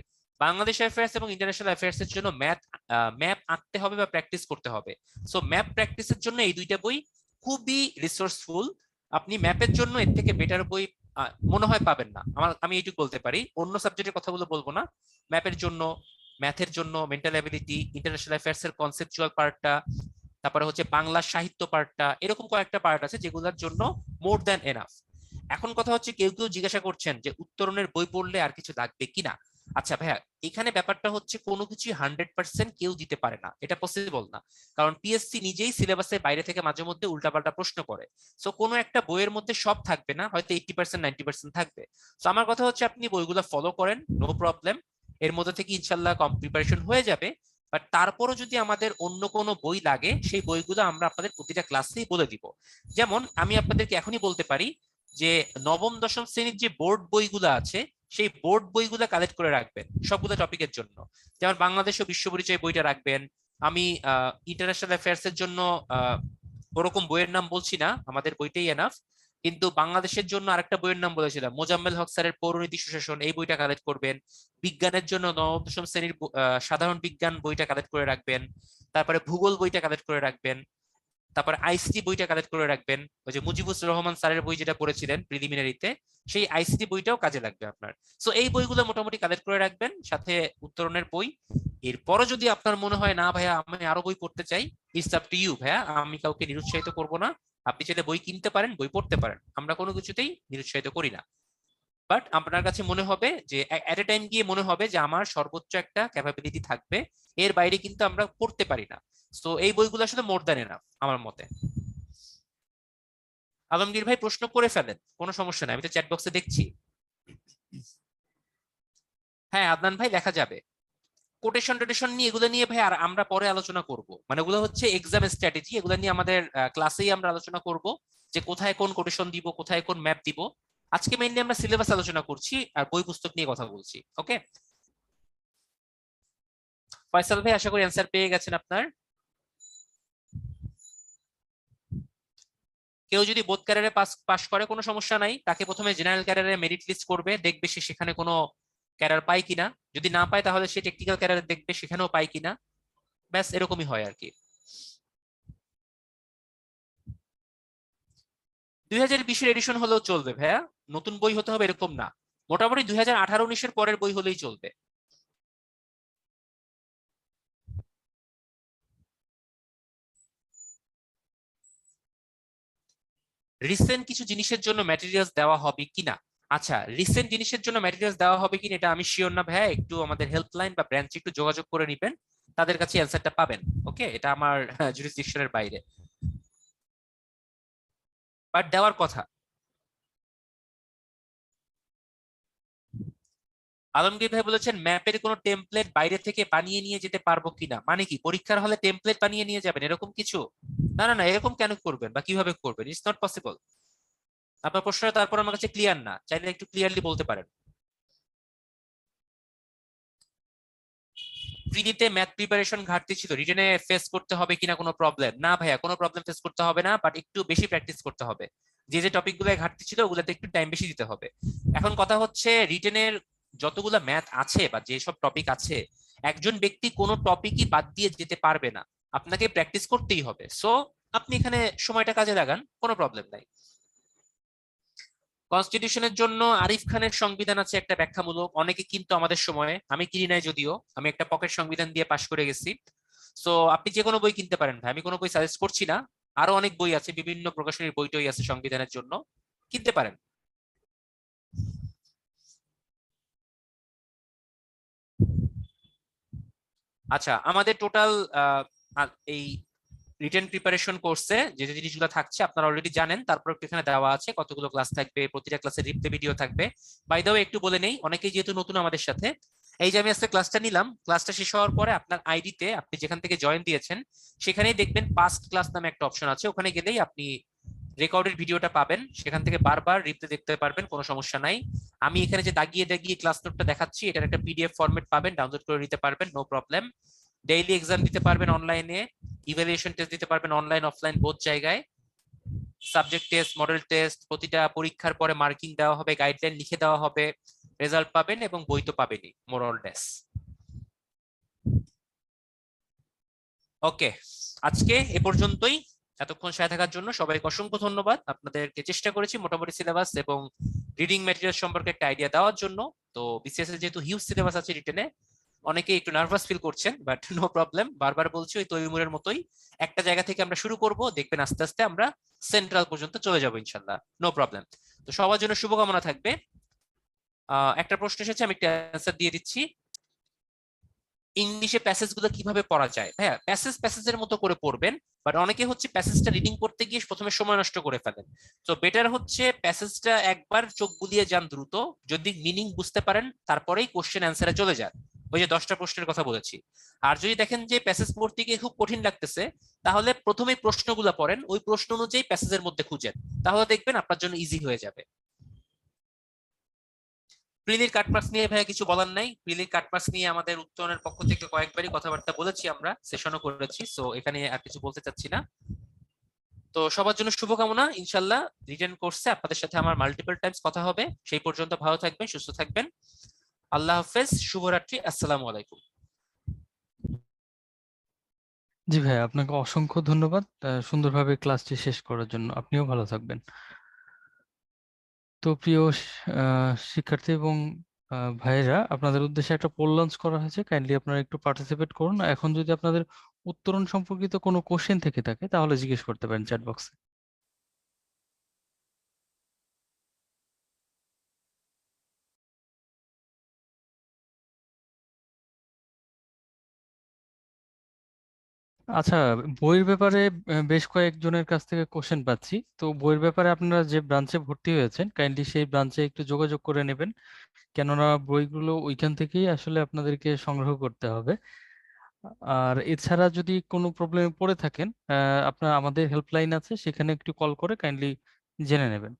বাংলাদেশ অ্যাফেয়ার্স এবং ইন্টারন্যাশনাল অ্যাফেয়ার্স এর জন্য ম্যাপ আঁকতে হবে বা প্র্যাকটিস করতে হবে। সো ম্যাপ প্র্যাকটিসের জন্য এই দুইটা বই খুবই রিসোর্সফুল। আপনি ম্যাপের জন্য এর থেকে বেটার বই মনে হয় পাবেন না। আমি এইটুকু বলতে পারি, অন্য সাবজেক্টের কথাগুলো বলবো না। ম্যাপের জন্য, ম্যাথের জন্য, মেন্টাল অ্যাবিলিটি, ইন্টারন্যাশনাল অ্যাফেয়ার্স এর কনসেপচুয়াল পার্টটা, তারপরে হচ্ছে বাংলা সাহিত্য পার্টটা, এরকম কয়েকটা পার্ট আছে যেগুলোর জন্য মোর দ্যান এনাফ। এখন কথা হচ্ছে, কেউ কেউ জিজ্ঞাসা করছেন যে উত্তরণের বই পড়লে আর কিছু লাগবে কিনা। আচ্ছা ভাইয়া, এখানে ব্যাপারটা হচ্ছে কোনো কিছু 100% কেউ দিতে পারে না, এটা পসিবল না। কারণ পিএসসি নিজেই সিলেবাসের বাইরে থেকে মাঝে মধ্যে উল্টাপাল্টা প্রশ্ন করে। সো কোনো একটা বইয়ের মধ্যে সব থাকবে না, হয়তো 80% 90% থাকবে। সো আমার কথা হচ্ছে, আপনি বইগুলো ফলো করেন, নো প্রবলেম, এর মধ্যে থেকে ইনশাল্লাহ প্রিপারেশন হয়ে যাবে। বাট তারপরও যদি আমাদের অন্য কোনো বই লাগে, সেই বইগুলো আমরা আপনাদের প্রতিটা ক্লাসেই বলে দিব। যেমন আমি আপনাদেরকে এখনই বলতে পারি যে নবম দশম শ্রেণীর যে বোর্ড বইগুলো আছে, সেই বোর্ড বইগুলো কালেক্ট করে রাখবেন সবগুলো টপিকের জন্য। যেমন বাংলাদেশ ও বিশ্ব পরিচয় বইটা রাখবেন। আমি ইন্টারন্যাশনাল অ্যাফেয়ার্স এর জন্য ওরকম বইয়ের নাম বলছি না, আমাদের বইটাই এনাফ। কিন্তু বাংলাদেশের জন্য আরেকটা বইয়ের নাম বলেছিলাম, মোজাম্মেল হক স্যারের পৌরনীতি সুশাসন, এই বইটা কালেক্ট করবেন। বিজ্ঞানের জন্য নবম দশম শ্রেণীর সাধারণ বিজ্ঞান বইটা কালেক্ট করে রাখবেন। তারপরে ভূগোল বইটা কালেক্ট করে রাখবেন। তারপরে আইসিটি বইটা কালেক্ট করে রাখবেন। ওই যে মুজিবুর রহমান স্যারের বই যেটা পড়েছিলেন প্রিলিমিনারিতে, সেই আইসিটি বইটাও কাজে লাগবে আপনার। সো এই বইগুলো মোটামুটি কালেক্ট করে রাখবেন, সাথে উত্তরণের বই। এরপরও যদি আপনার মনে হয় না ভাইয়া আমি আরো বই পড়তে চাই, ইটস আপ টু ইউ ভাইয়া, আমি কাউকে নিরুৎসাহিত করব না। আপনি চাইলে বই কিনতে পারেন, বই পড়তে পারেন, আমরা কোনো কিছুতেই নিরুৎসাহিত করি না। বাট আপনার কাছে মনে হবে যে এট এ টাইম গিয়ে মনে হবে যে আমার সর্বোচ্চ একটা ক্যাপাবিলিটি থাকবে, এর বাইরে কিন্তু আমরা পড়তে পারি না। তো এই বইগুলো আসলে মোর দ্যান এনাফ আমার মতে। আলমগীর ভাই প্রশ্ন করে ফেলেন, কোনো সমস্যা নাই, আমি তো চ্যাট বক্সে দেখছি। হ্যাঁ আদনান ভাই, লেখা যাবে। কোটেশন টোটেশন নিয়ে, এগুলো নিয়ে ভাই আর আমরা পরে আলোচনা করব। মানে এগুলো হচ্ছে এক্সাম স্ট্র্যাটেজি, এগুলো নিয়ে আমাদের ক্লাসেই আমরা আলোচনা করব, যে কোথায় কোন কোটেশন দিব, কোথায় কোন ম্যাপ দিব। আজকে মেইনলি আমরা সিলেবাস আলোচনা করছি আর বই পুস্তক নিয়ে কথা বলছি। ওকে ফয়সাল ভাই, আশা করি অ্যান্সার পেয়ে গেছেন আপনার। কেউ যদি বোথ ক্যারিয়ারে পাস পাস করে কোনো সমস্যা নাই, তাকে প্রথমে জেনারেল ক্যারিয়ারে মেরিট লিস্ট করবে, দেখবে সে সেখানে কোনো ক্যারিয়ার পায় কিনা। যদি না পায় তাহলে সে টেকনিক্যাল ক্যারিয়ার দেখবে সেখানেও পায় কিনা। ব্যাস এরকমই হয় আর কি। 2020-এর এডিশন হলেও চলবে ভাইয়া, নতুন বই হতে হবে এরকম না। মোটামুটি 2018-19-এর পরের বই হলেই চলবে। রিসেন্ট কিছু জিনিসের জন্য ম্যাটেরিয়ালস দেওয়া হবে কিনা। আচ্ছা, রিসেন্ট জিনিসের জন্য ম্যাটেরিয়ালস দেওয়া হবে কিনা এটা আমি শিওর না ভাইয়া, একটু আমাদের হেল্পলাইন বা ব্রাঞ্চে একটু যোগাযোগ করে নিবেন, তাদের কাছে অ্যান্সারটা পাবেন। ওকে, এটা আমার জুরিসডিকশনের বাইরে, বাট দেওয়ার কথা। আলমগীর ভাই বলেছেন ম্যাপের কোনো টেমপ্লেট বাইরে থেকে বানিয়ে নিয়ে যেতে পারবো কিনা, মানে কি পরীক্ষার হলে টেমপ্লেট বানিয়ে নিয়ে যাবেন এরকম কিছু? না না না, এরকম কেন করবেন বা কিভাবে করবেন, ইটস নট পসিবল। আপনার প্রশ্নটা তারপর আমার কাছে ক্লিয়ার না, চাইলে একটু ক্লিয়ারলি বলতে পারেন। প্রিলিতে ম্যাথ প্রিপারেশন ঘাটতি ছিল, রিটেনে ফেস করতে হবে কিনা কোনো প্রবলেম? না ভাইয়া, কোনো প্রবলেম ফেস করতে হবে না, বাট একটু বেশি প্র্যাকটিস করতে হবে। যে যে টপিক গুলো ঘাটতি ছিল ওগুলোতে একটু টাইম বেশি দিতে হবে। এখন কথা হচ্ছে, রিটেনের যতগুলো ম্যাথ আছে বা যেসব টপিক আছে, একজন ব্যক্তি কোনো টপিকই বাদ দিয়ে যেতে পারবে না, আপনাকে প্র্যাকটিস করতেই হবে। সো আপনি এখানে সময়টা কাজে লাগান, কোনো প্রবলেম নাই। কনস্টিটিউশনের জন্য আরিফ খানের সংবিধান আছে একটা ব্যাখ্যামূলক, অনেকে কিন্তু আমাদের সময়ে, আমি কিনি নাই যদিও, আমি একটা পকেট সংবিধান দিয়ে পাশ করে গেছি। সো আপনি যে কোনো বই কিনতে পারেন ভাই, আমি কোনো বই সাজেস্ট করছি না। আরো অনেক বই আছে, বিভিন্ন প্রকাশনীর বই টই আছে সংবিধানের জন্য, কিনতে পারেন। আচ্ছা, আমাদের টোটাল এই রিটেন প্রিপারেশন কোর্সে যে যে জিনিসগুলো থাকছে আপনারা অলরেডি জানেন, তারপর একটু এখানে দেওয়া আছে কতগুলো ক্লাস থাকবে, প্রতিটা ক্লাসের রিপ্লে ভিডিও থাকবে। বাই দ্য ওয়ে একটু বলে নেই, অনেকেই যেহেতু নতুন আমাদের সাথে, এই যে আমি আজকে ক্লাসটা নিলাম, ক্লাসটা শেষ হওয়ার পরে আপনার আইডিতে আপনি যেখান থেকে জয়েন দিয়েছেন সেখানেই দেখবেন পাস্ট ক্লাস নামে একটা অপশন আছে, ওখানে গেলেই আপনি রেকর্ডেড ভিডিওটা পাবেন, সেখান থেকে বারবার রিপ্লে দেখতে পারবেন, কোনো সমস্যা নাই। আমি এখানে যে দাগিয়ে দাগিয়ে ক্লাস নোটটা দেখাচ্ছি, এটার একটা পিডিএফ ফরম্যাট পাবেন, ডাউনলোড করে নিতে পারবেন, নো প্রবলেম। ডেইলি এক্সাম দিতে পারবেন অনলাইনে, ইভ্যালুয়েশন টেস্ট দিতে পারবেন অনলাইন অফলাইন বোথ জায়গায়। সাবজেক্ট টেস্ট, মডেল টেস্ট, প্রতিটা পরীক্ষার পরে মার্কিং দেওয়া হবে, গাইডলাইন লিখে দেওয়া হবে, রেজাল্ট পাবেন এবং বই তো পাবেনই, মোর অর লেস। ওকে, আজকে এ পর্যন্তই। এতক্ষণ সাথে থাকার জন্য সবাইকে অসংখ্য ধন্যবাদ। আপনাদেরকে চেষ্টা করেছি মোটামুটি সিলেবাস এবং রিডিং ম্যাটেরিয়াল সম্পর্কে একটা আইডিয়া দেওয়ার জন্য। তো বিসিএস এর যেহেতু হিউজ সিলেবাস আছে রিটেনে, অনেকে একটু নার্ভাস ফিল করছেন, বাট নো প্রবলেম। বারবার বলছি, ওই তৈমুরের মতোই একটা জায়গা থেকে আমরা শুরু করব, দেখবেন আস্তে আস্তে আমরা সেন্ট্রাল পর্যন্ত চলে যাবো ইনশাল্লাহ, নো প্রবলেম। তো সবার জন্য শুভকামনা থাকবে। একটা প্রশ্ন এসেছে, আমি একটা অ্যান্সার দিয়ে দিচ্ছি। ইংলিশে প্যাসেজ গুলো কিভাবে পড়া যায়? হ্যাঁ, প্যাসেজের মতো করে পড়বেন, বাট অনেকে হচ্ছে প্যাসেজটা রিডিং করতে গিয়ে প্রথমে সময় নষ্ট করে ফেলেন। তো বেটার হচ্ছে প্যাসেজটা একবার চোখ বুলিয়ে যান দ্রুত, যদি মিনিং বুঝতে পারেন তারপরেই কোশ্চেন অ্যান্সারে চলে যান। ওই যে 10টা প্রশ্নের কথা বলেছি। আর যদি দেখেন যে প্যাসেজ পড়তে গিয়ে খুব কঠিন লাগতেছে, তাহলে প্রথমেই প্রশ্নগুলো পড়েন, ওই প্রশ্ন অনুযায়ী প্যাসেজের মধ্যে খুঁজেন, তাহলে দেখবেন আপনার জন্য ইজি হয়ে যাবে। প্রিলির কাটমার্কস নিয়ে ভাইয়া কিছু বলার নাই। প্রিলির কাটমার্কস নিয়ে আমাদের উত্তরণের পক্ষ থেকে কয়েকবারই কথাবার্তা বলেছি, আমরা সেশনও করেছি, সো এখানে আর কিছু বলতে চাচ্ছি না। তো সবার জন্য শুভকামনা। ইনশাল্লাহ রিটেন কোর্সে আপনাদের সাথে আমার মাল্টিপল টাইমস কথা হবে। সেই পর্যন্ত ভালো থাকবেন, সুস্থ থাকবেন। আল্লাহ হাফেজ, শুভরাত্রি, আসসালামু আলাইকুম। জি ভাই, আপনাকে অসংখ্য ধন্যবাদ সুন্দরভাবে ক্লাসটি শেষ করার জন্য। আপনিও ভালো থাকবেন। তো প্রিয় শিক্ষার্থী এবং ভাইয়েরা, আপনাদের উদ্দেশ্যে একটা পোল লঞ্চ করা হয়েছে, কাইন্ডলি আপনারা একটু পার্টিসিপেট করুন। এখন যদি আপনাদের উত্তরণ সম্পর্কিত কোনো কোশ্চেন থেকে থাকে তাহলে জিজ্ঞেস করতে পারেন চ্যাট বক্সে। আচ্ছা, বইয়ের ব্যাপারে বেশ কয়েকজনের কাছ থেকে কোশ্চেন পাচ্ছি। তো বইয়ের ব্যাপারে আপনারা যে ব্রাঞ্চে ভর্তি হয়েছেন, কাইন্ডলি সেই ব্রাঞ্চে একটু যোগাযোগ করে নেবেন, কেননা বইগুলো ওইখান থেকেই আসলে আপনাদেরকে সংগ্রহ করতে হবে। আর এছাড়া যদি কোনো প্রবলেমে পড়ে থাকেন, আপনার আমাদের হেল্পলাইন আছে, সেখানে একটু কল করে কাইন্ডলি জেনে নেবেন।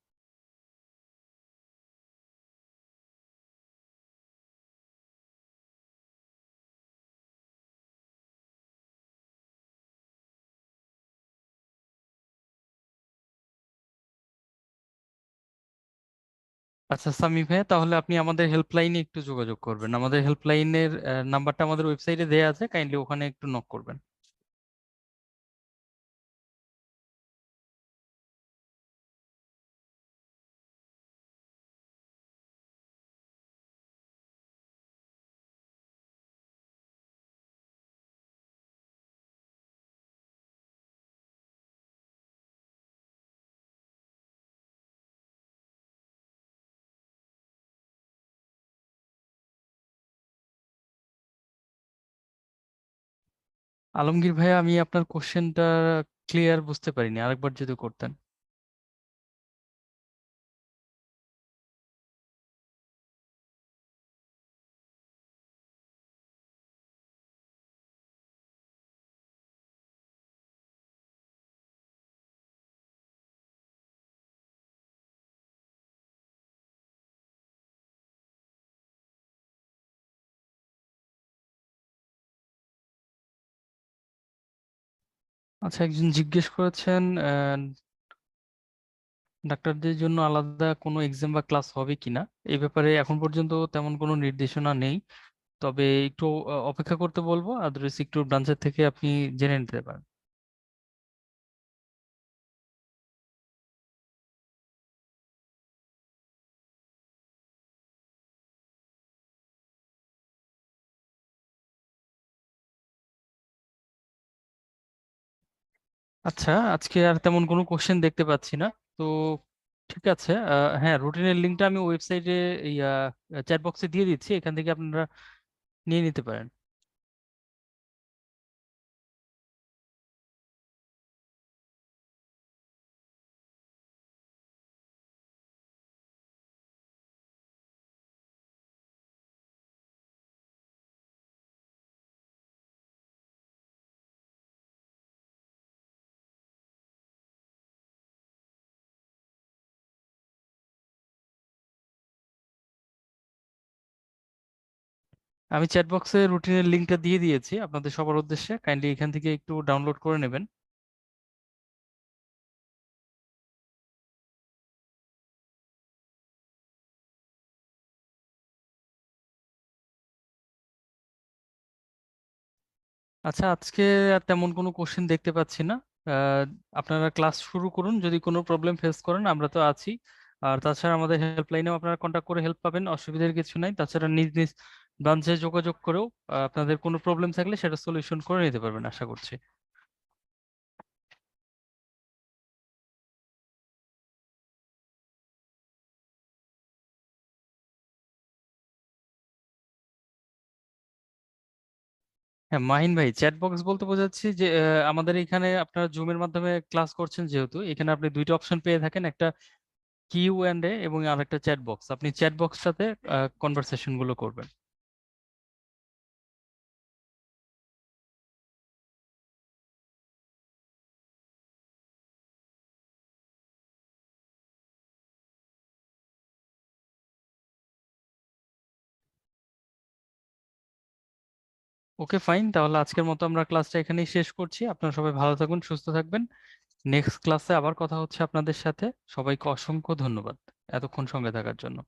আচ্ছা সামি ভাইয়া, তাহলে আপনি আমাদের হেল্পলাইনে একটু যোগাযোগ করবেন। আমাদের হেল্পলাইনের নাম্বারটা আমাদের ওয়েবসাইটে দেওয়া আছে, কাইন্ডলি ওখানে একটু নক করবেন। আলমগীর ভাইয়া, আমি আপনার কোশ্চেনটা ক্লিয়ার বুঝতে পারিনি, আরেকবার যদি করতেন। আচ্ছা, একজন জিজ্ঞেস করেছেন ডাক্তারদের জন্য আলাদা কোনো এক্সাম বা ক্লাস হবে কিনা। এই ব্যাপারে এখন পর্যন্ত তেমন কোনো নির্দেশনা নেই, তবে একটু অপেক্ষা করতে বলবো, আদারওয়াইজ একটু ব্রাঞ্চের থেকে আপনি জেনে নিতে পারেন। আচ্ছা, আজকে আর তেমন কোনো কোশ্চেন দেখতে পাচ্ছি না। তো ঠিক আছে, হ্যাঁ, রুটিনের লিঙ্কটা আমি ওয়েবসাইটে চ্যাট বক্সে দিয়ে দিচ্ছি, এখান থেকে আপনারা নিয়ে নিতে পারেন। আমি চ্যাট বক্সে রুটিনের লিঙ্কটা দিয়ে দিয়েছি আপনাদের সবার উদ্দেশ্যে, কাইন্ডলি এখান থেকে একটু ডাউনলোড করে নেবেন। আচ্ছা, আজকে আর তেমন কোনো কোশ্চেন দেখতে পাচ্ছি না। আহ, আপনারা ক্লাস শুরু করুন, যদি কোনো প্রবলেম ফেস করেন আমরা তো আছি। আর তাছাড়া আমাদের হেল্পলাইনেও আপনারা কন্ট্যাক্ট করে হেল্প পাবেন, অসুবিধার কিছু নাই। তাছাড়া নিজ নিজ ব্রাঞ্চে যোগাযোগ করেও আপনাদের কোনো প্রবলেম থাকলে সেটা সলিউশন করে নিতে পারবেন আশা করছি। হ্যাঁ মাহিন ভাই, চ্যাট বক্স বলতে বোঝাচ্ছি যে আমাদের এখানে আপনারা জুমের মাধ্যমে ক্লাস করছেন, যেহেতু এখানে আপনি দুইটা অপশন পেয়ে থাকেন, একটা Q&A এবং আরেকটা চ্যাট বক্স। আপনি চ্যাট বক্সটাতে কনভারসেশন গুলো করবেন। ওকে ফাইন, তাহলে আজকের মতো আমরা ক্লাসটা এখানেই শেষ করছি। আপনারা সবাই ভালো থাকুন, সুস্থ থাকবেন। নেক্সট ক্লাসে আবার কথা হচ্ছে আপনাদের সাথে। সবাইকে অসংখ্য ধন্যবাদ এতক্ষণ সঙ্গে থাকার জন্য।